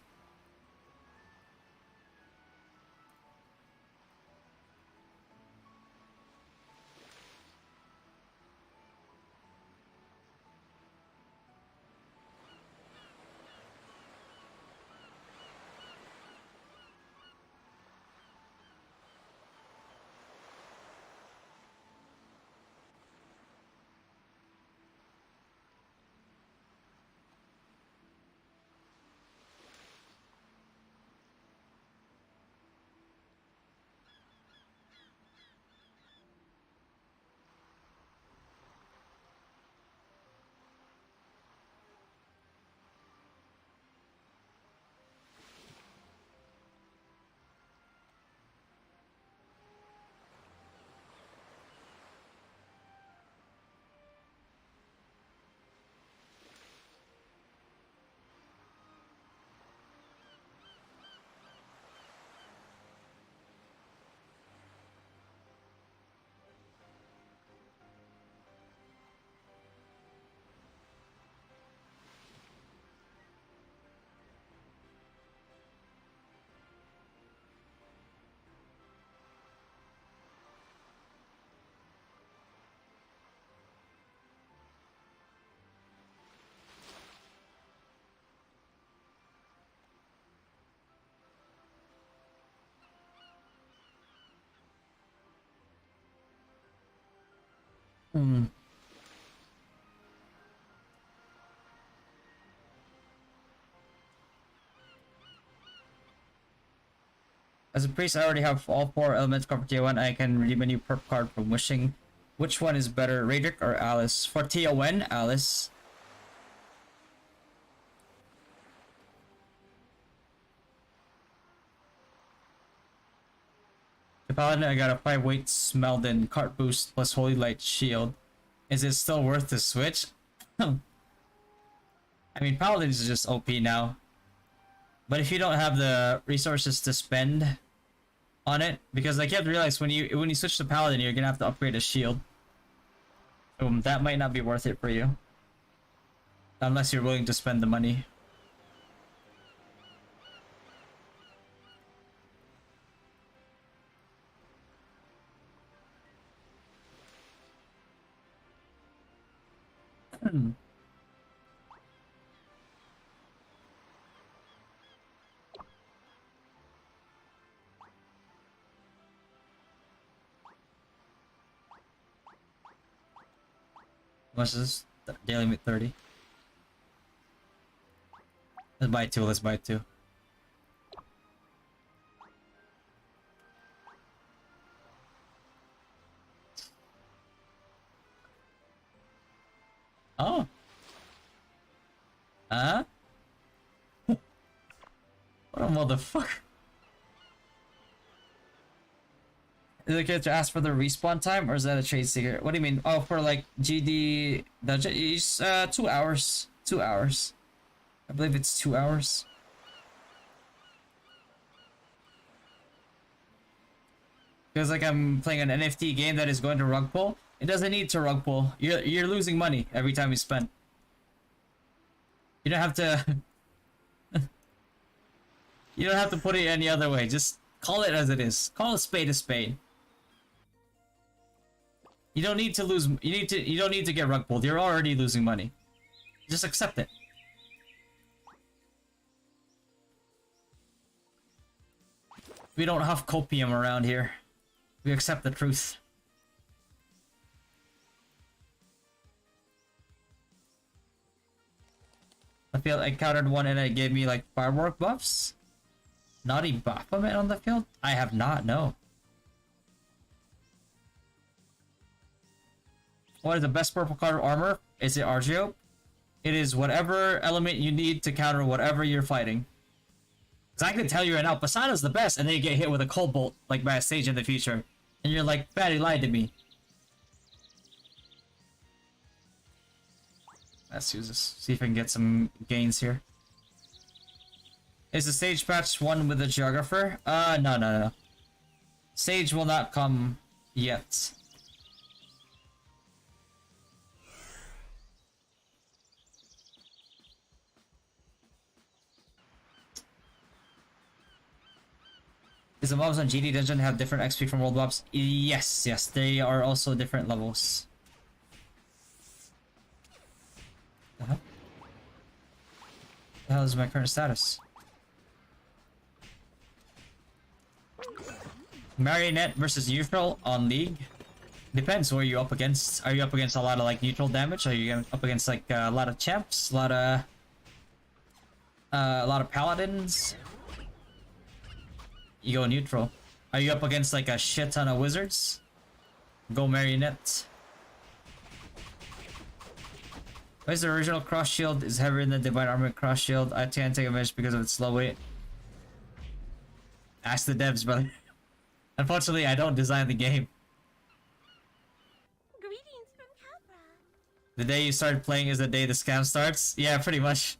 Speaker 1: As a priest, I already have all 4 elements covered tier 1. I can redeem a new perp card from wishing. Which one is better, Radric or Alice? For tier 1, Alice. The Paladin, I got a 5-weight Smeldon cart boost plus Holy Light shield. Is it still worth the switch? I mean, Paladin is just OP now. But if you don't have the resources to spend on it, because like you have to realize when you switch to Paladin, you're gonna have to upgrade a shield. That might not be worth it for you. Unless you're willing to spend the money. What's this? Daily limit 30. Let's buy two, let's buy two. Oh. Huh? What a motherfucker. Is it good to ask for the respawn time, or is that a trade secret? What do you mean? Oh, for like GD dungeon? It's 2 hours. 2 hours. I believe it's 2 hours. Because like I'm playing an NFT game that is going to rug pull. It doesn't need to rug pull. You're losing money every time you spend. You don't have to. You don't have to put it any other way. Just call it as it is. Call a spade a spade. You don't need to lose. You don't need to get rug pulled. You're already losing money. Just accept it. We don't have copium around here. We accept the truth. I feel I encountered one and it gave me like firework buffs. Naughty Baphomet on the field? I have not, no. What is the best purple card armor? Is it Argeo? It is whatever element you need to counter whatever you're fighting. Because I can tell you right now, Posada's the best, and then you get hit with a cold bolt like by a sage in the future. And you're like, Fatty lied to me. Let's use this. See if I can get some gains here. Is the Sage patch one with the Geographer? No. Sage will not come yet. Does the mobs on GD Dungeon have different XP from world mobs? Yes, they are also different levels. What the hell is my current status? Marionette versus neutral on League? Depends where you're up against. Are you up against a lot of like neutral damage? Are you up against like a lot of champs? A lot of paladins? You go neutral. Are you up against like a shit ton of wizards? Go Marionette. Why is the original cross shield is heavier than the divine armor cross shield? I can't take a measure because of its slow weight. Ask the devs, brother. Unfortunately, I don't design the game.
Speaker 2: Greetings from Capra.
Speaker 1: The day you start playing is the day the scam starts? Yeah, pretty much.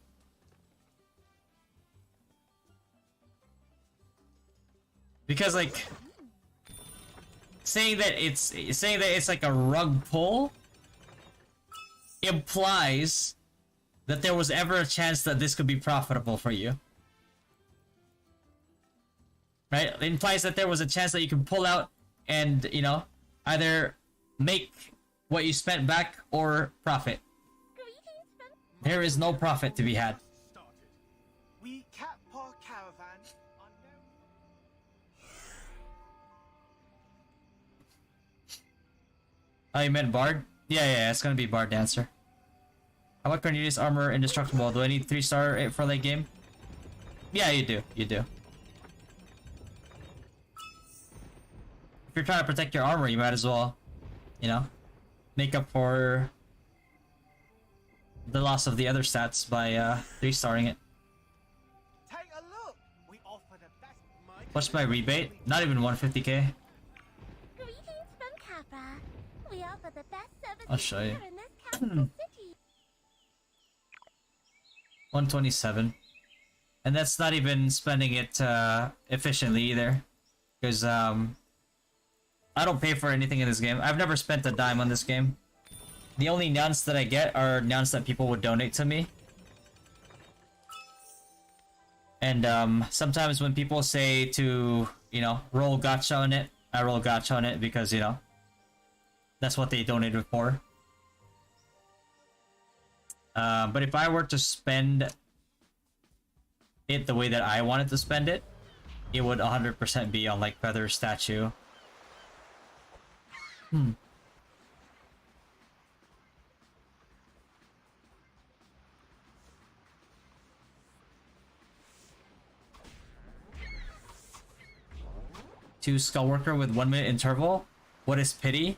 Speaker 1: Because like saying that it's like a rug pull implies that there was ever a chance that this could be profitable for you. Right? It implies that there was a chance that you can pull out and, you know, either make what you spent back or profit. There is no profit to be had.
Speaker 3: We cap our caravan.
Speaker 1: Oh, you meant Bard? Yeah, it's gonna be Bard Dancer. How about Cornelius Armor Indestructible? Do I need 3-star for late game? Yeah, you do. If you're trying to protect your armor, you might as well, you know, make up for the loss of the other stats by 3-starring it.
Speaker 3: Take a look. We offer the best.
Speaker 1: What's my rebate? Not even 150k.
Speaker 2: Greetings from Capra. We offer the best service
Speaker 1: I'll show you.
Speaker 2: here in this capital city.
Speaker 1: 127. And that's not even spending it efficiently either. Because I don't pay for anything in this game. I've never spent a dime on this game. The only nyans that I get are nyans that people would donate to me. And sometimes when people say to, you know, roll gacha on it, I roll gacha on it because, you know, that's what they donated for. But if I were to spend it the way that I wanted to spend it, it would 100% be on like Feather Statue. Two Skullworker with 1 minute interval. What is pity?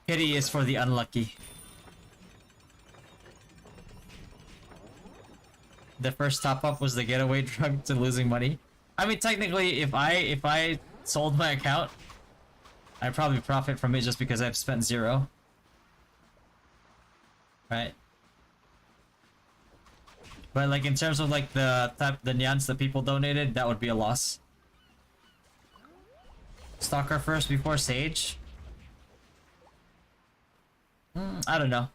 Speaker 1: Pity is for the unlucky. The first top up was the getaway drug to losing money. I mean, technically, if I sold my account, I'd probably profit from it just because I've spent 0. Right? But like in terms of like the nyans that people donated, that would be a loss. Stalker first before Sage? I don't know.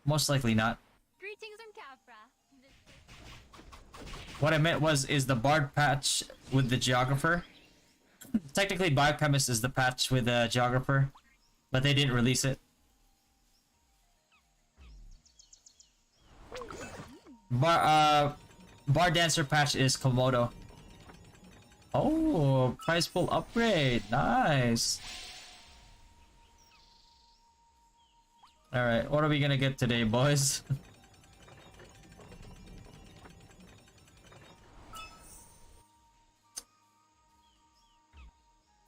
Speaker 1: Most likely not.
Speaker 2: Greetings from Capra.
Speaker 1: What I meant is the Bard patch with the Geographer. Technically, Biochemist is the patch with the Geographer, but they didn't release it. Bar Dancer patch is Komodo. Oh, prize pool upgrade. Nice. Alright, what are we gonna get today, boys?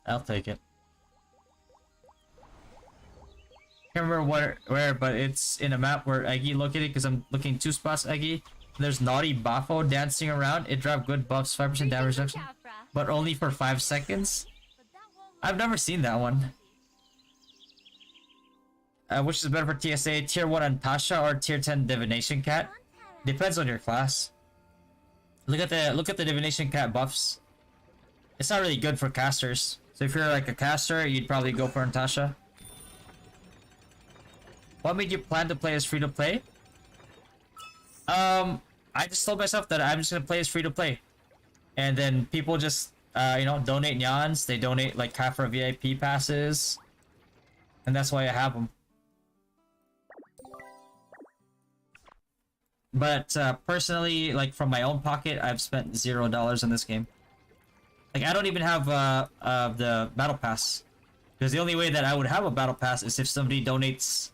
Speaker 1: I'll take it. Can't remember where, but it's in a map where Eggy located because I'm looking 2 spots Eggy. There's Naughty Bafo dancing around. It dropped good buffs, 5% damage reduction, but only for 5 seconds. I've never seen that one. Which is better for TSA, Tier 1 Antasha or Tier 10 Divination Cat? Depends on your class. Look at the Divination Cat buffs. It's not really good for casters. So if you're like a caster, you'd probably go for Antasha. What made you plan to play as free-to-play? I just told myself that I'm just gonna play as free-to-play. And then people just, you know, donate nyans. They donate like half our VIP passes. And that's why I have them. But personally, like from my own pocket, I've spent $0 on this game. Like I don't even have the battle pass, because the only way that I would have a battle pass is if somebody donates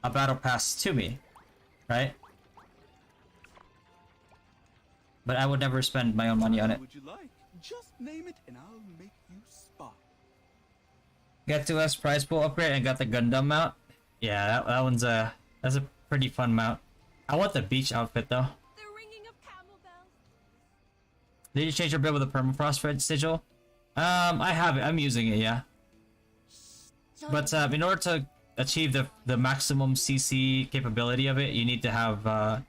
Speaker 1: a battle pass to me, right? But I would never spend my own money on it.
Speaker 3: Would you like? Just name it and I'll make you spark.
Speaker 1: Got 2S prize pool upgrade and got the Gundam mount. Yeah, that one's that's a pretty fun mount. I want the beach outfit though.
Speaker 2: The ringing of camel bells.
Speaker 1: Did you change your build with a permafrost for Sigil? I have it. I'm using it, yeah. But in order to achieve the maximum CC capability of it, you need to have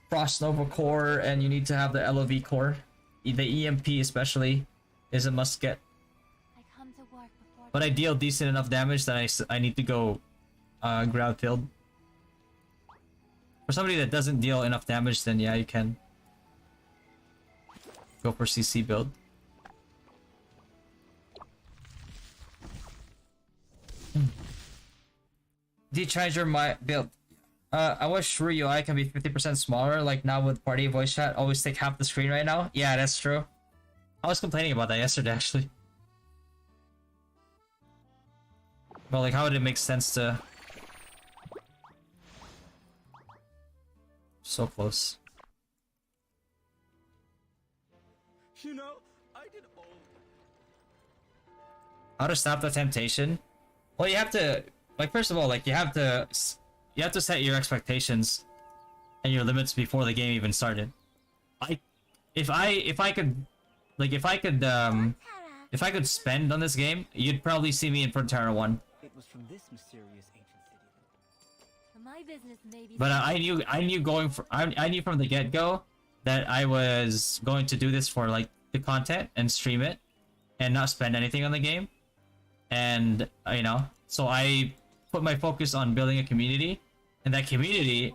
Speaker 1: Frost Nova core, and you need to have the LOV core. The EMP especially is a must get.
Speaker 2: I come to work before.
Speaker 1: But I deal decent enough damage that I need to go ground field. For somebody that doesn't deal enough damage, then yeah, you can go for CC build. Decharger my build. I wish Shrew UI can be 50% smaller, like now with party voice chat. Always take half the screen right now. Yeah, that's true. I was complaining about that yesterday, actually. But like, how would it make sense to... So close.
Speaker 3: You know, I did all.
Speaker 1: How to stop the temptation? Well, you have to, like, first of all, like, you have to set your expectations and your limits before the game even started. If I could spend on this game, you'd probably see me in Frontera 1.
Speaker 3: It was from this mysterious ancient city.
Speaker 2: The My business may be.
Speaker 1: But I knew from the get-go that I was going to do this for like the content and stream it and not spend anything on the game. And you know, so I put my focus on building a community, and that community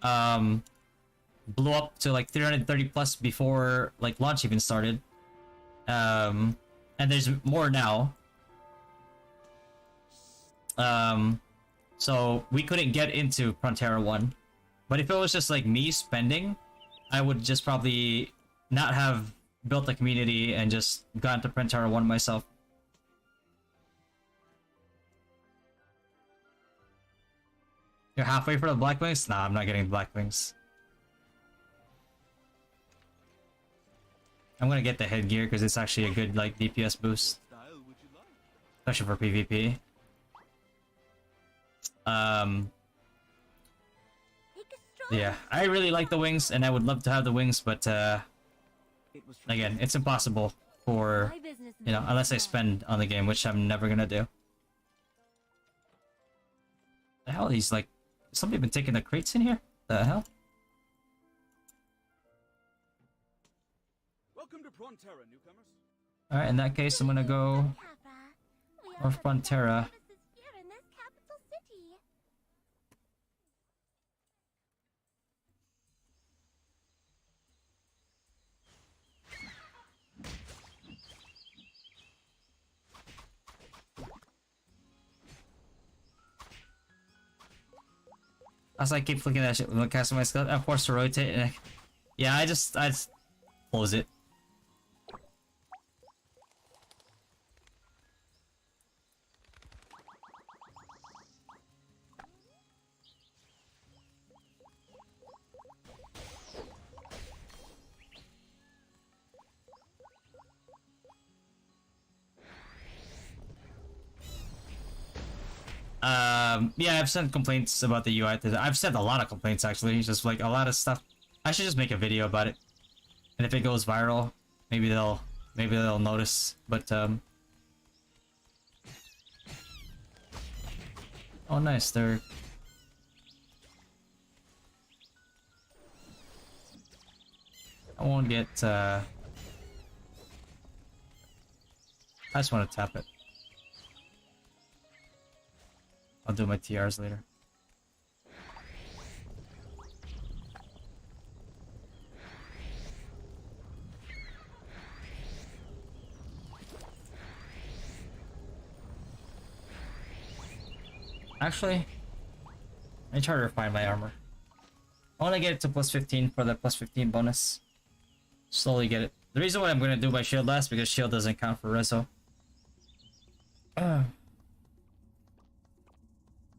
Speaker 1: blew up to like 330 plus before like launch even started. And there's more now. So we couldn't get into Frontera 1. But if it was just like me spending, I would just probably not have built a community and just gone to Frontera 1 myself. You're halfway for the Black Wings? Nah, I'm not getting the Black Wings. I'm gonna get the headgear because it's actually a good like DPS boost. Especially for PvP. Yeah, I really like the wings and I would love to have the wings, but again, it's impossible for, you know, unless I spend on the game, which I'm never gonna do. The hell, he's like, somebody been taking the crates in here? The hell?
Speaker 3: Welcome to Frontera, newcomers.
Speaker 1: Alright, in that case, I'm gonna go or Frontera. As I keep flicking that shit when casting my skill, I'm forced to rotate. And yeah, I just close it. Yeah, I've sent complaints about the UI. I've sent a lot of complaints actually, just like a lot of stuff. I should just make a video about it, and if it goes viral, maybe they'll notice. But oh nice, they're I won't get I just want to tap it. I'll do my TRs later. Actually, let me try to refine my armor. I want to get it to plus 15 for the plus 15 bonus. Slowly get it. The reason why I'm going to do my shield last because shield doesn't count for reso.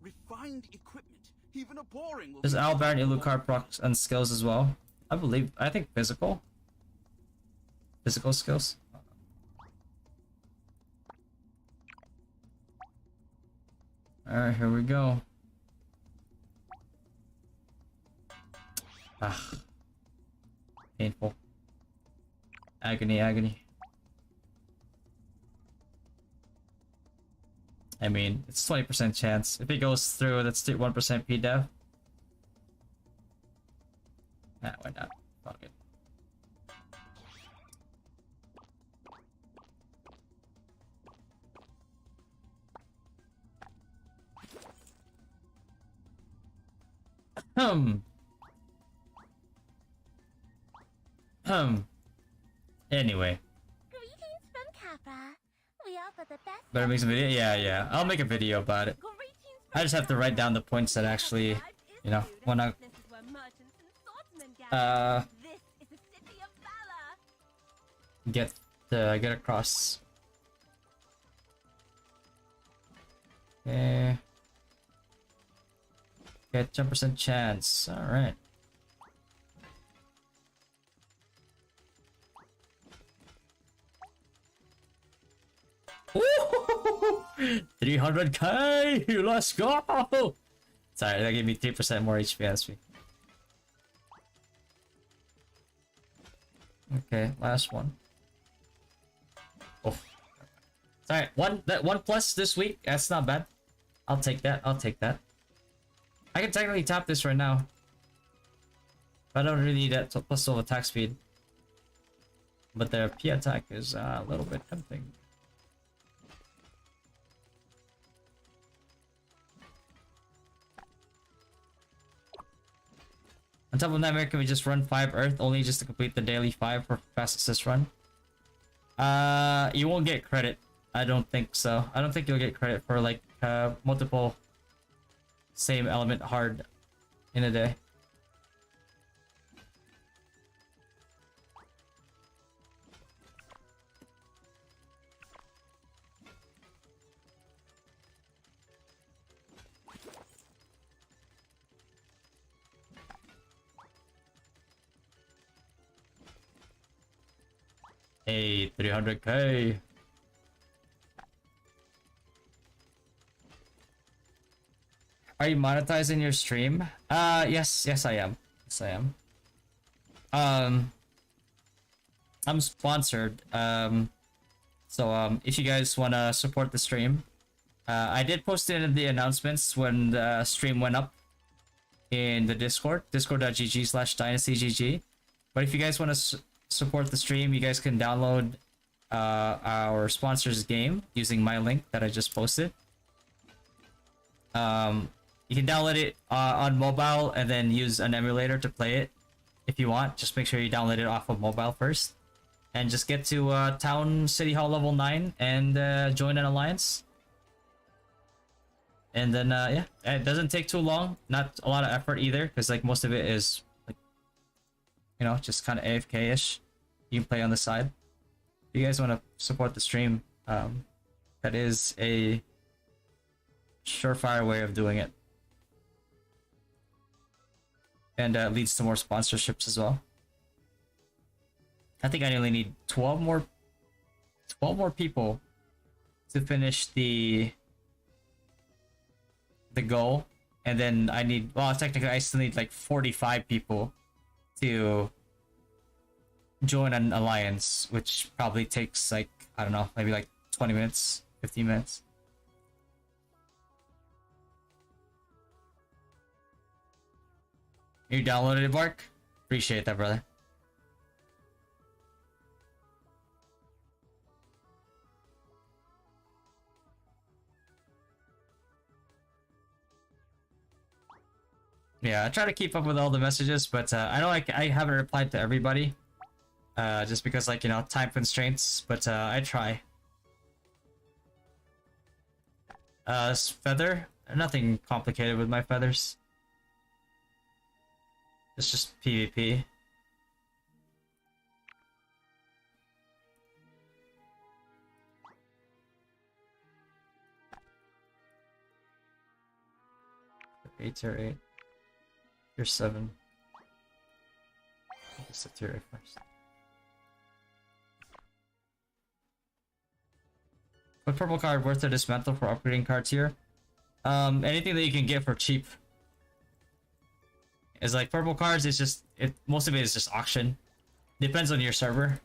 Speaker 3: Refined equipment, even a boring.
Speaker 1: Does Albaran Ilucar procs and skills as well? I think physical skills. Alright, here we go. Ah. Painful. Agony. I mean, it's 20% chance. If it goes through, that's 1% PDEV. Nah, why not? Fuck it. Anyway.
Speaker 2: Greetings from Capra. We offer the best.
Speaker 1: Better make some video? Yeah. I'll make a video about it. I just have to write down the points that actually, you know, wanna get across. Okay. Get 10% chance. Alright. Woo! 300k! Let's go! Sorry, that gave me 3% more HP as me. Okay, last one. Oh. Sorry, one plus this week. That's not bad. I'll take that. I can technically tap this right now. I don't really need that plus 12 attack speed. But their P attack is a little bit tempting. On top of Nightmare, can we just run 5 Earth only just to complete the daily 5 for fast assist run? You won't get credit. I don't think so. I don't think you'll get credit for like multiple same element hard in a day. Hey, 300k. Are you monetizing your stream? Yes, I am. Yes, I am. I'm sponsored. So if you guys wanna support the stream, I did post it in the announcements when the stream went up in the Discord, discord.gg/dynastygg. But if you guys wanna support the stream, you guys can download our sponsor's game using my link that I just posted. You can download it on mobile and then use an emulator to play it if you want. Just make sure you download it off of mobile first, and just get to Town City Hall level 9 and join an alliance. And then yeah, it doesn't take too long, not a lot of effort either, because like most of it is like, you know, just kind of AFK-ish. You can play on the side. If you guys want to support the stream, that is a surefire way of doing it, and leads to more sponsorships as well. I think I only need 12 more people to finish the goal, and then I need, well, technically I still need like 45 people to join an alliance, which probably takes like, I don't know, maybe like 20 minutes, 15 minutes. You downloaded it, Bark? Appreciate that, brother. Yeah, I try to keep up with all the messages, but I know I haven't replied to everybody. Just because, like, you know, time constraints, but I try. Feather? Nothing complicated with my feathers. It's just PvP. Tier 8. Tier 7. I guess the tier 8 first. What purple card worth to dismantle for upgrading cards here? Anything that you can get for cheap. Is like purple cards is just most of it is just auction. Depends on your server.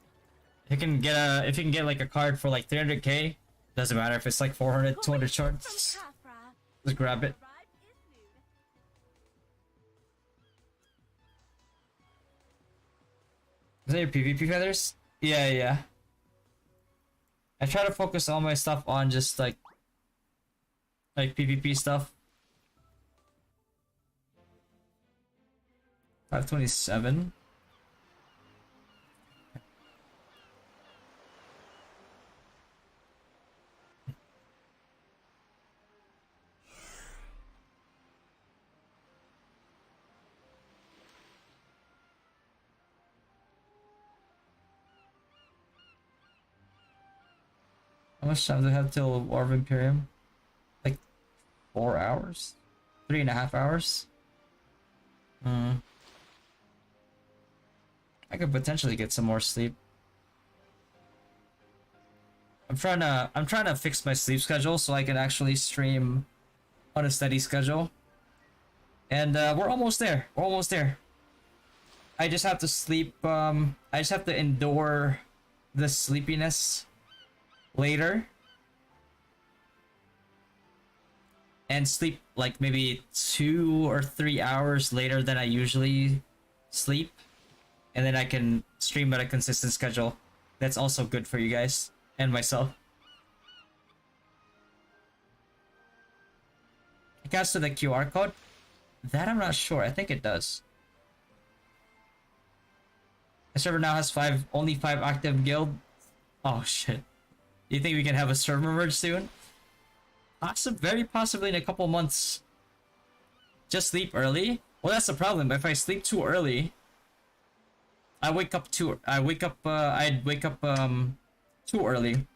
Speaker 1: If you can get like a card for like 300k, doesn't matter if it's like 400, 200 shorts. Just grab it. Is that your PvP feathers? Yeah. I try to focus all my stuff on just like PvP stuff. 527. How much time do I have till War of Imperium? Like 4 hours? 3.5 hours? I could potentially get some more sleep. I'm trying to fix my sleep schedule so I can actually stream on a steady schedule. And we're almost there. We're almost there. I just have to sleep, I just have to endure the sleepiness later. And sleep like maybe 2 or 3 hours later than I usually sleep, and then I can stream at a consistent schedule. That's also good for you guys and myself. It counts to the QR code. That I'm not sure. I think it does. The server now has only 5 active guild. Oh shit. You think we can have a server merge soon? Very possibly in a couple months. Just sleep early? Well, that's the problem. If I sleep too early, I'd wake up too early.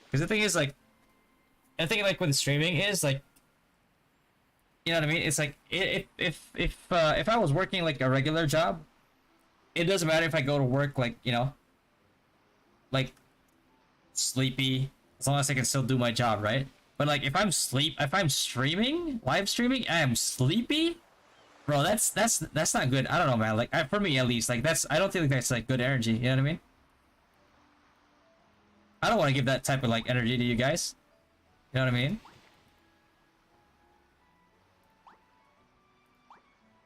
Speaker 1: Because the thing is, like, I think like when streaming is like, you know what I mean? It's like if I was working like a regular job, it doesn't matter if I go to work like, you know, like sleepy, as long as I can still do my job, right? But like if I'm streaming, live streaming, I am sleepy, bro. That's not good. I don't know, man. Like for me at least, like I don't think that's like good energy. You know what I mean? I don't want to give that type of like energy to you guys. You know what I mean?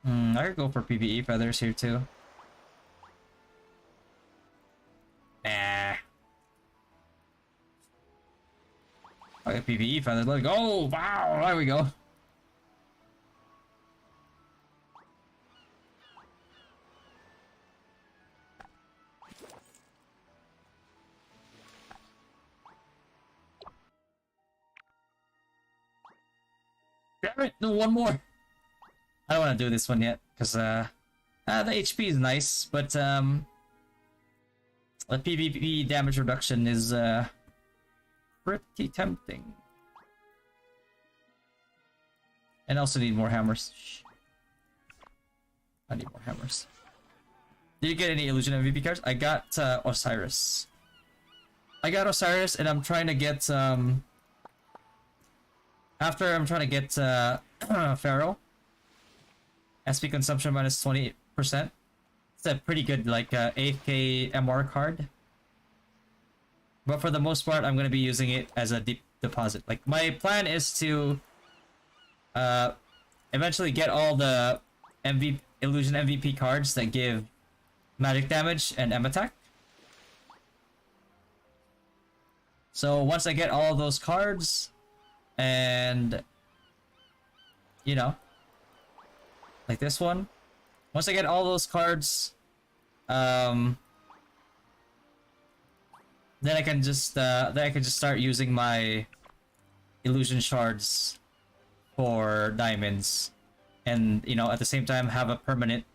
Speaker 1: I could go for PvE feathers here too. Nah. Okay, PvE feathers. Let's go. Wow, there we go. Damn it, no, one more. I don't want to do this one yet, because the HP is nice, but the PvP damage reduction is pretty tempting. And also need more hammers. I need more hammers. Did you get any illusion MVP cards? I got Osiris. I got Osiris, and I'm trying to get after I'm trying to get Pharaoh. SP consumption minus 20%. It's a pretty good like 8k MR card. But for the most part, I'm gonna be using it as a deep deposit. Like my plan is to eventually get all the illusion MVP cards that give magic damage and M attack. So once I get all of those cards, and you know, like this one, once I get all those cards, then I can just start using my illusion shards for diamonds, and you know, at the same time have a permanent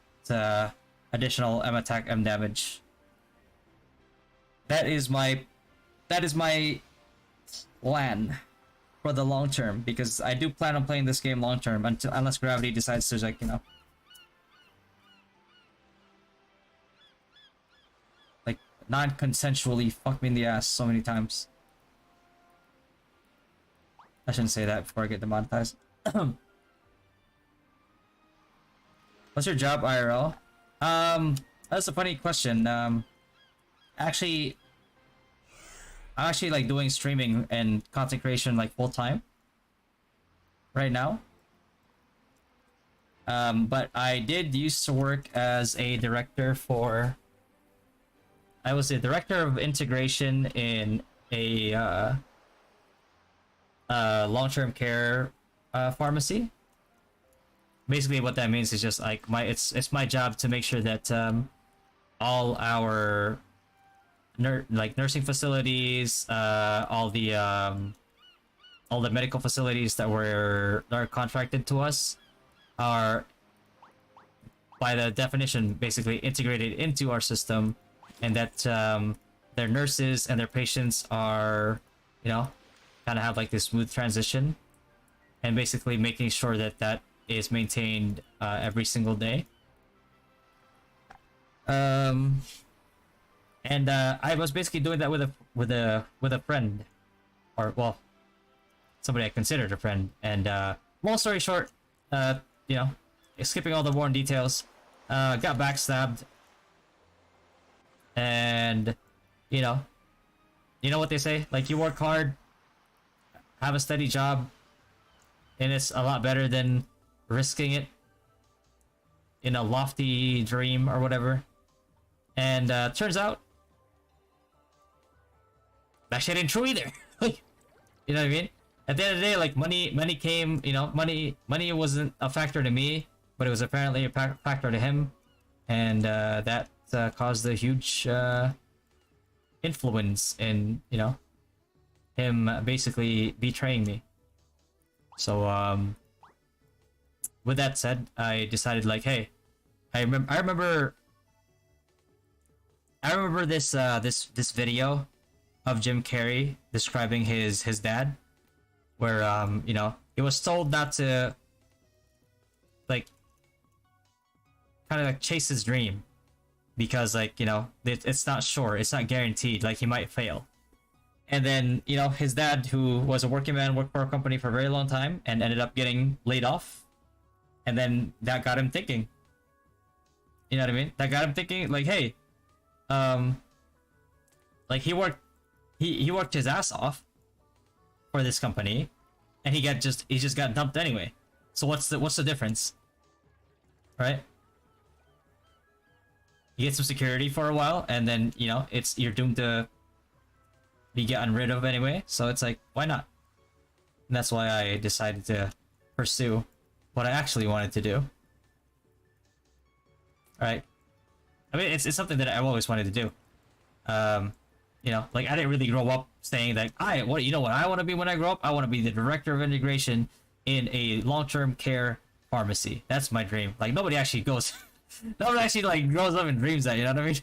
Speaker 1: additional M attack, M damage. That is my plan for the long term, because I do plan on playing this game long term unless Gravity decides to, like, you know, like non-consensually fuck me in the ass so many times. I shouldn't say that before I get demonetized. What's your job, IRL? That's a funny question. Actually, I'm actually like doing streaming and content creation like full time right now. But I did used to work as a director for. I was a director of integration in a long-term care pharmacy. Basically, what that means is just like it's my job to make sure that all our nursing facilities, all the medical facilities that are contracted to us are, by the definition, basically integrated into our system, and that their nurses and their patients are, you know, kind of have like this smooth transition, and basically making sure that that is maintained every single day. And I was basically doing that with a friend, or well, somebody I considered a friend. And long story short, you know, skipping all the boring details, got backstabbed, and you know what they say, like, you work hard, have a steady job, and it's a lot better than risking it in a lofty dream or whatever. And turns out that shit ain't true either. Like, you know what I mean? At the end of the day, like money came. You know, money wasn't a factor to me, but it was apparently a factor to him, and that caused a huge influence in, you know, him basically betraying me. So with that said, I decided, like, hey, I remember this this video of Jim Carrey describing his dad, where you know, he was told not to, like, kind of like chase his dream, because, like, you know, it's not sure, it's not guaranteed, like he might fail. And then, you know, his dad, who was a working man, worked for a company for a very long time and ended up getting laid off. And then that got him thinking. You know what I mean? That got him thinking, like, hey, like, he worked his ass off for this company, and he just got dumped anyway. So what's the difference? Right? You get some security for a while, and then, you know, you're doomed to be gotten rid of anyway. So it's like, why not? And that's why I decided to pursue what I actually wanted to do. Right? I mean, it's something that I've always wanted to do. You know, like, I didn't really grow up saying that you know what I want to be when I grow up? I want to be the director of integration in a long-term care pharmacy. That's my dream. Like, nobody actually goes nobody actually, like, grows up and dreams that, you know what I mean?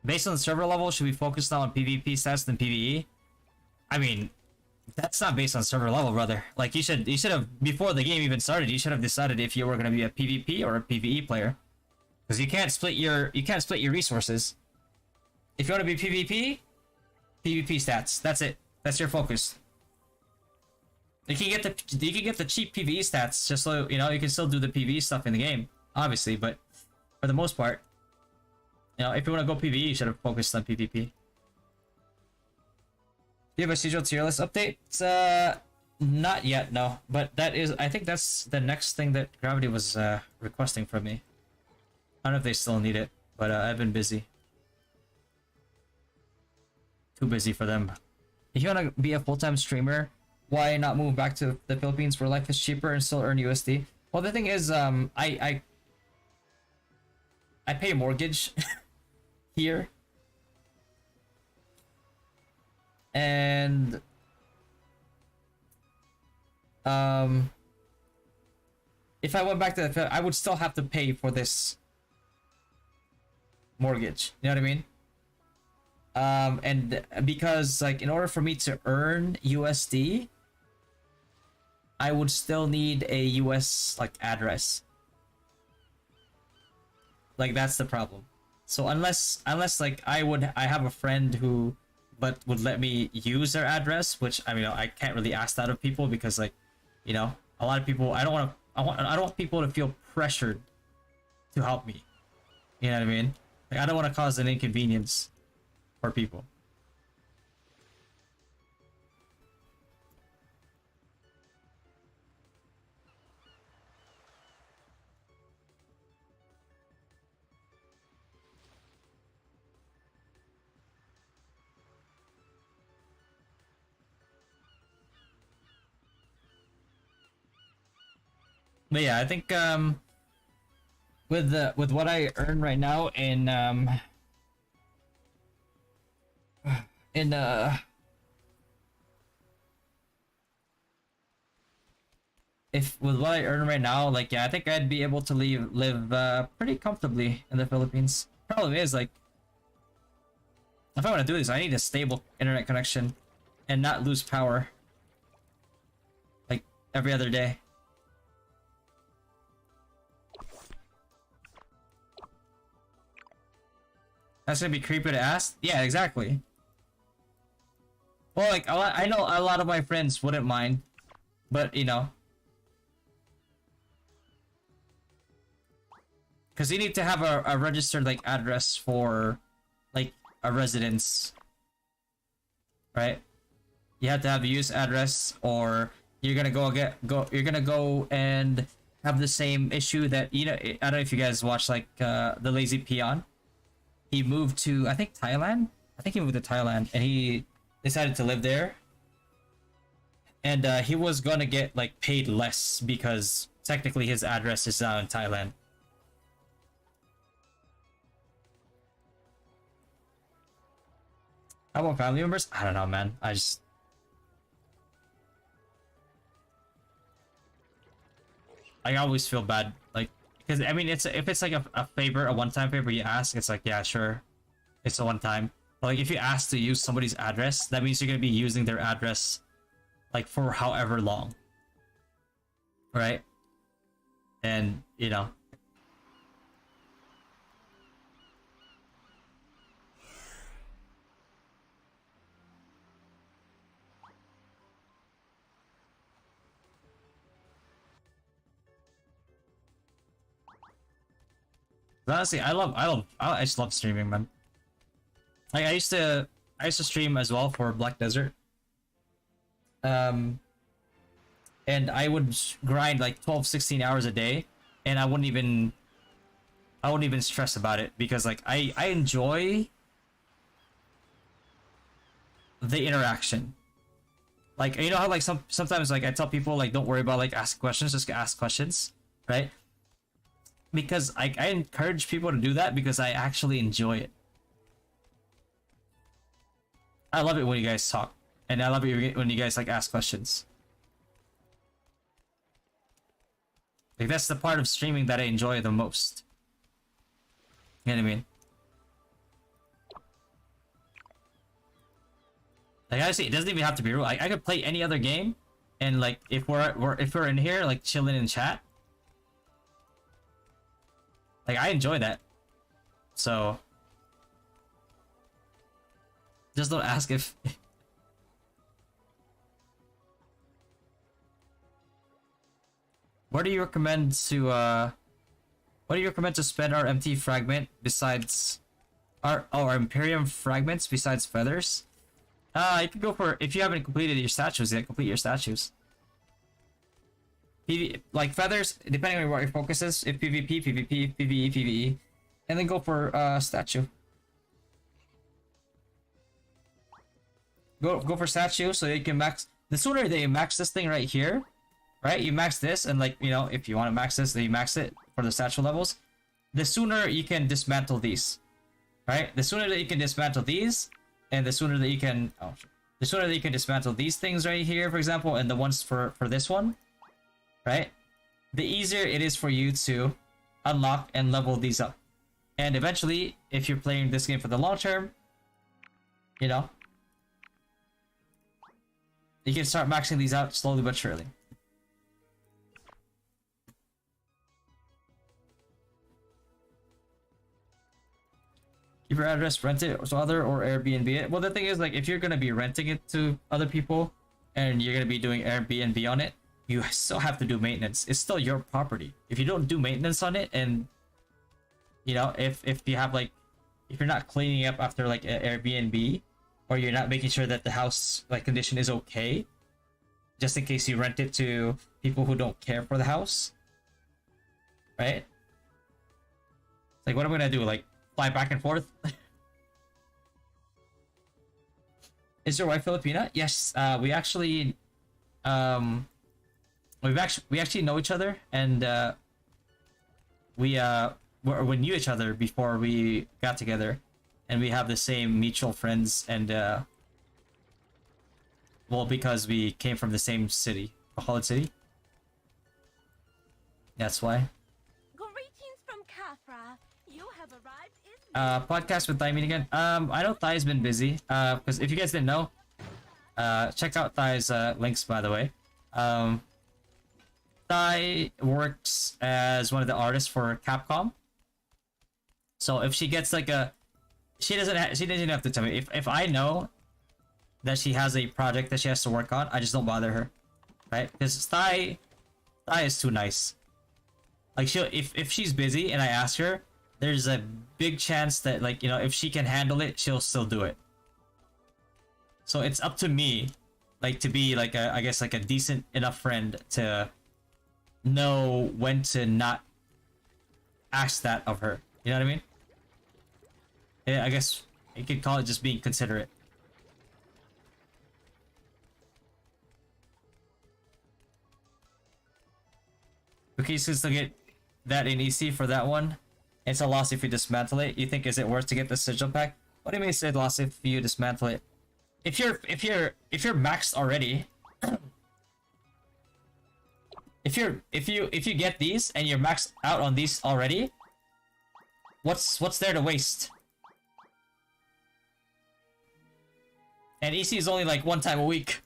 Speaker 1: Based on the server level, should we focus now on PvP stats than PvE? I mean, that's not based on server level, brother. Like, you should have, before the game even started, you should have decided if you were gonna be a PvP or a PvE player, because you can't split your resources. If you want to be PvP, PvP stats. That's it. That's your focus. You can get the cheap PvE stats, just so, you know, you can still do the PvE stuff in the game, obviously, but for the most part, you know, if you want to go PvE, you should have focused on PvP. Do you have a Sigil tier list update? Not yet, no. But I think that's the next thing that Gravity was requesting from me. I don't know if they still need it, but I've been busy. Too busy for them. If you want to be a full-time streamer, why not move back to the Philippines where life is cheaper and still earn USD? Well, the thing is, I pay a mortgage here, and if I went back to the, I would still have to pay for this mortgage. You know what I mean? And because, like, in order for me to earn USD, I would still need a US, like, address. Like, that's the problem. So unless like I have a friend who would let me use their address, which, I mean, I can't really ask that of people, because, like, you know, a lot of people, I don't want people to feel pressured to help me. You know what I mean? Like, I don't want to cause an inconvenience for people. But yeah, I think with what I earn right now in if with what I earn right now, like, yeah, I think I'd be able to live pretty comfortably in the Philippines. Problem is, like, if I want to do this, I need a stable internet connection and not lose power, like, every other day. That's gonna be creepy to ask? Yeah, exactly. Well, like, I know a lot of my friends wouldn't mind, but, you know, because you need to have a registered, like, address for, like, a residence, right? You have to have a use address, or you're gonna you're gonna go and have the same issue that, you know, I don't know if you guys watch like the Lazy Peon. He moved to, I think, Thailand. I think he moved to Thailand, and he decided to live there. And he was gonna get like paid less because technically his address is now in Thailand. How about family members? I don't know, man. I always feel bad, like, because I mean, if it's like a favor, a one-time favor you ask, it's like, yeah, sure, it's a one-time. But like, if you ask to use somebody's address, that means you're gonna be using their address like for however long, right? And you know, honestly, I just love streaming, man. Like I used to stream as well for Black Desert. And I would grind like 12-16 hours a day, and I wouldn't even stress about it, because like I enjoy the interaction. Like, you know how like sometimes like I tell people like, don't worry about like asking questions, just ask questions, right? Because I encourage people to do that because I actually enjoy it. I love it when you guys talk, and I love it when you guys like ask questions. Like, that's the part of streaming that I enjoy the most. You know what I mean? Like, honestly, it doesn't even have to be real. I could play any other game, and like if we're in here like chilling in chat, like I enjoy that. So just don't ask if what do you recommend to spend our MT fragment besides our Imperium fragments besides feathers? You can go for, if you haven't completed your statues yet, complete your statues. Like feathers, depending on what your focus is, if PvP, PvP, PvE, PvE, and then go for statue. Go for statue so you can max. The sooner that you max this thing right here, right? You max this, and like, you know, if you want to max this, then you max it for the statue levels. The sooner you can dismantle these, right? The sooner that you can dismantle these, and the sooner that you can, the sooner that you can dismantle these things right here, for example, and the ones for this one, right? The easier it is for you to unlock and level these up. And eventually, if you're playing this game for the long term, you know, you can start maxing these out slowly but surely. Keep your address, rent it to other, or Airbnb it. Well, the thing is, like, if you're gonna be renting it to other people and you're gonna be doing Airbnb on it, you still have to do maintenance. It's still your property. If you don't do maintenance on it, and you know, if you have like, if you're not cleaning up after like an Airbnb, or you're not making sure that the house like condition is okay, just in case you rent it to people who don't care for the house, right? It's like, what am I gonna do? Like, fly back and forth? Is your wife Filipina? Yes, we actually we actually know each other, and we knew each other before we got together, and we have the same mutual friends, and well, because we came from the same city, Bacolod City. That's why.
Speaker 2: Greetings from Kafra. You have arrived in
Speaker 1: Podcast with Thai meeting again. I know Thai's been busy. Because if you guys didn't know, check out Thai's links, by the way. Thai works as one of the artists for Capcom. So if she gets like a, she doesn't have to tell me. If I know that she has a project that she has to work on, I just don't bother her, right? Because Thai is too nice. Like, she'll, if she's busy and I ask her, there's a big chance that, like, you know, if she can handle it, she'll still do it. So it's up to me, like, to be like a, I guess, like a decent enough friend to know when to not ask that of her. You know what I mean? Yeah, I guess you could call it just being considerate. Okay, so to get that in EC for that one, it's a loss if you dismantle it. You think, is it worth to get the sigil pack? What do you mean it's a loss if you dismantle it? If you're maxed already, if you get these and you're maxed out on these already, what's there to waste? And EC is only like one time a week.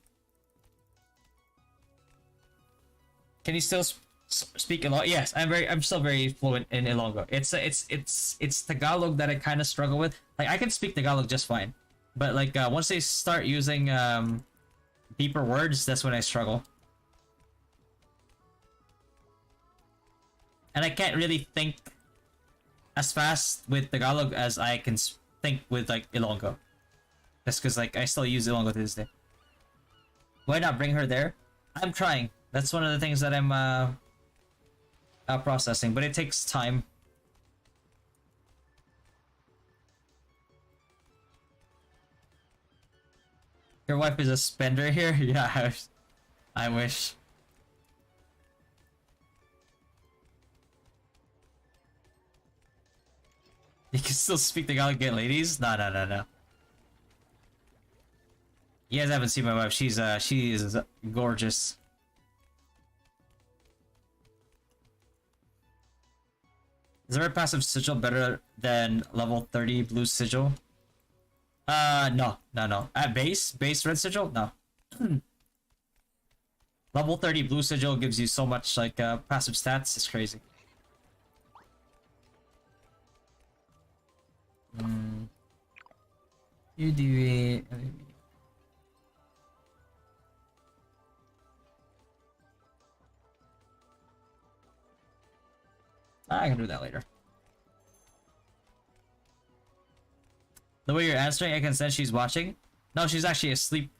Speaker 1: Can you still speak Ilonggo? Yes, I'm still very fluent in Ilonggo. It's Tagalog that I kind of struggle with. Like, I can speak Tagalog just fine, but like once they start using deeper words, that's when I struggle. And I can't really think as fast with Tagalog as I can think with like Ilonggo. That's because like I still use Ilonggo to this day. Why not bring her there? I'm trying. That's one of the things that I'm processing, but it takes time. Your wife is a spender here? Yeah, I wish. You can still speak Tagalog, get ladies? No. You guys haven't seen my wife. She is gorgeous. Is there a passive sigil better than level 30 blue sigil? No. At base red sigil? No. Level 30 blue sigil gives you so much like passive stats, it's crazy. You do it. I can do that later. The way you're answering, I can sense she's watching. No, she's actually asleep.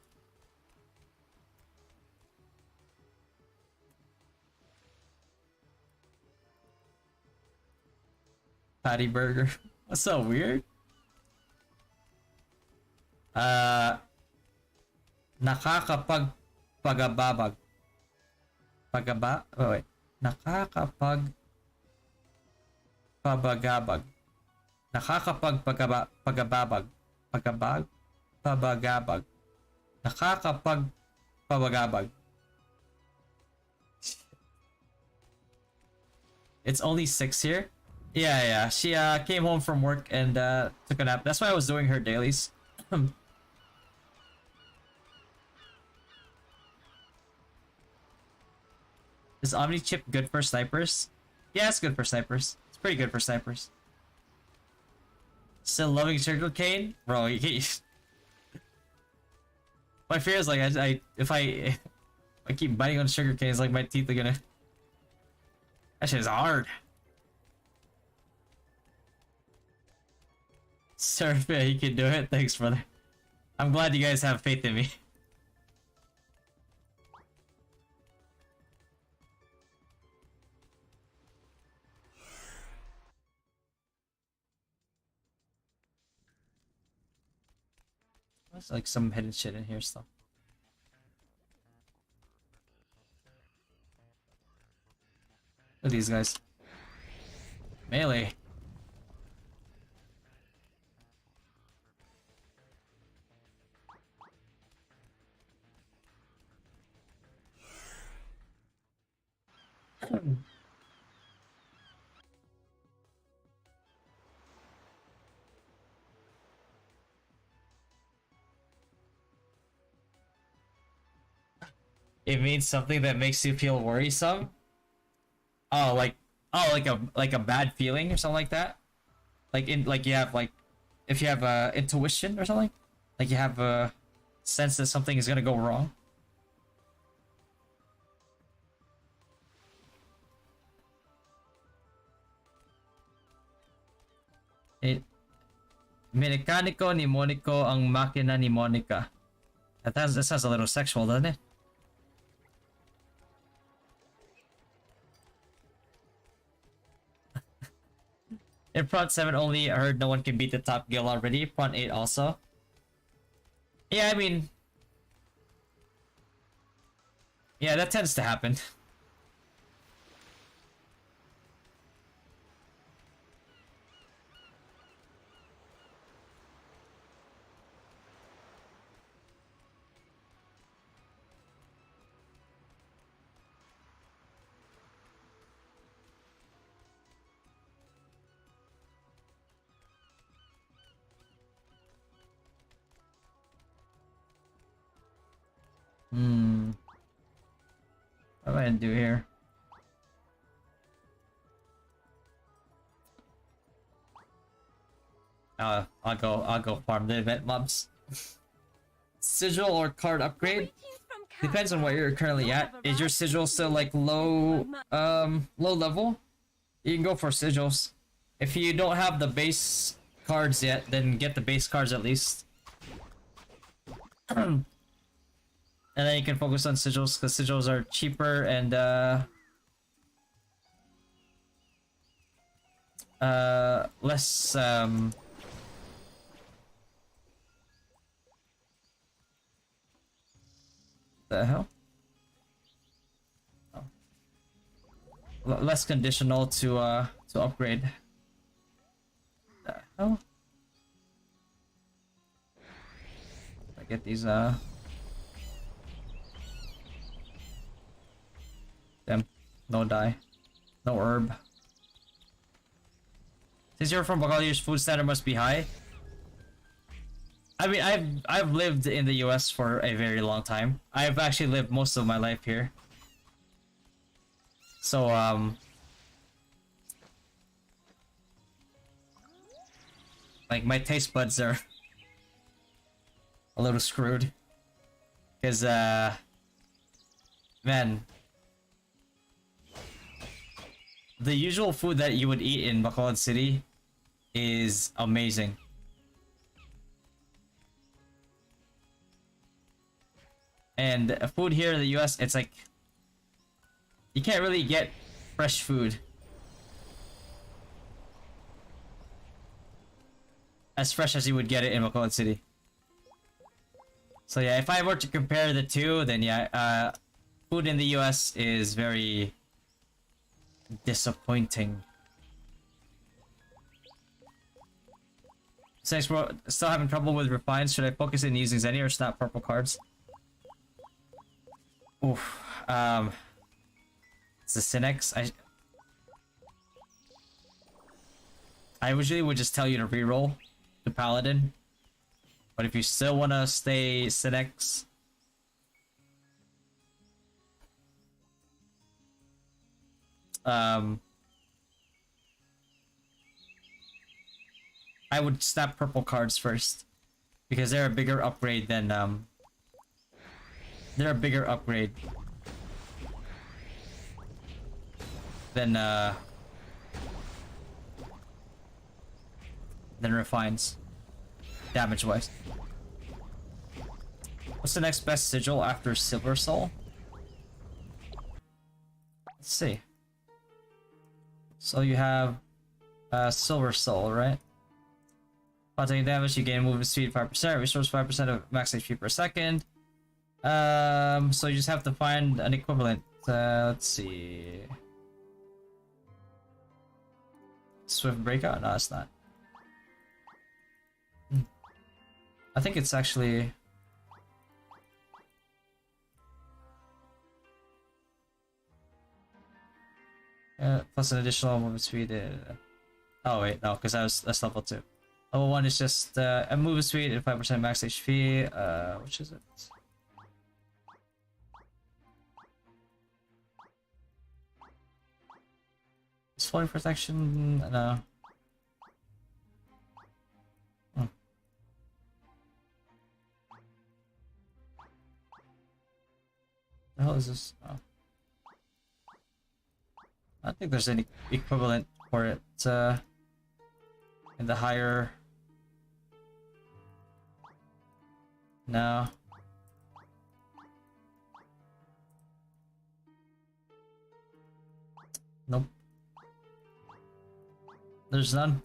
Speaker 1: Patty burger. That's so weird. Nakakapagpagababag. Oh wait. Nakakapagpabagabag. Nakakapagpagababag. Pabagabag. Nakakapagpabagabag. It's only 6 here. Yeah. She came home from work and took a nap. That's why I was doing her dailies. Is Omni Chip good for snipers? Yeah, it's good for snipers. It's pretty good for snipers. Still loving sugarcane? Bro, my fear is like if I keep biting on sugarcane, it's like my teeth are gonna... That shit is hard. Surf, yeah, you can do it. Thanks, brother. I'm glad you guys have faith in me. There's like some hidden shit in here still. Look at these guys. Melee. It means something that makes you feel worrisome. Oh, like a bad feeling or something like that. Like you have like, if you have intuition or something, like you have a sense that something is gonna go wrong. It Mekaniko ni Moniko ang makina ni Monica. That sounds a little sexual, doesn't it? In Front 7 only, I heard no one can beat the top guild already. Front 8 also. Yeah, I mean... Yeah, that tends to happen. What am I gonna do here? I'll go farm the event mobs. Sigil or card upgrade? Depends on where you're currently at. Is your sigil still like low level? You can go for sigils. If you don't have the base cards yet, then get the base cards at least. And then you can focus on sigils, because sigils are cheaper and less the hell? Oh. Less conditional to upgrade. The hell? I get these Damn, no dye, no herb. Since you're from Baguio, your food standard must be high. I mean, I've lived in the US for a very long time. I've actually lived most of my life here. So like my taste buds are a little screwed. Cause man, the usual food that you would eat in Bacolod City is amazing. And food here in the US, it's like you can't really get fresh food as fresh as you would get it in Bacolod City. So yeah, if I were to compare the two, then yeah, food in the US is very disappointing. Thanks, bro. Still having trouble with refines. Should I focus in using Zenny or snap purple cards? Oof. It's the Synex. I usually would just tell you to reroll the Paladin, but if you still want to stay Synex, I would snap purple cards first because they're a bigger upgrade than refines damage wise. What's the next best sigil after Silver Soul? Let's see. So you have Silver Soul, right? While taking damage, you gain movement speed 5%, restores 5% of max HP per second. So you just have to find an equivalent. Let's see. Swift Breakout? No, it's not. I think it's actually... plus an additional movement speed. Oh wait, no, because that's level 2. Level 1 is just a movement speed and 5% max HP. Which is it? Is floating protection? No. The hell is this? Oh. I don't think there's any equivalent for it. And the higher... No. Nope. There's none.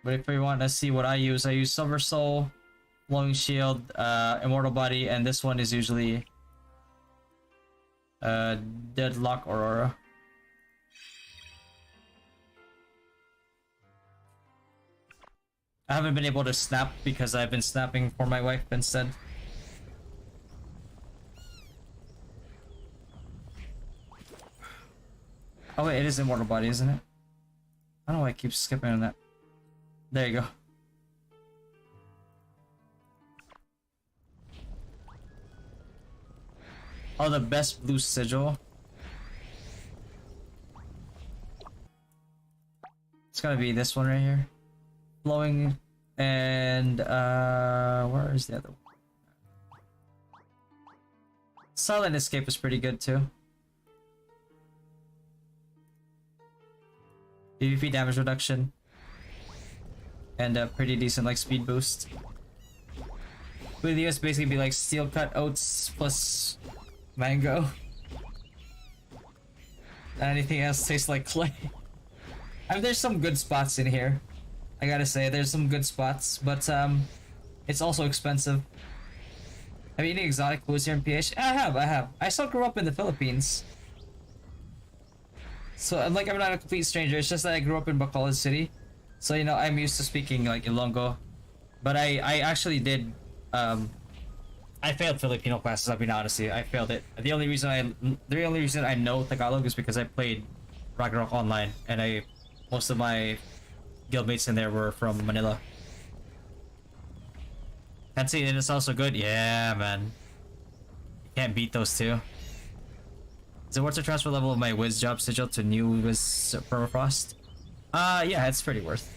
Speaker 1: But if we want to see what I use Silver Soul, Flowing Shield, Immortal Body, and this one is usually Deadlock Aurora. I haven't been able to snap because I've been snapping for my wife instead. Oh wait, it is Immortal Body, isn't it? I don't know why I keep skipping on that. There you go. Oh, the best blue sigil. It's gotta be this one right here. Flowing and where is the other one? Silent Escape is pretty good too. PvP damage reduction. And a pretty decent like speed boost. With the US basically be like steel cut oats plus mango. Anything else tastes like clay. I mean, there's some good spots in here. I gotta say, there's some good spots, but it's also expensive. Have you eaten exotic foods here in PH? I have. I still grew up in the Philippines. So I'm not a complete stranger, it's just that I grew up in Bacolod City. So, you know, I'm used to speaking like Ilonggo. But I actually did, I failed Filipino classes, I'll be honest with you. I failed it. The only reason I know Tagalog is because I played Ragnarok online, and most of my guildmates in there were from Manila. Fancy and it's also good? Yeah, man. You can't beat those two. So what's the transfer level of my Wiz job sigil to new Wiz permafrost? Yeah, it's pretty worth.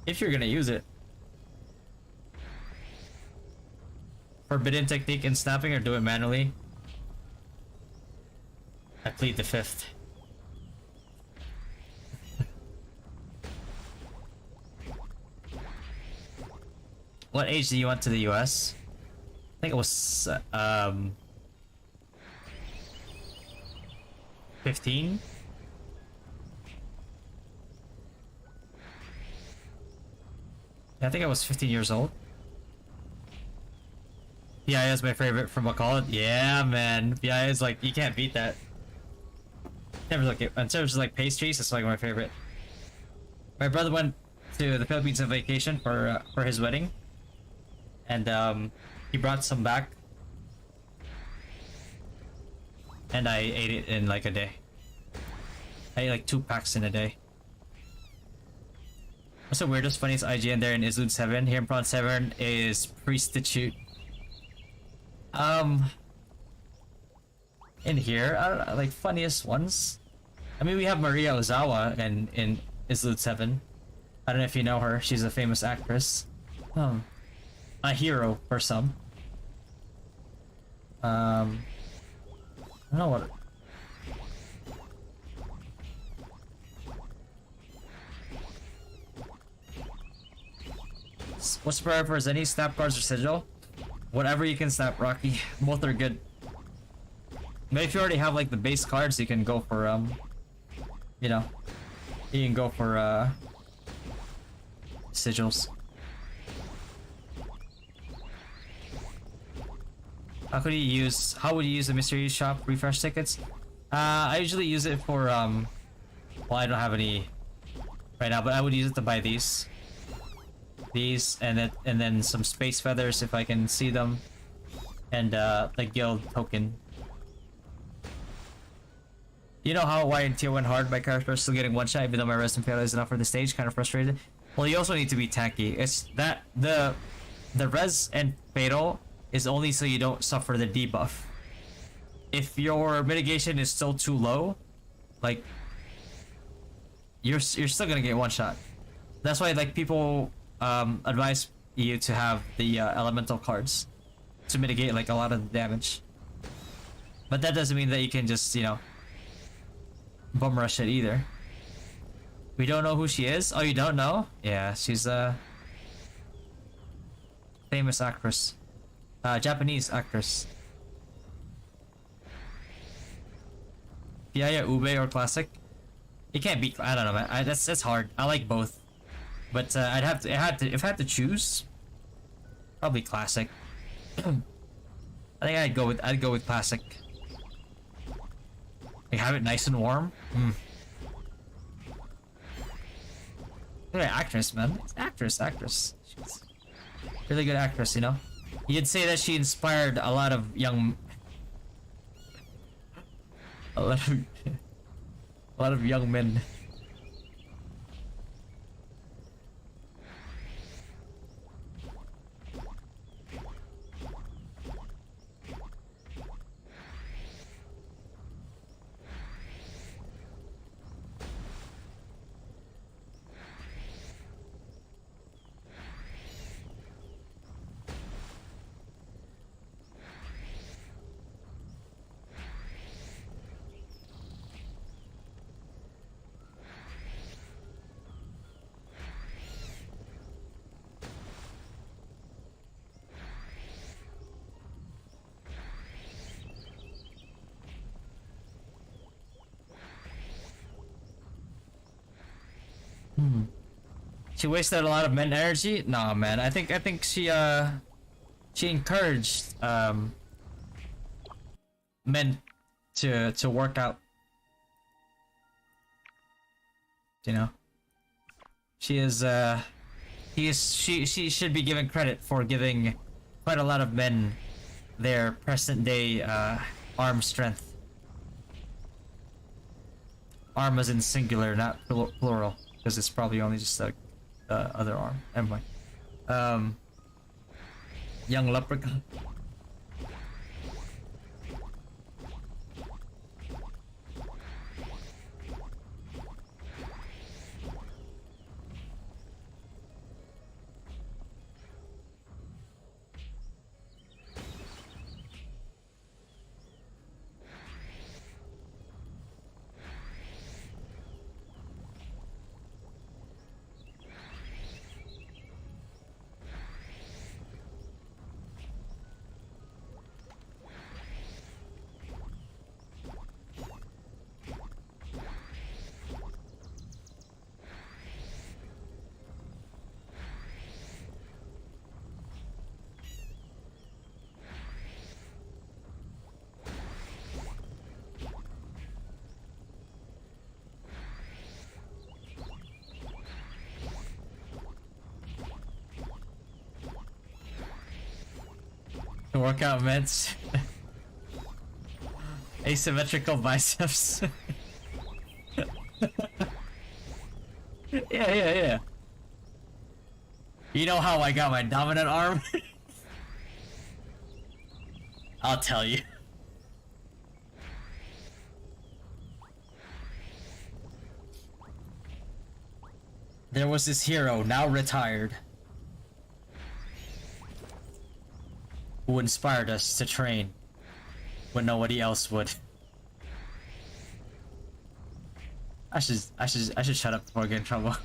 Speaker 1: If you're gonna use it. Forbidden technique in snapping or do it manually? I plead the fifth. What age do you went to the US? I think it was 15? I think I was 15 years old. PI is my favorite from Bacolod. Yeah, man. PI is like, you can't beat that. In terms of like pastries, it's like my favorite. My brother went to the Philippines on vacation for his wedding, and he brought some back, and I ate it in like a day. I ate like 2 packs in a day. What's the weirdest, funniest IGN there in Izlude 7? Here in Prawn 7 is Priestitude. In here, I don't know, like funniest ones. I mean, we have Maria Ozawa in Izlude 7. I don't know if you know her. She's a famous actress. A hero for some. I don't know what. What's the priority for any snap cards or sigil? Whatever you can snap, Rocky. Both are good. But if you already have like the base cards, you can go for you know, you can go for sigils. How would you use the mystery shop refresh tickets? I usually use it for well, I don't have any right now, but I would use it to buy these and then some space feathers if I can see them, and the guild token. You know how why in tier 1 hard my character is still getting one shot even though my res and fail is enough for the stage? Kind of frustrated. Well, you also need to be tanky. It's that the res and fatal is only so you don't suffer the debuff. If your mitigation is still too low, like you're still gonna get one shot. That's why like people advise you to have the elemental cards to mitigate like a lot of the damage. But that doesn't mean that you can just, you know, bum rush it either. We don't know who she is? Oh, you don't know? Yeah, she's a famous actress. Japanese actress. Yeah, Ube or classic? You can't beat. I don't know, man. That's hard. I like both, but I'd have to. If I had to choose, probably classic. I think I'd go with classic. Like, have it nice and warm. Look at actress, man. Actress. She's a really good actress, you know. You'd say that she inspired a lot of young, a lot of young men. She wasted a lot of men energy? Nah, man. I think she encouraged men to work out. You know? She should be given credit for giving quite a lot of men their present day arm strength. Arm as in singular, not plural, because it's probably only just like other arm. Never mind. Young leprechaun. Workout mitts. Asymmetrical biceps. Yeah. You know how I got my dominant arm? I'll tell you. There was this hero, now retired, who inspired us to train when nobody else would. I should shut up before I get in trouble.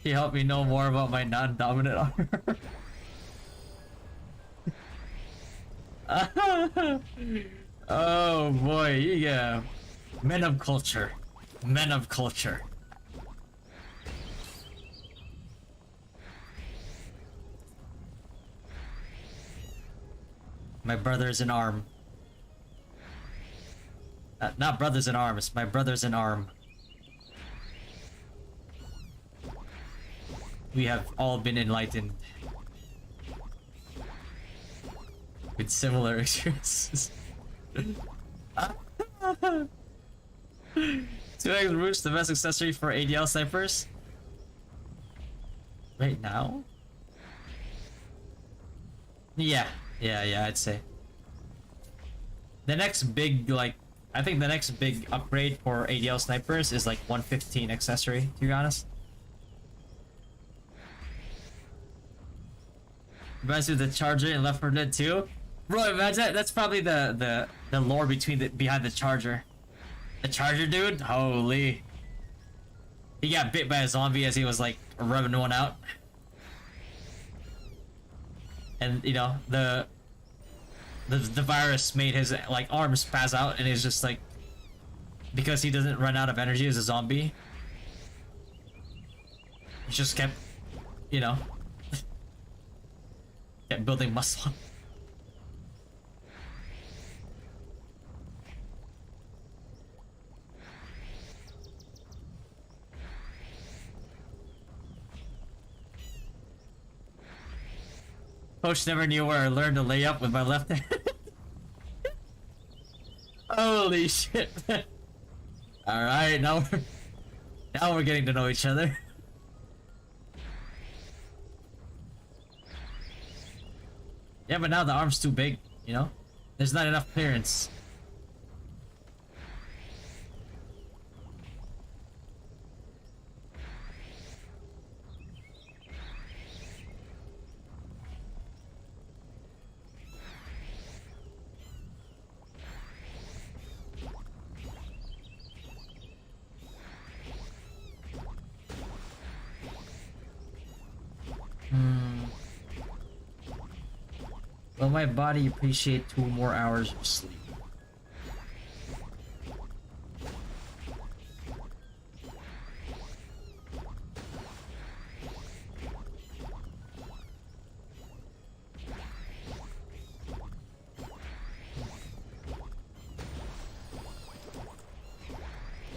Speaker 1: He helped me know more about my non-dominant armor. Oh boy, yeah. Men of culture. Men of culture. My brother's in arm. Not brothers in arms, my brother's in arm. We have all been enlightened with similar experiences. 2x Roots, the best accessory for ADL snipers. Right now? Yeah, I'd say. The next big, like, I think the next big upgrade for ADL snipers is like 115 accessory, to be honest. Reminds me of the Charger in Left 4 Dead 2. Bro, imagine that. That's probably the lore behind the Charger. The Charger dude? Holy. He got bit by a zombie as he was like rubbing one out. And you know, the virus made his like arms spaz out, and he's just like, because he doesn't run out of energy as a zombie, he just kept, you know, kept building muscle. Coach never knew where I learned to lay up with my left hand. Holy shit. Alright, now we're getting to know each other. Yeah, but now the arm's too big, you know? There's not enough clearance. Will my body appreciate 2 more hours of sleep?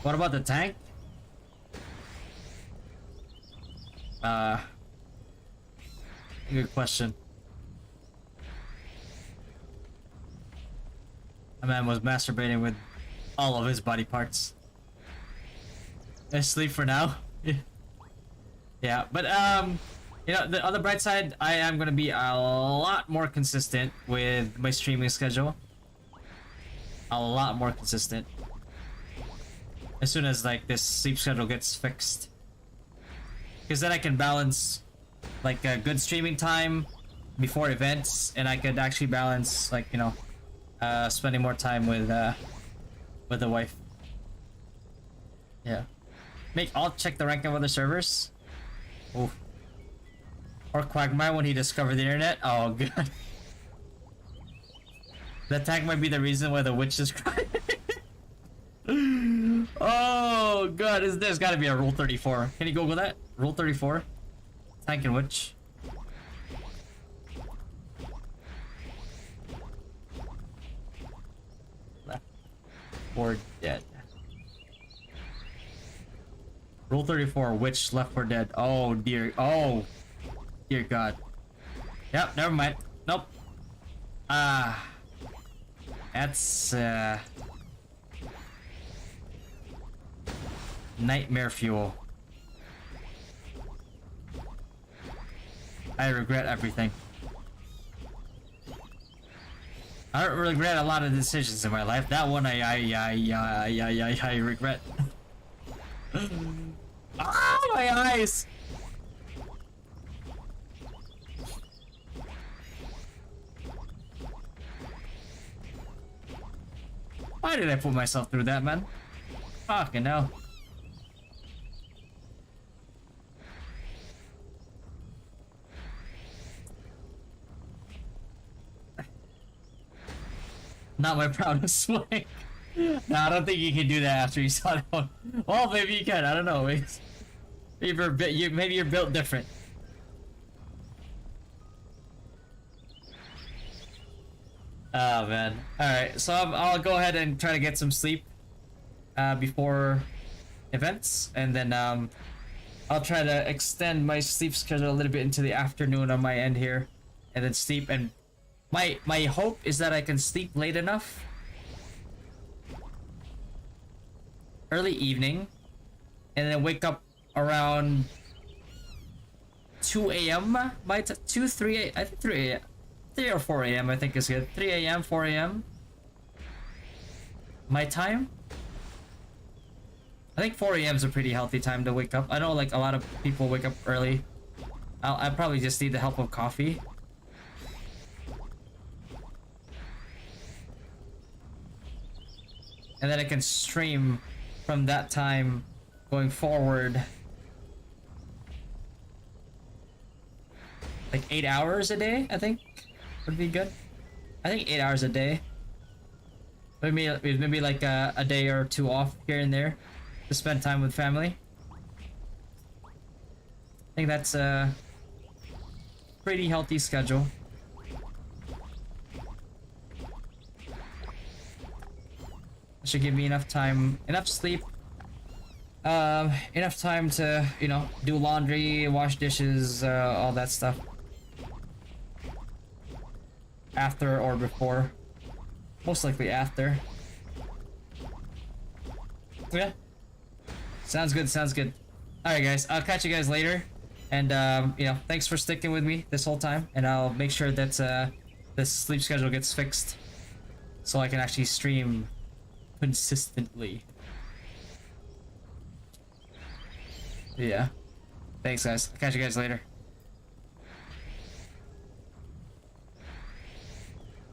Speaker 1: What about the tank? Good question. A man was masturbating with all of his body parts. I sleep for now. Yeah, but you know, on the bright side, I am gonna be a lot more consistent with my streaming schedule. A lot more consistent. As soon as like this sleep schedule gets fixed, because then I can balance like a good streaming time before events, and I could actually balance like, you know, spending more time with the wife. Yeah. I'll check the rank of other servers. Ooh. Or Quagmire when he discovered the internet. Oh god. That tank might be the reason why the witch is crying. Oh god, there's gotta be a rule 34. Can you Google that? Rule 34? Tank and witch. Left or dead. Rule 34, witch, Left 4 Dead. Oh dear. Oh dear god. Yep, never mind. Nope. That's nightmare fuel. I regret everything. I don't regret a lot of decisions in my life. That one I regret. Ah, my eyes! Why did I put myself through that, man? Fucking hell. Not my proudest swing. No, I don't think you can do that after you saw that one. Well, maybe you can. I don't know. Maybe you're built different. Oh man. All right, so I'll go ahead and try to get some sleep before events, and then I'll try to extend my sleep schedule a little bit into the afternoon on my end here, and then sleep. And my hope is that I can sleep late enough, early evening, and then wake up around 2 a.m. My 2 3 I think 3 a.m. 3 or 4 a.m. I think is good. 3 a.m. 4 a.m. my time. I think 4 a.m. is a pretty healthy time to wake up. I know like a lot of people wake up early. I probably just need the help of coffee. And then I can stream from that time going forward. Like 8 hours a day, I think would be good. I think 8 hours a day. Maybe like a day or two off here and there to spend time with family. I think that's a pretty healthy schedule. Should give me enough time, enough sleep, enough time to, you know, do laundry, wash dishes, all that stuff. After or before. Most likely after. Yeah. Sounds good, sounds good. Alright guys, I'll catch you guys later. And, you know, thanks for sticking with me this whole time. And I'll make sure that, this sleep schedule gets fixed. So I can actually stream consistently. Yeah. Thanks guys. I'll catch you guys later.